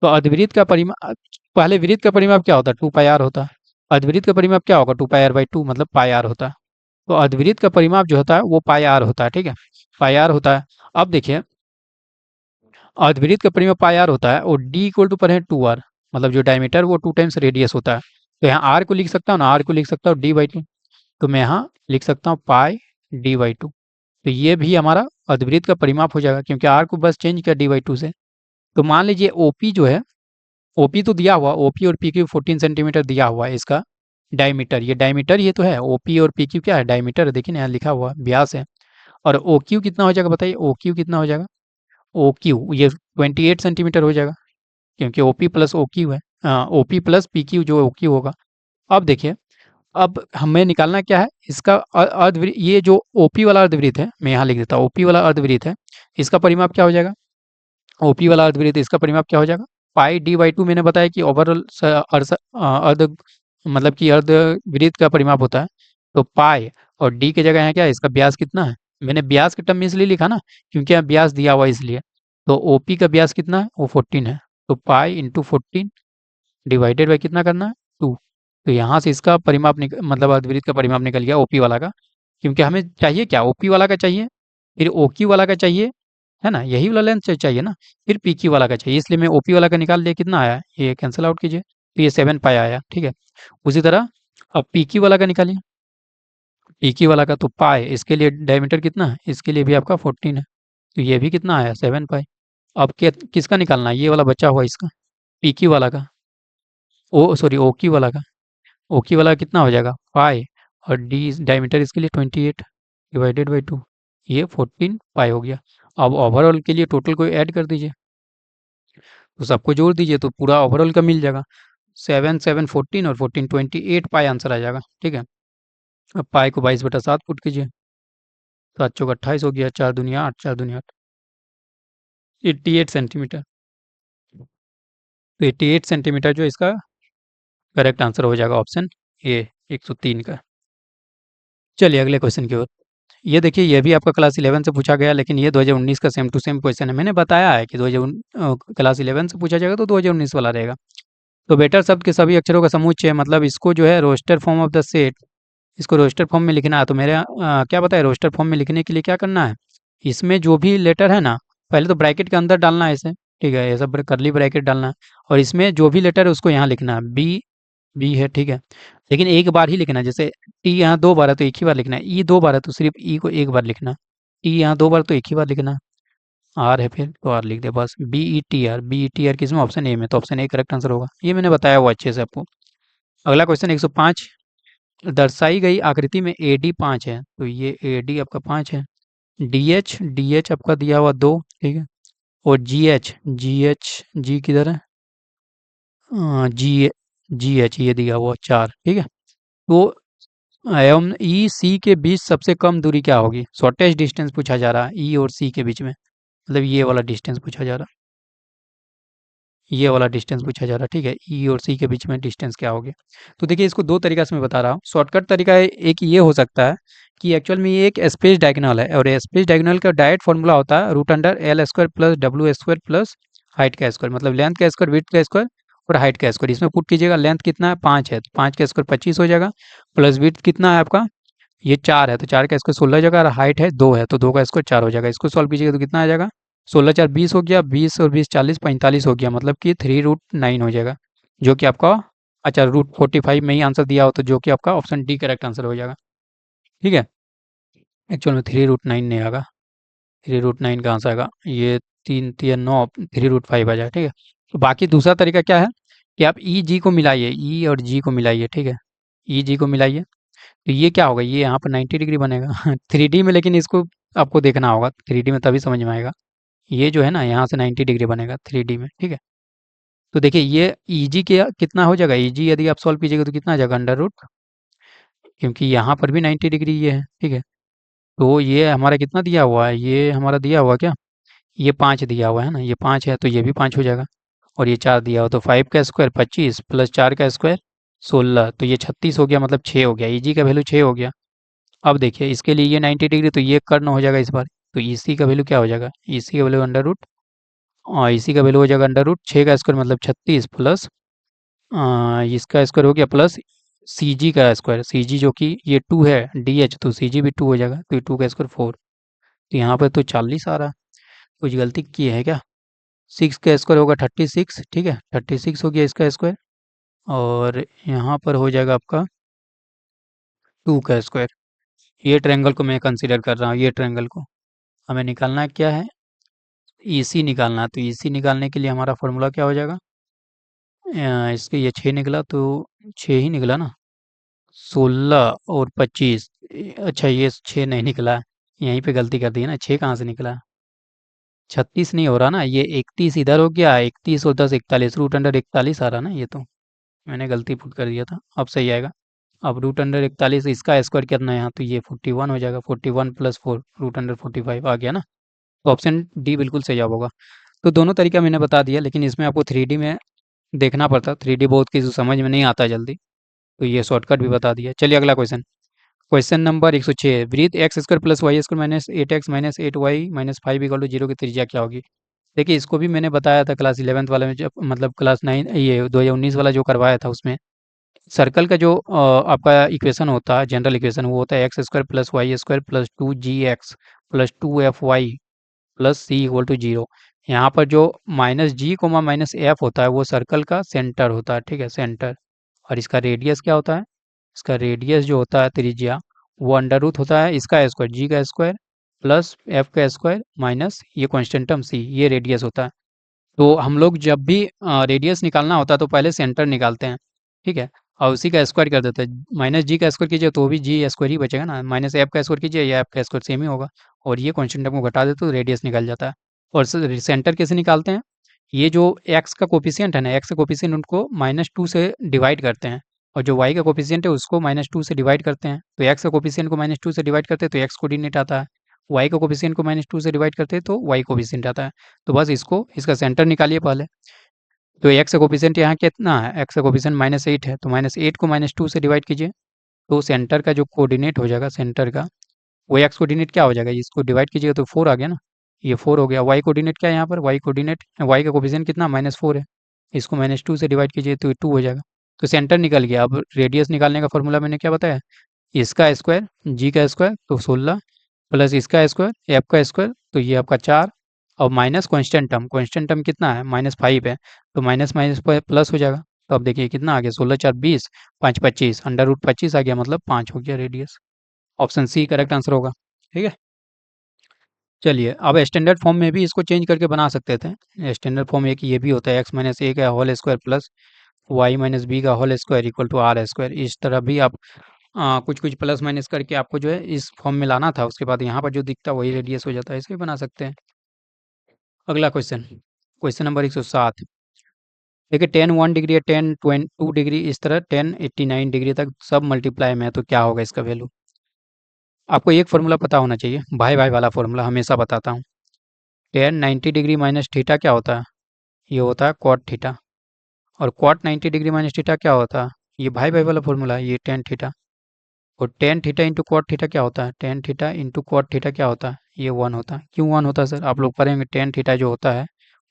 B: तो अर्धवृत्त का परिमाप, पहले वृत्त का परिमाप क्या होता है, टू पाई आर होता है। अर्धवृत्त का परिमाप क्या होगा, two pi R by two, मतलब पाई आर होता है। तो अर्धवृत्त का परिमाप जो होता है वो पाई आर होता है, ठीक है, पाई आर होता है। अब देखिए अर्धवृत्त का परिमाप पाई आर होता है और डी इक्वल टू पर है टू आर, मतलब जो डायमीटर वो टू टाइम्स रेडियस होता है। तो यहाँ आर को लिख सकता हूँ ना, आर को लिख सकता हूँ डी बाई टू, तो मैं यहाँ लिख सकता हूँ पाई डी बाई टू। तो ये भी हमारा अर्धवृत्त का परिमाप हो जाएगा, क्योंकि आर को बस चेंज किया डी बाई टू से। तो मान लीजिए ओपी जो है, ओपी तो दिया हुआ, ओपी और पी क्यू 14 सेंटीमीटर दिया हुआ है, इसका डायमीटर, ये डायमीटर ये तो है, ओपी और पी क्यू क्या है, डायमीटर है, देखिए ना यहाँ लिखा हुआ व्यास है। और ओ क्यू कितना हो जाएगा बताइए, ओ क्यू कितना हो जाएगा, ओ क्यू ये 28 सेंटीमीटर हो जाएगा, क्योंकि ओपी प्लस ओ क्यू है, ओपी प्लस पी क्यू जो ओ क्यू होगा। अब देखिए, अब हमें निकालना क्या है, इसका अर्धवृत्त, ये जो ओपी वाला अर्धवृत्त है, मैं यहाँ लिख देता हूँ, ओपी वाला अर्धवृत्त है, इसका परिमाप क्या हो जाएगा, ओपी वाला अर्धवृत्त इसका परिमाप क्या हो जाएगा, पाई डी बाई टू। मैंने बताया कि ओवरऑल अर्ध, मतलब कि अर्धवृत्त का परिमाप होता है, तो पाई और डी की जगह यहाँ क्या है, इसका ब्यास कितना है, मैंने ब्यास के टर्म में इसलिए लिखा ना, क्योंकि यहाँ ब्यास दिया हुआ है इसलिए। तो ओपी का ब्यास कितना है, वो 14 है, तो पाई इंटू 14 डिवाइडेड बाई कितना करना है, टू। तो यहाँ से इसका परिमाप मतलब अर्धवृत्त का परिमाप निकल गया ओपी वाला का, क्योंकि हमें चाहिए क्या, ओपी वाला का चाहिए, फिर ओ क्यू वाला का चाहिए, है ना, यही वाला लेंथ चाहिए ना। फिर पी क्यू वाला का चाहिए, इसलिए मैं ओपी वाला का निकाल लिया, कितना आया, ये कैंसिल आउट कीजिए, तो ये 7 पाई आया, ठीक है। उसी तरह अब पी क्यू वाला का निकालिए, पी क्यू वाला का तो पाई, इसके लिए डायमीटर कितना है, इसके लिए भी आपका 14 है, तो ये भी कितना आया, 7 पाई। अब किसका निकालना है, ये वाला बचा हुआ इसका, पी क्यू वाला का, ओ सॉरी ओ क्यू वाला का, ओ क्यू वाला कितना हो जाएगा, पाई, और डी डायमीटर इसके लिए 28 डिवाइडेड बाई 2, ये 14 पाई हो गया। अब ओवरऑल के लिए टोटल को ऐड कर दीजिए, तो सबको जोड़ दीजिए तो पूरा ओवरऑल का मिल जाएगा, 7 7 14 और 14 28 पाई आंसर आ जाएगा, ठीक है। अब पाई को 22/7 पुट कीजिए, 7 चौक 28 हो गया, 4 दूनी 8, 4 दूनी 8, 88 सेंटीमीटर। तो 88 सेंटीमीटर जो इसका करेक्ट आंसर हो जाएगा ऑप्शन ए, 103 का। चलिए अगले क्वेश्चन की ओर। ये देखिए, ये भी आपका क्लास 11 से पूछा गया, लेकिन ये 2019 का सेम टू सेम क्वेश्चन है। मैंने बताया है कि 2019 क्लास 11 से पूछा जाएगा तो 2019 वाला रहेगा। तो बेटर शब्द के सभी अक्षरों का समुच्चय, मतलब इसको जो है roster form of the set, इसको रोस्टर फॉर्म में लिखना है। तो मेरे क्या बताया, रोस्टर फॉर्म में लिखने के लिए क्या करना है, इसमें जो भी लेटर है ना, पहले तो ब्रैकेट के अंदर डालना है इसे, ठीक है, ये सब करली ब्रैकेट डालना है, और इसमें जो भी लेटर है उसको यहाँ लिखना है, बी, बी है, ठीक है, लेकिन एक बार ही लिखना है। जैसे टी यहाँ 2 बार है तो एक ही बार लिखना है, ई 2 बार है तो सिर्फ ई को एक बार लिखना है, टी यहाँ 2 बार तो एक ही बार लिखना है, आर है फिर तो आर लिख दे बस, B E T R, B E T R किसमें, ऑप्शन ए में, तो ऑप्शन ए करेक्ट आंसर होगा। ये मैंने बताया हुआ अच्छे से आपको। अगला क्वेश्चन 105, दर्शाई गई आकृति में ए डी 5 है, तो ये ए डी आपका 5 है, डी एच आपका दिया हुआ 2, ठीक है, और जी एच जी किधर है, जी जी एच ये दिया हुआ 4, ठीक है। तो एवं ई सी के बीच सबसे कम दूरी क्या होगी, शॉर्टेस्ट डिस्टेंस पूछा जा रहा है ई और सी के बीच में, मतलब ये वाला डिस्टेंस पूछा जा रहा है, ये वाला डिस्टेंस पूछा जा रहा है, ठीक है, ई और सी के बीच में डिस्टेंस क्या होगी। तो देखिए इसको दो तरीका से मैं बता रहा हूँ। शॉर्टकट तरीका एक ये हो सकता है कि एक्चुअल में ये एक स्पेस डायगोनल है, और स्पेस डायगोनल का डायरेक्ट फॉर्मूला होता है root under L square plus W square plus height का स्क्वायर, मतलब लेंथ का स्क्वायर, विड्थ का स्क्वायर और हाइट का स्क्वायर। इसमें पुट कीजिएगा, लेंथ कितना है 5 है तो 5 का स्क्वायर 25 हो जाएगा, प्लस विड्थ कितना है आपका, ये 4 है तो 4 का स्क्वायर 16 हो जाएगा, और हाइट है 2 है तो 2 का स्क्वायर 4 हो जाएगा। इसको सॉल्व कीजिएगा तो कितना आ जाएगा, 16 4 20 हो गया, 20 और 20 40 45 हो गया, मतलब कि 3√9 हो जाएगा, जो कि आपका, अच्छा √45 में ही आंसर दिया हो तो जो कि आपका ऑप्शन डी करेक्ट आंसर हो जाएगा, ठीक है। एक्चुअल में 3√9 नहीं आएगा, 3√9 का आंसर आएगा ये 3 3 9, 3√5 आ जाएगा, ठीक है। तो बाकी दूसरा तरीका क्या है कि आप ई जी को मिलाइए, ई और जी को मिलाइए, ठीक है, ई जी को मिलाइए, तो ये क्या होगा, ये यहाँ पर 90 डिग्री बनेगा 3D में, लेकिन इसको आपको देखना होगा 3D में तभी समझ में आएगा। ये जो है ना यहाँ से 90 डिग्री बनेगा 3D में, ठीक है। तो देखिए ये ईजी के कितना हो जाएगा, ईजी यदि आप सॉल्व कीजिएगा तो कितना आ जाएगा, अंडर रूट, क्योंकि यहाँ पर भी 90 डिग्री ये है, ठीक है। तो ये हमारा कितना दिया हुआ है, ये हमारा दिया हुआ क्या, ये 5 दिया हुआ है ना, ये 5 है तो ये भी 5 हो जाएगा, और ये 4 दिया हुआ तो 5 का स्क्वायर 25 प्लस 4 का स्क्वायर 16, तो ये 36 हो गया, मतलब 6 हो गया, ईजी का वैल्यू 6 हो गया। अब देखिए इसके लिए ये 90 डिग्री तो ये कर्ण हो जाएगा इस बार, तो ईसी का वैल्यू क्या हो जाएगा, ईसी का वैल्यू अंडर रूट, और ईसी का वैल्यू हो जाएगा अंडर रूट 6 का स्क्वायर मतलब 36 प्लस इसका स्क्वायर हो गया प्लस सी जी का स्क्वायर, सी जी जो कि ये 2 है, डी एच तो सी जी भी 2 हो जाएगा, तो 2 का स्क्वायर 4, तो यहाँ पर तो 40 आ रहा है, कुछ गलती की है क्या, 6 का स्क्वायर होगा 36, ठीक है, 36 हो गया इसका स्क्वायर, और यहाँ पर हो जाएगा आपका 2 का स्क्वायर। ये ट्रायंगल को मैं कंसीडर कर रहा हूँ, ये ट्रायंगल को हमें निकालना क्या है, ईसी निकालना है, तो ईसी निकालने के लिए हमारा फॉर्मूला क्या हो जाएगा, इसके ये 6 निकला तो 6 ही निकला ना, 16 और 25, अच्छा ये 6 नहीं निकला, यहीं पे गलती कर दी है ना, 6 कहाँ से निकला, 36 नहीं हो रहा ना, ये 31 इधर हो गया, 31 और 10 41, रूट अंडर 41 आ रहा ना, ये तो मैंने गलती पुट कर दिया था, अब सही आएगा। अब रूट अंडर 41 इसका स्क्वायर कितना है यहाँ, तो ये 41 हो जाएगा, 41 प्लस 4 रूट अंडर 45 आ गया ना, तो ऑप्शन डी बिल्कुल सही जवाब होगा। तो दोनों तरीका मैंने बता दिया, लेकिन इसमें आपको 3D में देखना पड़ता, 3D बहुत किसी को समझ में नहीं आता जल्दी, तो ये शॉर्टकट भी बता दिया। चलिए अगला क्वेश्चन, क्वेश्चन नंबर 106, वृत्त x square plus y square minus 8x minus 8y minus 5 equal to 0 की त्रिज्या क्या होगी। देखिए इसको भी मैंने बताया था क्लास 11th वाले में, जब मतलब क्लास 9 ये 2019 वाला जो करवाया था उसमें, सर्कल का जो आपका इक्वेशन होता है, जनरल इक्वेशन वो होता है x square plus y square plus 2gx plus 2fy plus C equal to zero. यहाँ पर जो minus G comma minus F होता है वो सर्कल का सेंटर होता है, ठीक है, सेंटर। और इसका रेडियस क्या होता है? इसका रेडियस जो होता है त्रिज्या, वो अंडर रूट होता है इसका स्क्वायर, जी का स्क्वायर प्लस एफ का स्क्वायर माइनस ये कॉन्स्टेंट टर्म सी, ये रेडियस होता है। तो हम लोग जब भी रेडियस निकालना होता है तो पहले सेंटर निकालते हैं, ठीक है, और उसी का स्क्वायर कर देते हैं। माइनस जी का स्क्वायर कीजिए तो भी जी स्क्वायर ही बचेगा ना, माइनस एफ का स्क्वायर कीजिए या एफ का स्क्वायर सेम ही होगा। और ये कॉन्स्टेंट टर्म को घटा देते तो रेडियस निकल जाता है। और सेंटर कैसे निकालते हैं? ये जो एक्स का कोफिशियंट है ना, एक्स का कोफिशियंट उनको -2 से डिवाइड करते हैं, और जो वाई का कोफिशियंट है उसको -2 से डिवाइड करते हैं। तो एक्स का कोफिशियंट को -2 से डिवाइड करते हैं तो एक्स कोऑर्डिनेट आता है, वाई का कोफिशियंट को -2 से डिवाइड करते हैं तो वाई कोफिशियंट आता है। तो बस इसको, इसका सेंटर निकालिए पहले। तो एक्स का कोफिशियंट यहाँ कितना है? एक्स का कोफिशियंट -8 है, तो -8 को -2 से डिवाइड कीजिए तो सेंटर का जो कोऑर्डिनेट हो जाएगा सेंटर का, वो एक्स कोऑर्डिनेट क्या हो जाएगा, इसको डिवाइड कीजिएगा तो 4 आ गया ना, ये 4 हो गया। वाई कोऑर्डिनेट क्या है यहाँ पर? वाई कोऑर्डिनेट, वाई का कोफिशियंट कितना? -4 है, इसको -2 से डिवाइड कीजिए तो 2 हो जाएगा। तो सेंटर निकल गया। अब रेडियस निकालने का फॉर्मूला मैंने क्या बताया? इसका स्क्वायर, जी का स्क्वायर तो 16 प्लस इसका स्क्वायर, एफ का स्क्वायर तो ये आपका 4, और माइनस कांस्टेंट टर्म कितना है? -5 है, तो माइनस माइनस प्लस हो जाएगा। तो अब देखिए कितना आ गया, 16 4 20, 5 25, अंडर रूट 25 आ गया, मतलब 5 हो गया radius. Option C correct answer होगा, ठीक है। चलिए अब स्टैंडर्ड फॉर्म में भी इसको चेंज करके बना सकते थे। स्टैंडर्ड फॉर्म एक ये भी होता है, x-a का होल स्क्वायर प्लस y-b का whole square equal to R square. इस तरह भी आप कुछ कुछ प्लस माइनस करके आपको जो है इस फॉर्म में लाना था, उसके बाद यहाँ पर जो दिखता है वही रेडियस हो जाता है, इसे भी बना सकते हैं। अगला क्वेश्चन, क्वेश्चन नंबर 107। देखिए टेन 1 डिग्री है, टेन 2 डिग्री, इस तरह 10 89 डिग्री तक सब मल्टीप्लाई में है, तो क्या होगा इसका वैल्यू? आपको एक फॉर्मूला पता होना चाहिए, भाई भाई वाला फॉर्मूला हमेशा बताता हूँ। टेन 90 डिग्री माइनस थीटा क्या होता है? ये होता है कॉट थीटा। और कॉट 90 डिग्री माइनस थीटा क्या होता है? ये भाई भाई वाला फॉर्मूला है, ये टेन थीटा। और tan theta into cot theta क्या होता है? Tan theta into cot theta क्या होता है? ये 1 होता है। क्यों 1 होता है सर? आप लोग पढ़ेंगे टेन थीटा जो होता है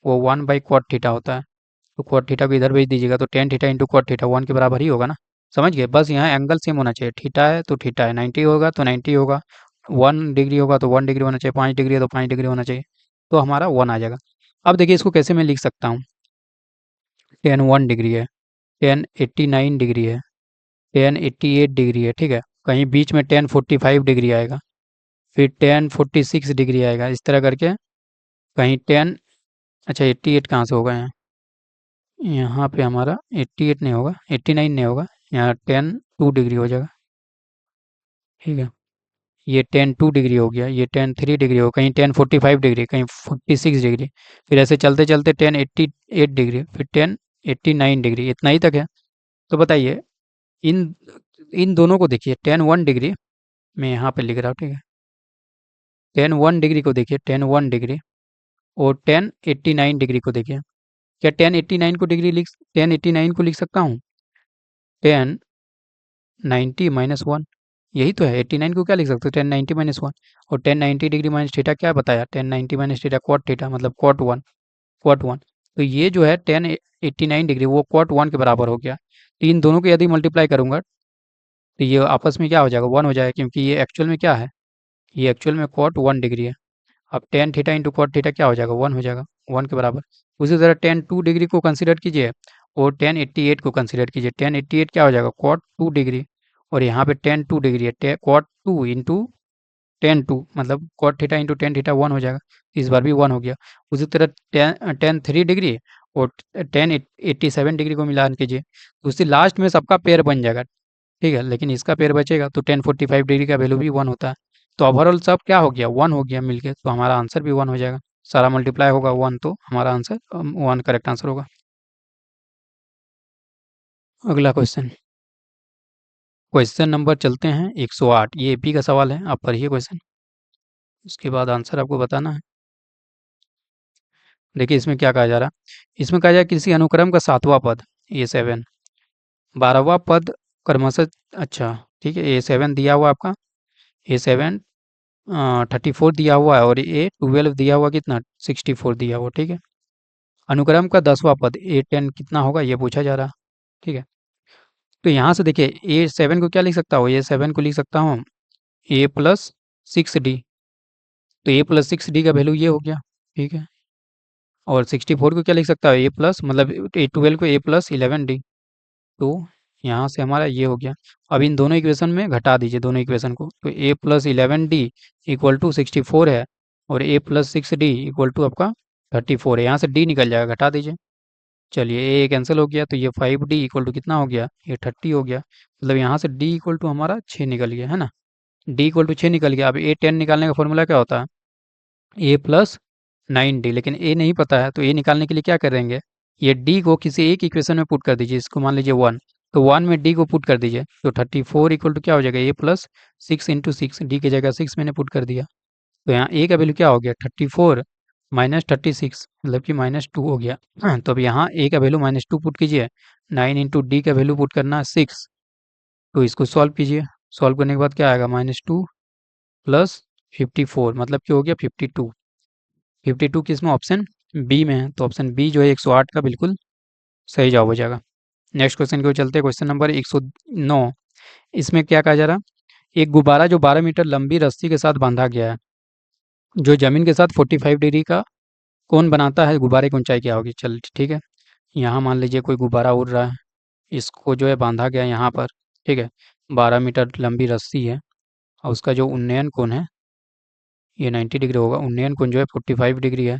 B: वो 1/कॉट थीटा होता है। तो कॉट थीटा को इधर भेज दीजिएगा तो tan theta into cot theta 1 के बराबर ही होगा ना। समझ गए? बस यहाँ एंगल सेम होना चाहिए, थीटा है तो थीटा है, 90 होगा तो 90 होगा, 1 डिग्री होगा तो 1 डिग्री होना चाहिए, 5 डिग्री है तो 5 डिग्री होना चाहिए, तो हमारा 1 आ जाएगा। अब देखिए इसको कैसे मैं लिख सकता हूँ। टेन 1 डिग्री है, टेन 89 डिग्री है, टेन 88 डिग्री है, ठीक है, कहीं बीच में टेन 45 डिग्री आएगा, फिर टेन 46 डिग्री आएगा, इस तरह करके कहीं टेन, अच्छा 88 कहाँ से होगा यहाँ पे हमारा 88 नहीं होगा, 89 नहीं होगा, यहाँ टेन 2 डिग्री हो जाएगा, ठीक है। ये टेन 2 डिग्री हो गया, ये टेन 3 डिग्री हो, कहीं टेन 45 डिग्री, कहीं 46 डिग्री, फिर ऐसे चलते चलते टेन 88 डिग्री, फिर टेन 89 डिग्री, इतना ही तक है। तो बताइए इन इन दोनों को देखिए, टेन 1 डिग्री मैं यहाँ पे लिख रहा हूँ, ठीक है, टेन 1 डिग्री को देखिए, टेन 1 डिग्री, और टेन 89 डिग्री को देखिए। क्या टेन 89 को लिख सकता हूँ? टेन 90 -1, यही तो है। 89 को क्या लिख सकते हो? टेन 90 -1। और टेन 90 डिग्री माइनस थीटा क्या बताया? Tan 90 minus theta cot theta, मतलब कॉट 1, कॉट 1। तो ये जो है टेन 89 डिग्री वो कॉट 1 के बराबर हो गया। तो इन दोनों को यदि मल्टीप्लाई करूंगा तो ये आपस में क्या हो जाएगा? 1 हो जाएगा, क्योंकि ये एक्चुअल में क्या है? ये एक्चुअल में कॉट 1 डिग्री है। अब tan theta into cot theta क्या हो जाएगा? 1 हो जाएगा, 1 के बराबर। उसी तरह टेन 2 डिग्री को कंसिडर कीजिए और टेन 88 को कंसिडर कीजिए। टेन 88 क्या हो जाएगा? Cot 2 degree. और यहाँ पे टेन 2 डिग्री है, कॉट 2 इंटू टेन 2, मतलब cot theta into tan theta 1 हो जाएगा, इस बार भी 1 हो गया। उसी तरह टेन 3 डिग्री और टेन 87 डिग्री को मिलान कीजिए, तो उससे लास्ट में सबका पेयर बन जाएगा, ठीक है, लेकिन इसका पेयर बचेगा तो टेन 45 डिग्री का वैल्यू भी 1 होता है। तो ओवरऑल सब क्या हो गया? 1 हो गया मिलके, तो हमारा आंसर भी 1 हो जाएगा। सारा मल्टीप्लाई होगा 1, तो हमारा आंसर 1 करेक्ट आंसर होगा। अगला क्वेश्चन, क्वेश्चन नंबर चलते हैं 108। ये एपी का सवाल है, आप पढ़िए क्वेश्चन, उसके बाद आंसर आपको बताना है। देखिए इसमें क्या कहा जा रहा है, इसमें कहा जा रहा है किसी अनुक्रम का सातवां पद A7, 12वां पद क्रमशः, अच्छा ठीक है, A7 दिया हुआ आपका, A7 34 दिया हुआ है, और A12 दिया हुआ कितना? 64 दिया हुआ, ठीक है। अनुक्रम का 10वां पद A10 कितना होगा ये पूछा जा रहा है, ठीक है। तो यहाँ से देखिए A7 को क्या लिख सकता हूँ? A7 को लिख सकता हूँ A+6D, तो a प्लस 6d का वैल्यू ये हो गया, ठीक है। और 64 को क्या लिख सकता है, a प्लस मतलब 12 को a प्लस 11d। तो यहाँ से हमारा ये हो गया। अब इन दोनों इक्वेशन में घटा दीजिए दोनों इक्वेशन को, तो a plus 11d equal to 64 है, और a plus 6d equal to आपका 34 है। यहाँ से d निकल जाएगा, घटा दीजिए। चलिए a कैंसिल हो गया, तो ये 5d इक्वल टू कितना हो गया, ये 30 हो गया। मतलब यहाँ से d इक्वल टू हमारा 6 निकल गया, है ना। d इक्वल टू 6 निकल गया। अब a 10 निकालने का फॉर्मूला क्या होता है, a प्लस 9d। लेकिन a नहीं पता है, तो a निकालने के लिए क्या करेंगे, ये d को किसी एक इक्वेशन में पुट कर दीजिए। इसको मान लीजिए 1, तो 1 में d को पुट कर दीजिए, तो 34 इक्वल टू क्या हो जाएगा, a प्लस 6 × 6, d की जगह 6 मैंने पुट कर दिया। तो यहाँ a का वैल्यू क्या हो गया, 34 माइनस 36, मतलब कि -2 हो गया। तो अब यहाँ a का वैल्यू -2 पुट कीजिए, 9 × d का वैल्यू पुट करना है 6। तो इसको सॉल्व कीजिए, सॉल्व करने के बाद क्या आएगा, -2 प्लस 54, मतलब क्या हो गया 52। 52 किस में, ऑप्शन बी में है, तो ऑप्शन बी जो है 108 का बिल्कुल सही जवाब हो जाएगा। नेक्स्ट क्वेश्चन की ओर चलते हैं, क्वेश्चन नंबर 109। इसमें क्या कहा जा रहा है, एक गुब्बारा जो 12 मीटर लंबी रस्सी के साथ बांधा गया है, जो जमीन के साथ 45 डिग्री का कोण बनाता है, गुब्बारे की ऊंचाई क्या होगी। चल ठीक है, यहाँ मान लीजिए कोई गुब्बारा उड़ रहा है, इसको जो है बांधा गया है यहाँ पर, ठीक है। 12 मीटर लंबी रस्सी है, और उसका जो उन्नयन कोण है ये 90 डिग्री होगा, उन्नयन कोण जो है 45 डिग्री है।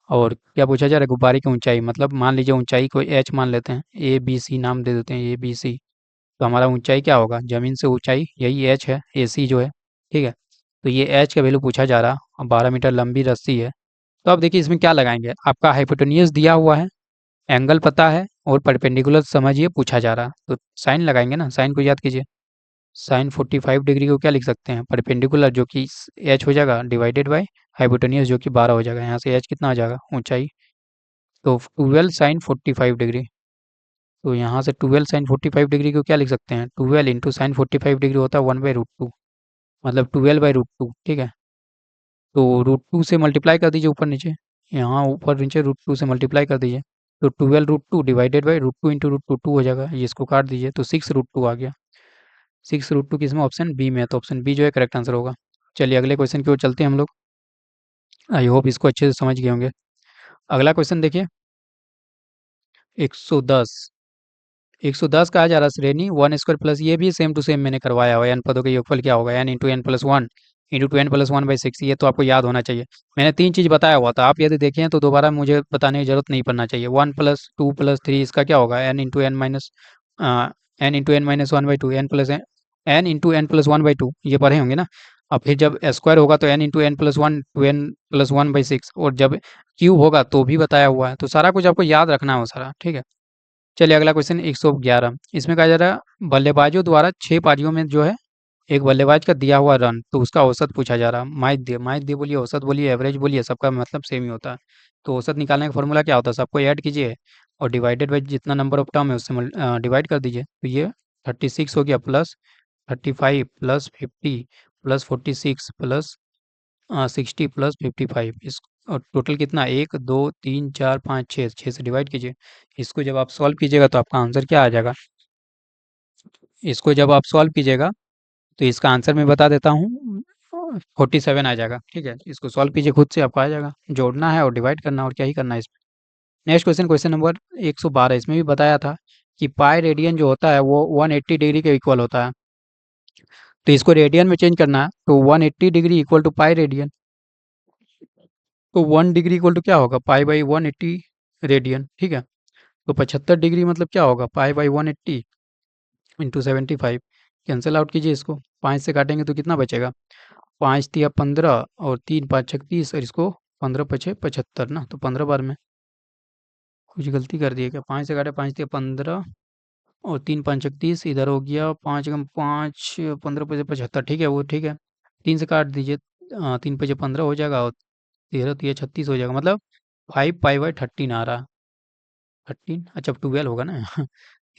B: और क्या पूछा जा रहा है, गुब्बारे की ऊंचाई, मतलब मान लीजिए ऊंचाई को एच मान लेते हैं, ए बी सी नाम दे देते हैं, ए बी सी। तो हमारा ऊंचाई क्या होगा, जमीन से ऊंचाई यही एच है, ए सी जो है, ठीक है। तो ये एच का वैल्यू पूछा जा रहा, और 12 मीटर लंबी रस्सी है। तो अब देखिए इसमें क्या लगाएंगे, आपका हाइपोटेनियस दिया हुआ है, एंगल पता है, और परपेंडिकुलर समझिए पूछा जा रहा, तो साइन लगाएंगे ना, साइन को याद कीजिए। साइन 45 डिग्री को क्या लिख सकते हैं, परपेंडिकुलर जो कि एच हो जाएगा डिवाइडेड बाय हाइपोटेनियस जो कि 12 हो जाएगा। यहाँ से एच कितना आ जाएगा, ऊंचाई, तो 12 साइन 45 डिग्री। तो यहाँ से 12 साइन 45 डिग्री को क्या लिख सकते हैं, 12 इंटू साइन 45 डिग्री होता है 1/√2, मतलब 12/√2, ठीक है। तो √2 से मल्टीप्लाई कर दीजिए ऊपर नीचे, यहाँ ऊपर नीचे √2 से मल्टीप्लाई कर दीजिए, तो 12√2 डिवाइडेड बाई √2 इंटू √2 2 हो जाएगा, ये इसको काट दीजिए, तो 6√2 आ गया। 6√2 किसमें, ऑप्शन बी में है, तो ऑप्शन बी जो है करेक्ट आंसर होगा। चलिए अगले क्वेश्चन की ओर चलते हैं हम लोग। आई होप इसको अच्छे से समझ गए होंगे। अगला क्वेश्चन देखिए, 110। 110 कहा जा रहा है, श्रेणी 1² प्लस, ये भी सेम टू सेम मैंने करवाया हुआ है। एन पदों का योगफल क्या होगा, n into n plus 1 into 2n+1/6, ये तो आपको याद होना चाहिए। मैंने 3 चीज़ बताया हुआ था, आप यदि देखें तो दोबारा मुझे बताने की जरूरत नहीं पड़ना चाहिए। 1+2+3 इसका क्या होगा, n into n minus (1/2), n into n plus 1/2, ये पढ़े होंगे ना। अब फिर जब स्क्वायर होगा तो N into n plus 1 2n+1/6, और जब क्यूब होगा तो भी बताया हुआ है, तो सारा कुछ आपको याद रखना है सारा, ठीक है। चलिए अगला क्वेश्चन 111। इसमें कहा जा रहा है, बल्लेबाजों द्वारा 6 पारियों में जो है एक बल्लेबाज का दिया हुआ रन, तो उसका औसत पूछा जा रहा है। माध्य बोलिए, औसत बोलिए, एवरेज बोलिए, सबका मतलब सेम ही होता है। तो औसत निकालने का फॉर्मूला क्या होता है, सबको ऐड कीजिए, और डिवाइडेड बाई जितना नंबर ऑफ टर्म है उससे डिवाइड कर दीजिए। तो ये 36 हो गया, plus 35 plus 50 plus 46 plus 60 plus 55, इस और टोटल कितना, 1 2 3 4 5 6, 6 से डिवाइड कीजिए। इसको जब आप सॉल्व कीजिएगा तो आपका आंसर क्या आ जाएगा, इसको जब आप सॉल्व कीजिएगा तो इसका आंसर मैं बता देता हूँ, 47 आ जाएगा, ठीक है। इसको सॉल्व कीजिए खुद से, आपको आ जाएगा। जोड़ना है और डिवाइड करना, और क्या ही करना है इसमें। Next question, question number 112। इसमें भी बताया था कि पाई रेडियन जो होता है वो 180 डिग्री के इक्वल होता है। तो इसको रेडियन में चेंज करना है, तो 180 degree equal to pi radian. तो 1 डिग्री इक्वल टू क्या होगा, पाई बाई 180 रेडियन, ठीक है। तो 75 डिग्री मतलब क्या होगा, pi by 180 into 75। Cancel out कीजिए इसको, 5 से काटेंगे तो कितना बचेगा, 5 तिया 15 और 3 5 36, और इसको 15 पचे 75 ना, तो 15 बार में कुछ गलती कर दी है क्या, 5 से काटे, 5 तिया 15 और 3 5 36, इधर हो गया 5 कम 5 15 पचे 75, ठीक है, वो ठीक है। 3 से काट दीजिए, 3 पचे 15 हो जाएगा, और 13 तिया 36 हो जाएगा, मतलब 5 पाई बाई 13 आ रहा। 13, अच्छा 12 होगा ना।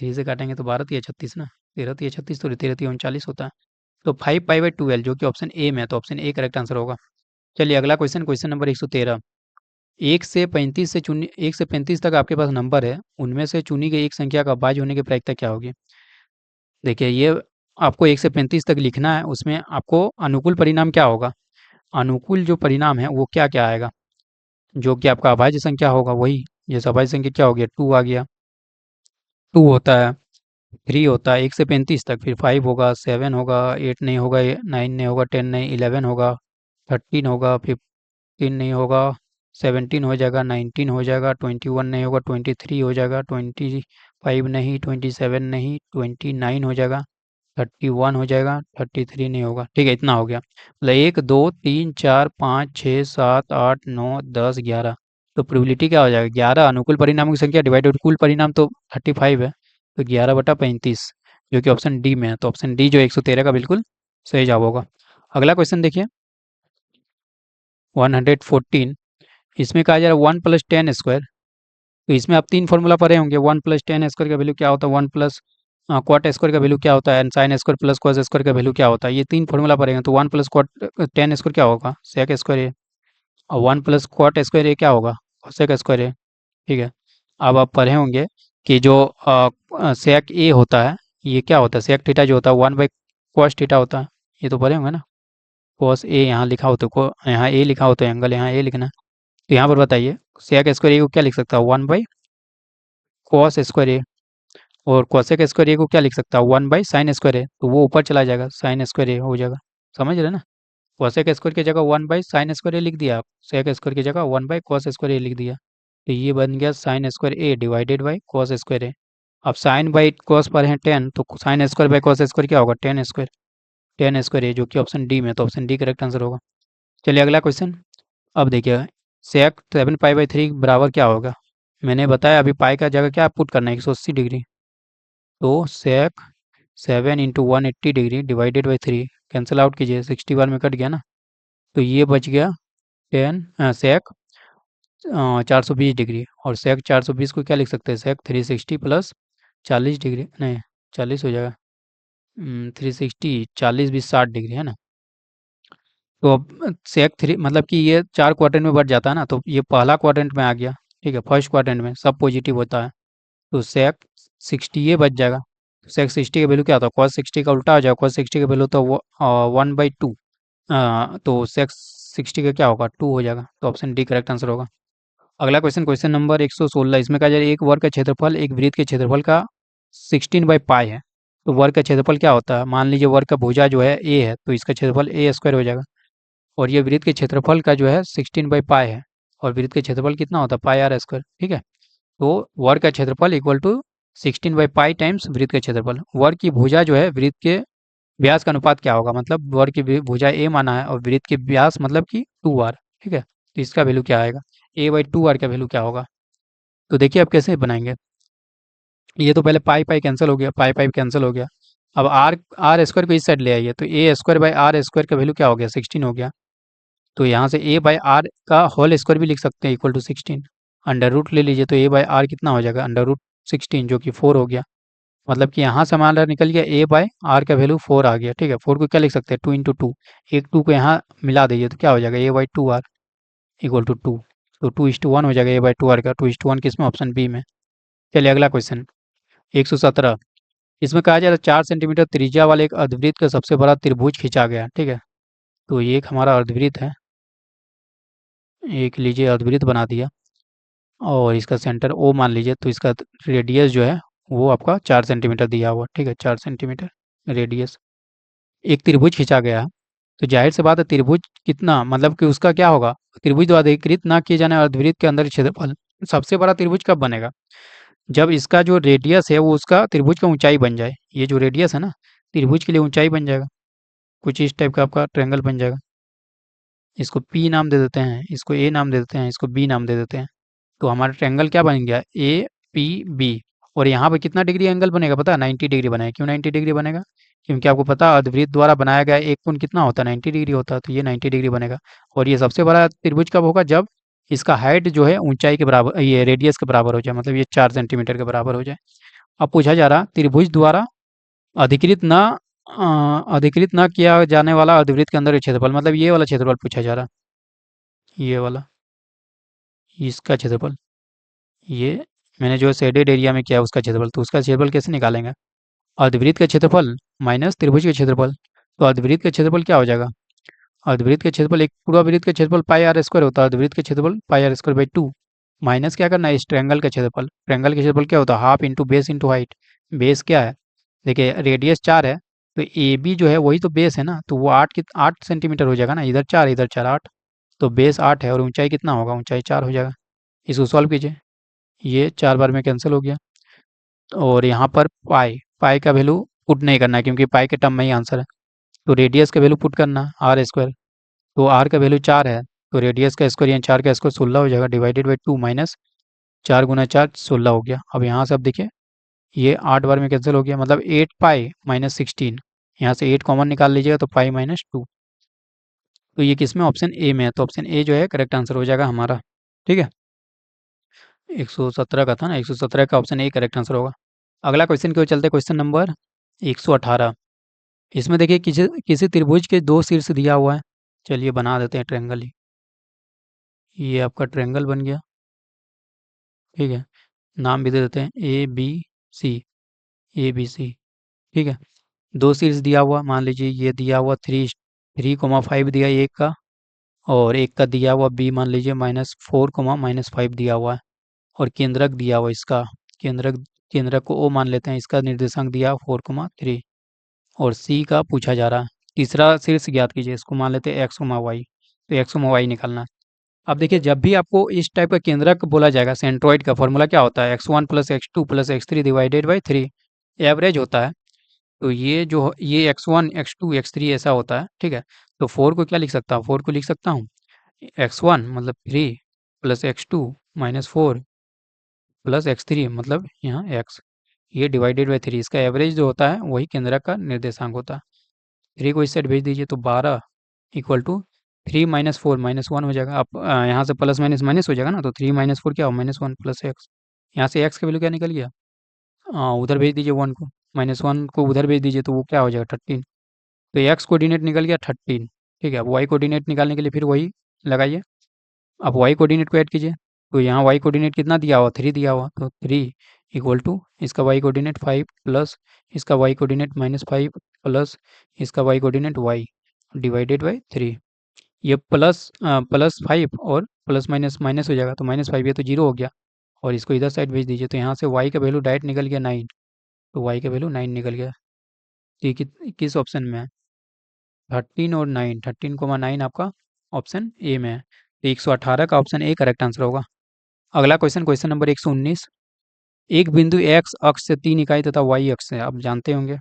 B: 3 से काटेंगे तो 12 तिया 36 ना, 13 तिया 36, तो 13 तिया 39 होता है। तो 5 पाई बाई 12 जो कि ऑप्शन ए में है, तो ऑप्शन ए करेक्ट आंसर होगा। चलिए अगला क्वेश्चन, क्वेश्चन नंबर 113। 1 से 35 तक आपके पास नंबर है, उनमें से चुनी गई एक संख्या का भाज्य होने की प्रायिकता क्या होगी। देखिए ये आपको 1 से 35 तक लिखना है, उसमें आपको अनुकूल परिणाम क्या होगा, अनुकूल जो परिणाम है वो क्या क्या आएगा, जो कि आपका अभाज्य संख्या होगा वही, जैसे अभाज्य संख्या क्या हो गया, 2 आ गया, 2 होता है, 3 होता है 1 से 35 तक, फिर 5 होगा, 7 होगा, 8 नहीं होगा, 9 नहीं होगा, 10 नहीं, 11 होगा, 13 होगा, 15 नहीं होगा, 17 हो जाएगा, 19 हो जाएगा, 21 नहीं होगा, 23 हो जाएगा, 25 नहीं, 27 नहीं, 29 हो जाएगा, 31 हो जाएगा, 33 नहीं होगा। ठीक है, इतना हो गया। मतलब 1 2 3 4 5 6 7 8 9 10 11। तो प्रोबेबिलिटी क्या हो जाएगा, 11 अनुकूल परिणामों की संख्या डिवाइडेड कुल परिणाम तो 35 है, तो 11/35, जो कि ऑप्शन डी में है। तो ऑप्शन डी जो 113 का बिल्कुल सही जवाब होगा। अगला क्वेश्चन देखिए, 114। इसमें कहा जा रहा है 1 + 10 स्क्वायर। तो इसमें आप 3 फॉर्मूला पढ़े होंगे, 1 + 10 स्क्वायर का वैल्यू क्या होता है, 1 प्लस क्वाट स्क्वायर का वैल्यू क्या होता है, and sine square plus cos square का वैल्यू क्या होता है। ये 3 फॉर्मूला पढ़ेंगे। तो 1 + क्वाट 10 स्क्वायर क्या होगा, सेक स्क्वायर ए, और 1 + क्वाट स्क्वायर ए क्या होगा, सेक स्क्वायर ए। ठीक है, अब आप पढ़े होंगे कि जो सेक ए होता है, ये क्या होता है, सेक थीटा जो होता है 1/cos थीटा होता है। ये तो पढ़े होंगे ना, कॉस ए यहाँ लिखा हो तो यहाँ ए लिखा हो तो एंगल यहाँ ए लिखना है। तो यहाँ पर बताइए, सेक स्क्वायर ए को क्या लिख सकता है, 1/cos स्क्वायर ए, और कोसेक स्क्वायर ए को क्या लिख सकता है, 1/sin स्क्वायर ए। तो वो ऊपर चला जाएगा, साइन स्क्वायर ए हो जाएगा। समझ रहे हैं ना, कोसेक स्क्वायर की जगह 1/sin स्क्वायर ए लिख दिया आप, सेक स्क्वायर की जगह 1/cos स्क्वायर ए लिख दिया। तो ये बन गया sine square A divided by cos square A. अब साइन बाई कॉस पर है 10, तो sine square by cos square क्या होगा, 10 स्क्वायर, 10 स्क्वायर ए, जो कि ऑप्शन डी में। तो ऑप्शन डी करेक्ट आंसर होगा। चलिए अगला क्वेश्चन। अब देखिए, सेक 7 पाई/3 बराबर क्या होगा। मैंने बताया अभी पाई का जगह क्या पुट करना है, 180 डिग्री। तो सेक 7 × 180 degree divided by 3, cancel out कीजिए, 60 बार में कट गया ना। तो ये बच गया 10 सेक 420 डिग्री, और सेक 420 को क्या लिख सकते हैं, सेक 360 प्लस 40 डिग्री, नहीं 40 हो जाएगा, 360 40 20 60 डिग्री है ना। तो अब सेक थ्री मतलब कि ये 4 क्वाड्रेंट में बढ़ जाता है ना, तो ये पहला क्वाड्रेंट में आ गया। ठीक है, फर्स्ट क्वाड्रेंट में सब पॉजिटिव होता है, तो सेक 60 ये बच जाएगा। सेक 60 का वैल्यू क्या होता है, कॉस 60 का उल्टा हो जाएगा, कॉस 60 का वैल्यू तो 1/2। तो सेक 60 का क्या होगा, 2 हो जाएगा। तो ऑप्शन डी करेक्ट आंसर होगा। अगला क्वेश्चन, क्वेश्चन नंबर 116। इसमें कहा जा रहा है एक वर्ग का क्षेत्रफल एक वृत्त के क्षेत्रफल का 16/पाई है। तो वर्ग का क्षेत्रफल क्या होता है, मान लीजिए वर्ग का भुजा जो है ए है, तो इसका क्षेत्रफल ए स्क्वायर हो जाएगा। और ये वृत्त के क्षेत्रफल का जो है 16/पाई है, और वृत्त के क्षेत्रफल कितना होता है, पाई आर स्क्वायर। ठीक है, तो वर्ग का क्षेत्रफल इक्वल टू 16/पाई टाइम्स वृत्त का क्षेत्रफल। वर्ग की भुजा जो है वृत्त के व्यास का अनुपात क्या होगा, मतलब वर्ग की भुजा ए माना है और वृत्त के व्यास मतलब कि 2r। ठीक है, तो इसका वैल्यू क्या आएगा, a/2r का वैल्यू क्या होगा। तो देखिए आप कैसे बनाएंगे, ये तो पहले पाई पाई कैंसिल हो गया, पाई पाई कैंसिल हो गया। अब आर आर स्क्वायर को इस साइड ले आइए, तो a² बाई r² का वैल्यू क्या हो गया, 16 हो गया। तो यहाँ से a/r का होल स्क्वायर भी लिख सकते हैं, इक्वल टू 16। अंडर रूट ले लीजिए, तो a/r कितना हो जाएगा, √16, जो कि 4 हो गया। मतलब कि यहाँ से हमारा निकल गया a/r का वैल्यू 4 आ गया। ठीक है, 4 को क्या लिख सकते हैं, 2 × 2, एक 2 को यहाँ मिला दीजिए, तो क्या हो जाएगा, a/2r इक्वल टू 2। तो 2:1 हो जाएगा a/2r का, 2:1 किसमें, ऑप्शन बी में। चलिए अगला क्वेश्चन, 117। इसमें कहा जा रहा है 4 सेंटीमीटर त्रिज्या वाले एक अर्धवृत्त का सबसे बड़ा त्रिभुज खींचा गया। ठीक है, तो ये एक हमारा अर्धवृत्त है, एक लीजिए अर्धवृत्त बना दिया, और इसका सेंटर ओ मान लीजिए, तो इसका रेडियस जो है वो आपका 4 सेंटीमीटर दिया हुआ। ठीक है, 4 सेंटीमीटर रेडियस, एक त्रिभुज खींचा गया है। तो जाहिर सी बात है, त्रिभुज कितना मतलब कि उसका क्या होगा, त्रिभुज द्वारा अधिकृत ना किए जाने अर्धवृत्त के अंदर क्षेत्रफल सबसे बड़ा त्रिभुज कब बनेगा, जब इसका जो रेडियस है वो उसका त्रिभुज का ऊंचाई बन जाए। ये जो रेडियस है ना, त्रिभुज के लिए ऊंचाई बन जाएगा, कुछ इस टाइप का आपका ट्रायंगल बन जाएगा। इसको पी नाम दे देते हैं, इसको ए नाम दे देते हैं, इसको बी नाम दे देते हैं। तो हमारा ट्रायंगल क्या बन गया, APB। और यहाँ पे कितना डिग्री एंगल बनेगा पता है, 90 डिग्री बनेगा। क्यों 90 डिग्री बनेगा, क्योंकि आपको पता है अर्धवृत्त द्वारा बनाया गया एक कोण कितना होता है, 90 डिग्री होता है। तो ये 90 डिग्री बनेगा। और ये सबसे बड़ा त्रिभुज कब होगा, जब इसका हाइट जो है ऊंचाई के बराबर, ये रेडियस के बराबर हो जाए, मतलब ये 4 सेंटीमीटर के बराबर हो जाए। अब पूछा जा रहा त्रिभुज द्वारा अधिकृत न अधिकृत न किया जाने वाला अर्धवृत्त के अंदर क्षेत्रफल, मतलब ये वाला क्षेत्रफल पूछा जा रहा, ये वाला, इसका क्षेत्रफल, ये मैंने जो शेडेड एरिया में किया है उसका क्षेत्रफल। तो उसका क्षेत्रफल कैसे निकालेंगे, अर्धवृत्त का क्षेत्रफल माइनस त्रिभुज का क्षेत्रफल। तो अर्धवृत्त का क्षेत्रफल क्या हो जाएगा, अर्धवृत्त का क्षेत्रफल, एक पूरा वृत्त का क्षेत्रफल पाई आर स्क्वायर होता है, अर्धवृत्त का क्षेत्रफल पाई आर स्क्वायर बाई 2 माइनस क्या करना है इस ट्रायंगल का क्षेत्रफल। ट्रायंगल का क्षेत्रफल क्या होता है, half into base into height. Base क्या है, देखिए रेडियस 4 है, तो ए बी जो है वही तो बेस है ना, तो वो 8 सेंटीमीटर हो जाएगा ना, इधर 4 इधर 4 8, तो बेस 8 है और ऊंचाई कितना होगा, ऊंचाई 4 हो जाएगा। इसको सॉल्व कीजिए, ये 4 बार में कैंसिल हो गया। और यहाँ पर पाई पाई का वैल्यू पुट नहीं करना है क्योंकि पाई के टर्म में ही आंसर है। तो रेडियस का वैल्यू पुट करना आर स्क्वायर, तो आर का वैल्यू 4 है, तो रेडियस का स्क्वायर यानी 4 का स्क्वायर 16 हो जाएगा, डिवाइडेड बाई 2 माइनस 4 गुना 4 16 हो गया। अब यहाँ से अब देखिए ये 8 बार में कैंसिल हो गया, मतलब 8 पाई माइनस 16, यहाँ से 8 कॉमन निकाल लीजिएगा तो पाई माइनस 2। तो ये किस में, ऑप्शन ए में है, तो ऑप्शन ए जो है करेक्ट आंसर हो जाएगा हमारा। ठीक है, 117 का था ना, 117 का ऑप्शन ए करेक्ट आंसर होगा। अगला क्वेश्चन की ओर चलते, क्वेश्चन नंबर 118। इसमें देखिए किसी किसी त्रिभुज के दो शीर्ष दिया हुआ है, चलिए बना देते हैं ट्रायंगल ही। ये आपका ट्रायंगल बन गया, ठीक है, नाम भी दे देते हैं ए बी सी, ए बी सी। ठीक है, दो शीर्ष दिया हुआ, मान लीजिए ये दिया हुआ 3.5 दिया एक का, और एक का दिया हुआ बी मान लीजिए -4, -5 दिया हुआ है, और केंद्रक दिया हुआ इसका, केंद्रक केंद्रक को ओ मान लेते हैं, इसका निर्देशांक दिया 4, 3, और सी का पूछा जा रहा है। तीसरा शीर्ष ज्ञात कीजिए, इसको मान लेते हैं x, y, तो x, y निकालना है। अब देखिए जब भी आपको इस टाइप का केंद्रक बोला जाएगा, सेंट्रॉइड का फॉर्मूला क्या होता है, x1 + x2 + x3 divided by 3, average होता है। तो ये जो ये x1 x2 x3 ऐसा होता है, ठीक है। तो 4 को क्या लिख सकता हूँ, 4 को लिख सकता हूँ x1 मतलब 3 + x2 -4 + x3 मतलब यहाँ x, ये डिवाइडेड बाई 3, इसका एवरेज जो होता है वही केंद्रक का निर्देशांक होता है। 3 को इस साइड भेज दीजिए तो 12 = 3 - 4 -1 हो जाएगा। आप यहाँ से प्लस माइनस माइनस हो जाएगा ना, तो 3 - 4 क्या हो, -1 + x। यहाँ से x का वैल्यू क्या निकल गया, उधर भेज दीजिए 1 को, -1 को उधर भेज दीजिए तो वो क्या हो जाएगा 13। तो x कोऑर्डिनेट निकल गया 13, ठीक है। अब y कोऑर्डिनेट निकालने के लिए फिर वही लगाइए, अब y कोऑर्डिनेट को ऐड कीजिए, तो यहाँ y कोऑर्डिनेट कितना दिया हुआ, 3 दिया हुआ, तो 3 = इसका y कोऑर्डिनेट 5 प्लस इसका y कोऑर्डिनेट -5 प्लस इसका y coordinate y divided by 3। ये +5 और प्लस माइनस माइनस हो जाएगा, तो -5 ये तो 0 हो गया, और इसको इधर साइड भेज दीजिए, तो यहाँ से y का वैल्यू डायरेक्ट निकल गया 9, तो y का वैल्यू 9 निकल गया। तो ये किस ऑप्शन में है, 13 और 9, 13,9 आपका ऑप्शन ए में है, तो 118 का ऑप्शन ए करेक्ट आंसर होगा। अगला क्वेश्चन, क्वेश्चन नंबर 119। एक बिंदु x अक्ष से 3 इकाई तथा y अक्ष से, आप जानते होंगे,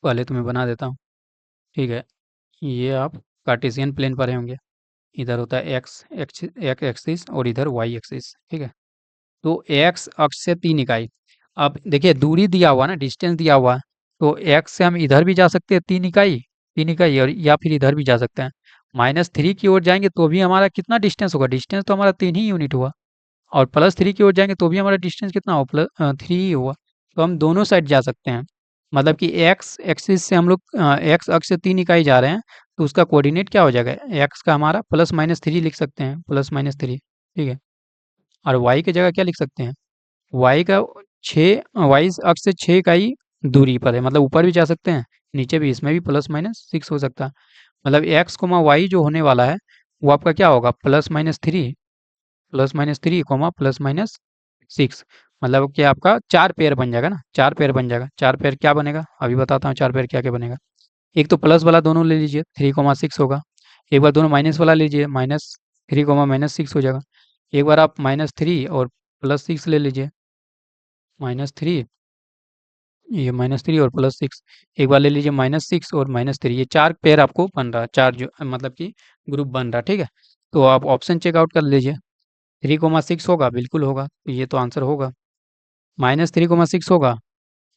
B: पहले तो मैं बना देता हूँ, ठीक है। ये आप कार्टेशियन प्लेन पर होंगे, इधर होता है एक्स एक्सिस और इधर वाई एक्सिस, ठीक है। तो एक्स अक्ष से 3 इकाई, अब देखिए दूरी दिया हुआ ना, डिस्टेंस दिया हुआ है, तो एक्स से हम इधर भी जा सकते हैं 3 इकाई और या फिर इधर भी जा सकते हैं। -3 की ओर जाएंगे तो भी हमारा कितना डिस्टेंस होगा, डिस्टेंस तो हमारा 3 ही यूनिट हुआ, और +3 की ओर जाएंगे तो भी हमारा डिस्टेंस कितना हो, 3 ही हुआ। तो हम दोनों साइड जा सकते हैं, मतलब कि एक्स एक्सिस से हम लोग एक्स अक्ष से 3 इकाई जा रहे हैं, तो उसका कोऑर्डिनेट क्या हो जाएगा, एक्स का हमारा +-3 लिख सकते हैं, +-3, ठीक है। और वाई की जगह क्या लिख सकते हैं, वाई का 6, वाई अक्ष से 6 इकाई दूरी पर है, मतलब ऊपर भी जा सकते हैं, नीचे भी, इसमें भी +-6 हो सकता है। मतलब एक्स कोमा वाई जो होने वाला है वो आपका क्या होगा, +-3 +-6, मतलब कि आपका 4 पेयर बन जाएगा ना, 4 पेयर बन जाएगा। 4 पेयर क्या बनेगा, अभी बताता हूँ 4 पेयर क्या क्या बनेगा। एक तो प्लस वाला दोनों ले लीजिए, 3,6 होगा। एक बार दोनों माइनस वाला लीजिए, -3, -6 हो जाएगा। एक बार आप -3 और +6 ले लीजिए, -3, ये -3 और +6। एक बार ले लीजिए -6 और -3, ये 4 पेयर आपको बन रहा है, 4 जो मतलब कि ग्रुप बन रहा है, ठीक है। तो आप ऑप्शन चेकआउट कर लीजिए, 3,6 होगा, बिल्कुल होगा, तो ये तो आंसर होगा। -3,6 होगा,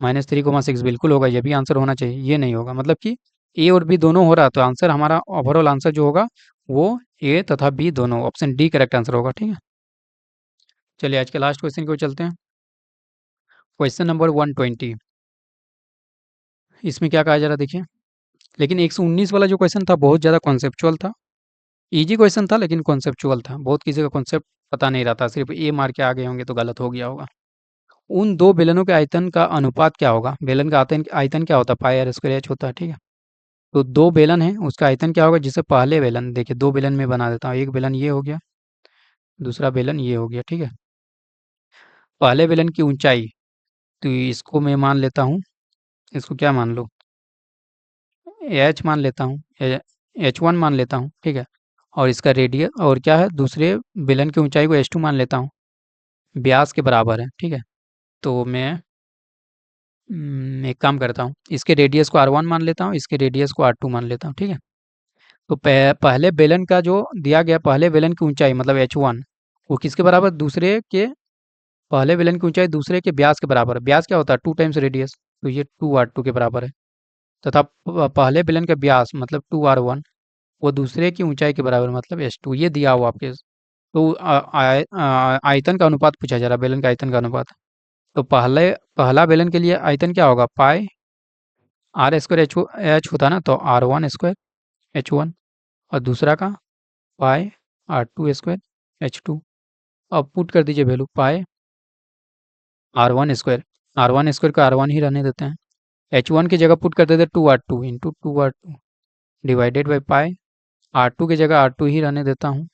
B: -3,6 बिल्कुल होगा, ये भी आंसर होना चाहिए, ये नहीं होगा, मतलब कि ए और बी दोनों हो रहा, तो आंसर हमारा ओवरऑल आंसर जो होगा वो ए तथा बी दोनों, ऑप्शन डी करेक्ट आंसर होगा, ठीक है। चलिए आज के लास्ट क्वेश्चन की ओर चलते हैं, क्वेश्चन नंबर 120। इसमें क्या कहा जा रहा है देखिए, लेकिन 119 वाला जो क्वेश्चन था बहुत ज़्यादा कॉन्सेप्चुअल था, इजी क्वेश्चन था लेकिन कॉन्सेप्चुअल था, बहुत किसी का कॉन्सेप्ट पता नहीं रहता, सिर्फ ए मार के आ गए होंगे तो गलत हो गया होगा। उन दो बेलनों के आयतन का अनुपात क्या होगा, बेलन का आयतन आयतन क्या होता है, पाई आर स्क्वायर एच होता है, ठीक है। तो दो बेलन है, उसका आयतन क्या होगा, जिसे पहले बेलन, देखिए दो बेलन में बना देता हूँ, एक बेलन ये हो गया, दूसरा बेलन ये हो गया, ठीक है। पहले बेलन की ऊंचाई, तो इसको मैं मान लेता हूँ, इसको क्या मान लो, एच मान लेता हूँ, H1 मान लेता हूँ, ठीक है। और इसका रेडियस और क्या है, दूसरे बेलन की ऊंचाई को H2 मान लेता हूँ, व्यास के बराबर है, ठीक है। तो मैं एक काम करता हूँ, इसके रेडियस को R1 मान लेता हूँ, इसके रेडियस को R2 मान लेता हूँ, ठीक है। तो पहले बेलन का जो दिया गया, पहले बेलन की ऊंचाई मतलब H1, वो किसके बराबर, दूसरे के, पहले बेलन की ऊंचाई दूसरे के व्यास के बराबर है। व्यास क्या होता है, 2 टाइम्स रेडियस, तो ये 2R2 के बराबर है। तथा पहले बेलन का व्यास मतलब 2R1, वो दूसरे की ऊंचाई के बराबर मतलब H2, ये दिया हुआ आपके। तो आयतन का अनुपात पूछा जा रहा है, बेलन का आयतन का अनुपात। तो पहला बेलन के लिए आयतन क्या होगा, पाई R² एच होता ना, तो R1² H1, और दूसरा का पाई R2² H2। अब पुट कर दीजिए वैल्यू, पाई R1² को R1 ही रहने देते हैं, H1 की जगह पुट कर देते 2R2 into 2R2 divided by pi, R2 की जगह R2 ही रहने देता हूँ,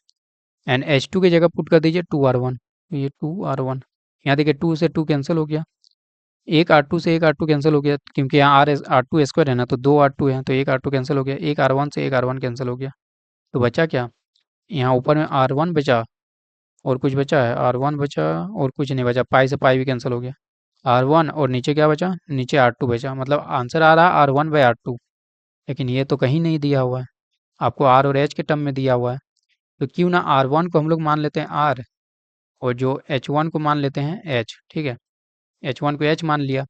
B: एंड H2 की जगह पुट कर दीजिए 2R1, तो ये 2R1, यहाँ देखिए 2 से 2 कैंसिल हो गया, एक R2 से एक R2 कैंसिल हो गया, क्योंकि यहाँ R2² है ना, तो दो R2 है, तो एक R2 कैंसिल हो गया, एक R1 से एक R1 कैंसिल हो गया, तो बचा क्या, यहाँ ऊपर में R1 बचा, और कुछ बचा है, R1 बचा और कुछ नहीं बचा, पाई से पाई भी कैंसिल हो गया, R1 और नीचे क्या बचा, नीचे R2 बचा, मतलब आंसर आ रहा है R1/R2। लेकिन ये तो कहीं नहीं दिया हुआ है, आपको R और H के टर्म में दिया हुआ है, तो क्यों ना R1 को हम लोग मान लेते हैं R, और जो H1 को मान लेते हैं H, ठीक है। H1 को H मान लिया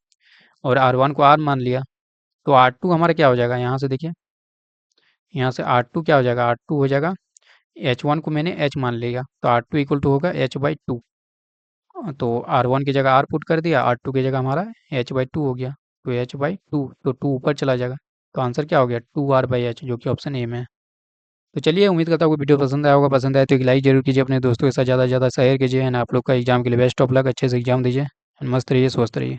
B: और R1 को R मान लिया, तो R2 हमारा क्या हो जाएगा, यहाँ से देखिए, यहाँ से R2 क्या हो जाएगा, R2 हो जाएगा, H1 को मैंने H मान लिया, तो R2 इक्वल टू होगा H/2। तो R1 की जगह R पुट कर दिया, R2 की जगह हमारा H/2 हो गया, तो H/2, तो 2 ऊपर चला जाएगा, तो आंसर क्या हो गया, 2R/H, जो कि ऑप्शन ए में है। तो चलिए, उम्मीद करता हूँ वीडियो पसंद आया होगा, पसंद आए तो एक लाइक जरूर कीजिए, अपने दोस्तों के साथ ज़्यादा से ज़्यादा शेयर कीजिए, एंड आप लोग का एग्जाम के लिए बेस्ट ऑफ लक, अच्छे से एग्जाम दीजिए, मस्त रहिए, स्वस्थ रहिए।